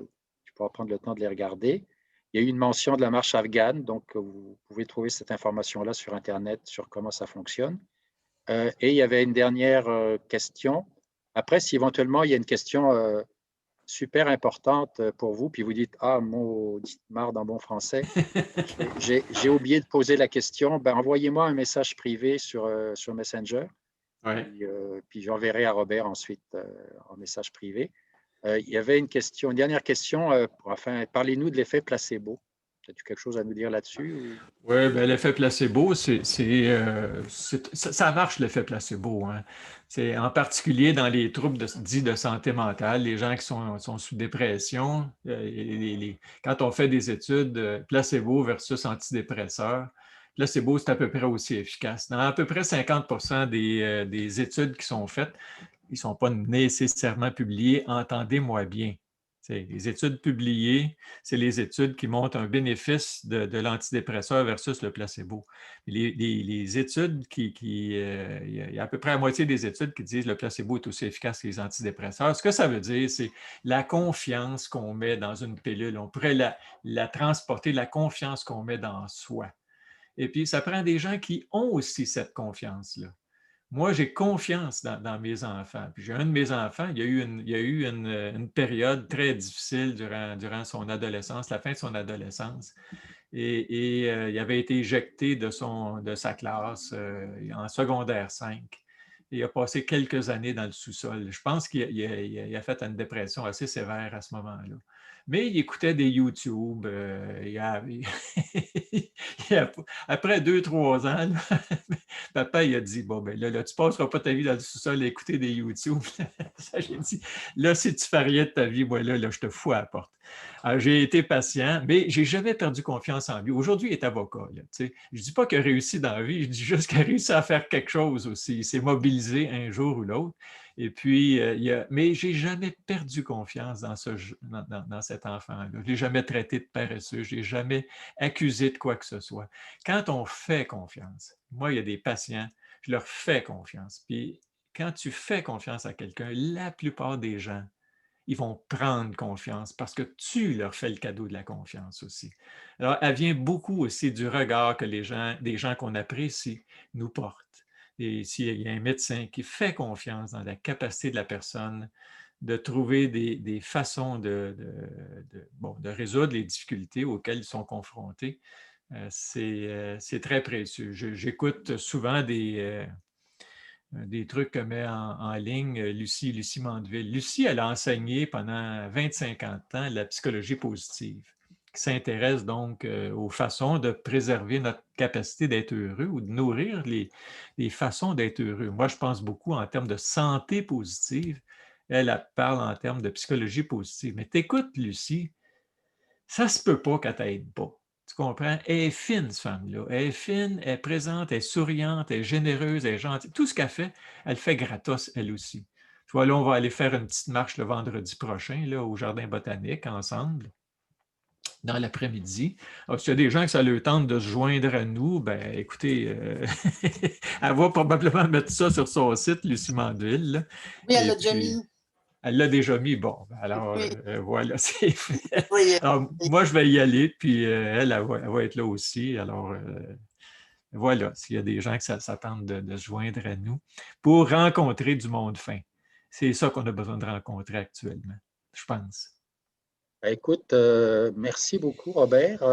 Tu pourras prendre le temps de les regarder. Il y a eu une mention de la marche afghane, donc vous pouvez trouver cette information-là sur Internet sur comment ça fonctionne. Et il y avait une dernière question. Après, si éventuellement il y a une question super importante pour vous, puis vous dites « Ah, maudite marde en bon français, j'ai oublié de poser la question. » Ben, envoyez-moi un message privé sur Messenger. Ouais. Puis j'enverrai à Robert ensuite en message privé. Il y avait une dernière question. Enfin, parlez-nous de l'effet placebo. As-tu quelque chose à nous dire là-dessus? Oui, ben, l'effet placebo, ça marche l'effet placebo. Hein. C'est en particulier dans les troubles dits de santé mentale, les gens qui sont sous dépression. Quand on fait des études placebo versus antidépresseurs, placebo, c'est à peu près aussi efficace. Dans à peu près 50% des études qui sont faites, ils ne sont pas nécessairement publiées, entendez-moi bien. Les études publiées, c'est les études qui montrent un bénéfice de l'antidépresseur versus le placebo. Les études il y a à peu près la moitié des études qui disent que le placebo est aussi efficace que les antidépresseurs. Ce que ça veut dire, c'est la confiance qu'on met dans une pilule. On pourrait la transporter, la confiance qu'on met dans soi. Et puis, ça prend des gens qui ont aussi cette confiance-là. Moi, j'ai confiance dans mes enfants. Puis j'ai un de mes enfants, il y a eu une période très difficile durant son adolescence, la fin de son adolescence. Et il avait été éjecté de sa classe en secondaire 5. Et il a passé quelques années dans le sous-sol. Je pense qu'il a fait une dépression assez sévère à ce moment-là. Mais il écoutait des YouTube. Après 2-3 ans, là, papa il a dit, bon, ben là, tu ne passeras pas ta vie dans le sous-sol à écouter des YouTube. J'ai dit, là, si tu fais rien de ta vie, moi, là, je te fous à la porte. Alors, j'ai été patient, mais je n'ai jamais perdu confiance en lui. Aujourd'hui, il est avocat. Là, je ne dis pas qu'il a réussi dans la vie, je dis juste qu'il a réussi à faire quelque chose aussi. Il s'est mobilisé un jour ou l'autre. Et puis, mais je n'ai jamais perdu confiance dans cet enfant-là. Je ne l'ai jamais traité de paresseux, je ne l'ai jamais accusé de quoi que ce soit. Quand on fait confiance, moi, il y a des patients, je leur fais confiance. Puis, quand tu fais confiance à quelqu'un, la plupart des gens, ils vont prendre confiance parce que tu leur fais le cadeau de la confiance aussi. Alors, elle vient beaucoup aussi du regard que des gens qu'on apprécie nous portent. Et s'il y a un médecin qui fait confiance dans la capacité de la personne de trouver des façons de résoudre les difficultés auxquelles ils sont confrontés, c'est très précieux. J'écoute souvent des trucs que met en ligne Lucie Mandeville. Lucie, elle a enseigné pendant 25 ans de temps la psychologie positive, qui s'intéresse donc aux façons de préserver notre capacité d'être heureux ou de nourrir les façons d'être heureux. Moi, je pense beaucoup en termes de santé positive. Elle parle en termes de psychologie positive. Mais t'écoutes, Lucie, ça ne se peut pas qu'elle t'aide pas. Tu comprends? Elle est fine, cette femme-là. Elle est fine, elle est présente, elle est souriante, elle est généreuse, elle est gentille. Tout ce qu'elle fait gratos, elle aussi. Tu vois, là, on va aller faire une petite marche le vendredi prochain, là, au Jardin botanique, ensemble, dans l'après-midi. Alors, s'il y a des gens que ça leur tente de se joindre à nous, ben écoutez, elle va probablement mettre ça sur son site, Lucie Mandeville. Là. Oui, elle l'a déjà mis. Elle l'a déjà mis. Bon, alors Oui. voilà, c'est fait. Oui. Alors, moi, je vais y aller, puis elle va être là aussi. Alors, voilà, s'il y a des gens qui s'attendent de se joindre à nous pour rencontrer du monde fin. C'est ça qu'on a besoin de rencontrer actuellement, je pense. Écoute, merci beaucoup, Robert.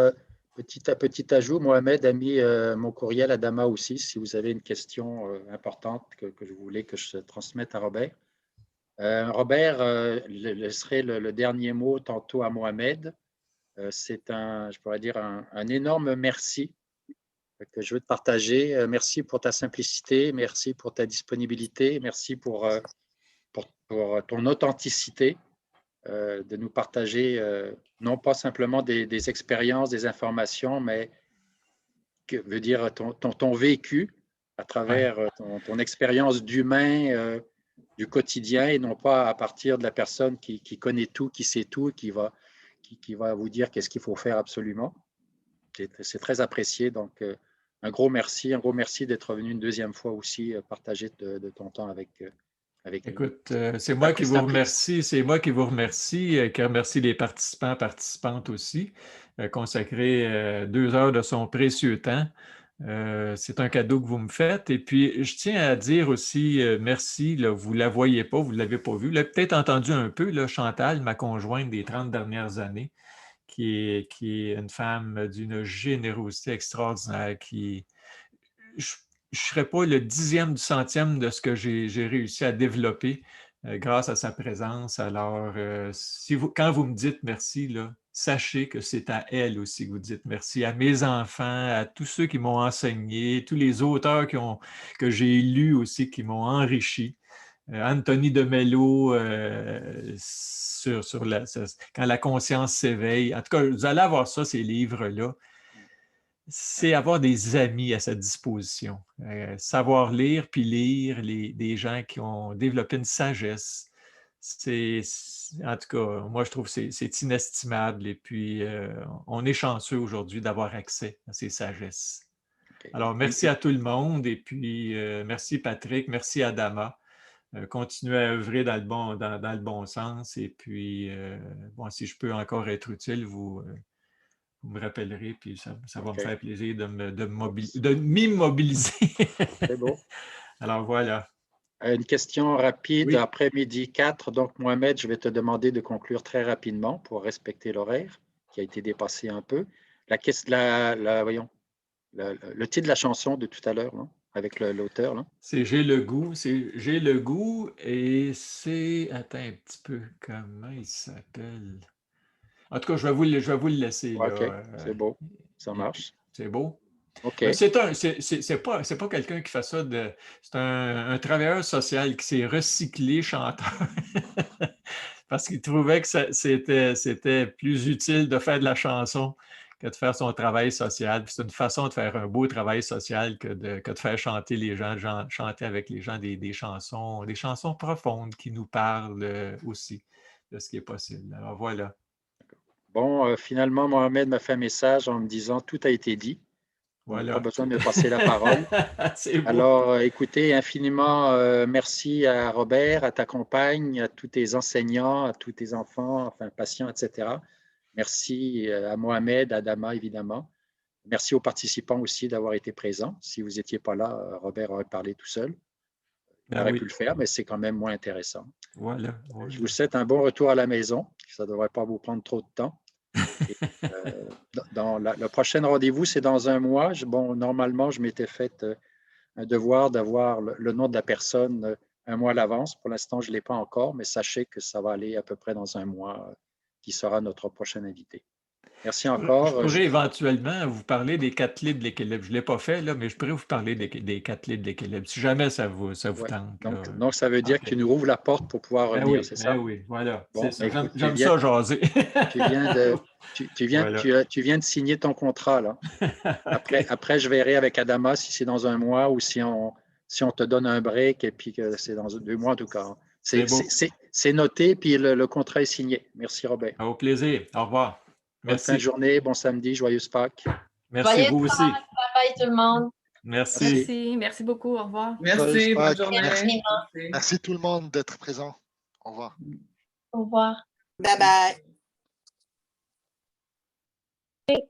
Petit ajout, Mohamed a mis mon courriel à Dama aussi, si vous avez une question importante que vous voulez que je transmette à Robert. Robert laisserai le dernier mot tantôt à Mohamed. C'est je pourrais dire, un énorme merci que je veux te partager. Merci pour ta simplicité, merci pour ta disponibilité, merci pour ton authenticité. De nous partager non pas simplement des expériences, des informations, mais que veut dire ton vécu à travers ton expérience d'humain du quotidien et non pas à partir de la personne qui connaît tout, qui sait tout, qui va vous dire qu'est-ce qu'il faut faire absolument. C'est très apprécié. Donc, un gros merci d'être venu une deuxième fois aussi partager de ton temps avec nous. Écoute, c'est moi qui vous remercie, qui remercie les participants, participantes aussi, consacrer 2 heures de son précieux temps. C'est un cadeau que vous me faites. Et puis, je tiens à dire aussi merci, là, vous ne la voyez pas, vous ne l'avez pas vue. Vous l'avez peut-être entendu un peu, là, Chantal, ma conjointe des 30 dernières années, qui est une femme d'une générosité extraordinaire, je ne serais pas le 10e du centième de ce que j'ai réussi à développer grâce à sa présence. Alors, quand vous me dites merci, là, sachez que c'est à elle aussi que vous dites merci, à mes enfants, à tous ceux qui m'ont enseigné, tous les auteurs que j'ai lus aussi, qui m'ont enrichi. Anthony de Mello, quand la conscience s'éveille. En tout cas, vous allez avoir ça, ces livres-là. C'est avoir des amis à sa disposition. Savoir lire, puis lire des gens qui ont développé une sagesse. En tout cas, moi, je trouve que c'est inestimable. Et puis, on est chanceux aujourd'hui d'avoir accès à ces sagesses. Alors, merci à tout le monde. Et puis, merci Patrick, merci Adama. Continuez à œuvrer dans le bon sens. Et puis, bon, si je peux encore être utile, vous me rappellerez, puis ça va me faire plaisir de m'immobiliser. C'est beau. Alors voilà. Une question rapide, Oui. après-midi 4. Donc, Mohamed, je vais te demander de conclure très rapidement pour respecter l'horaire qui a été dépassé un peu. Voyons, le titre de la chanson de tout à l'heure, avec l'auteur. C'est J'ai le goût. J'ai le goût et c'est. Attends un petit peu. Comment il s'appelle? En tout cas, je vais vous le laisser. OK, là. c'est beau. Ça marche. C'est beau. OK. C'est pas quelqu'un qui fait ça. C'est un travailleur social qui s'est recyclé chanteur parce qu'il trouvait que c'était plus utile de faire de la chanson que de faire son travail social. C'est une façon de faire un beau travail social que de faire chanter les gens, chanter avec les gens des chansons profondes qui nous parlent aussi de ce qui est possible. Alors voilà. Bon, finalement, Mohamed m'a fait un message en me disant tout a été dit. Voilà. Pas besoin de me passer la parole. C'est beau. Alors, écoutez, infiniment merci à Robert, à ta compagne, à tous tes enseignants, à tous tes enfants, enfin patients, etc. Merci à Mohamed, à Adama, évidemment. Merci aux participants aussi d'avoir été présents. Si vous n'étiez pas là, Robert aurait parlé tout seul. Il aurait pu le faire, mais c'est quand même moins intéressant. Voilà. Je vous souhaite un bon retour à la maison. Ça ne devrait pas vous prendre trop de temps. Et, le prochain rendez-vous, c'est dans un mois. Normalement, je m'étais fait un devoir d'avoir le nom de la personne un mois à l'avance. Pour l'instant, je ne l'ai pas encore, mais sachez que ça va aller à peu près dans un mois, qui sera notre prochain invité. Merci encore. Je pourrais éventuellement vous parler des 4 clés de l'équilibre. Je ne l'ai pas fait, là, mais je pourrais vous parler des 4 clés de l'équilibre, si jamais ça vous tente. Donc, ça veut dire que tu nous rouvres la porte pour pouvoir revenir, c'est ça? Oui, voilà. Bon, j'aime ça jaser. Tu viens de signer ton contrat, là. Après, je verrai avec Adama si c'est dans un mois ou si on te donne un break et puis que c'est dans 2 mois en tout cas. C'est noté, puis le contrat est signé. Merci, Robert. Au plaisir. Au revoir. Bonne fin de journée, bon samedi, joyeuse Pâques. Merci, Joyeux vous aussi. Bye tout le monde. Merci. Merci beaucoup. Au revoir. Merci, bonne journée. Merci tout le monde d'être présent. Au revoir. Au revoir. Bye bye.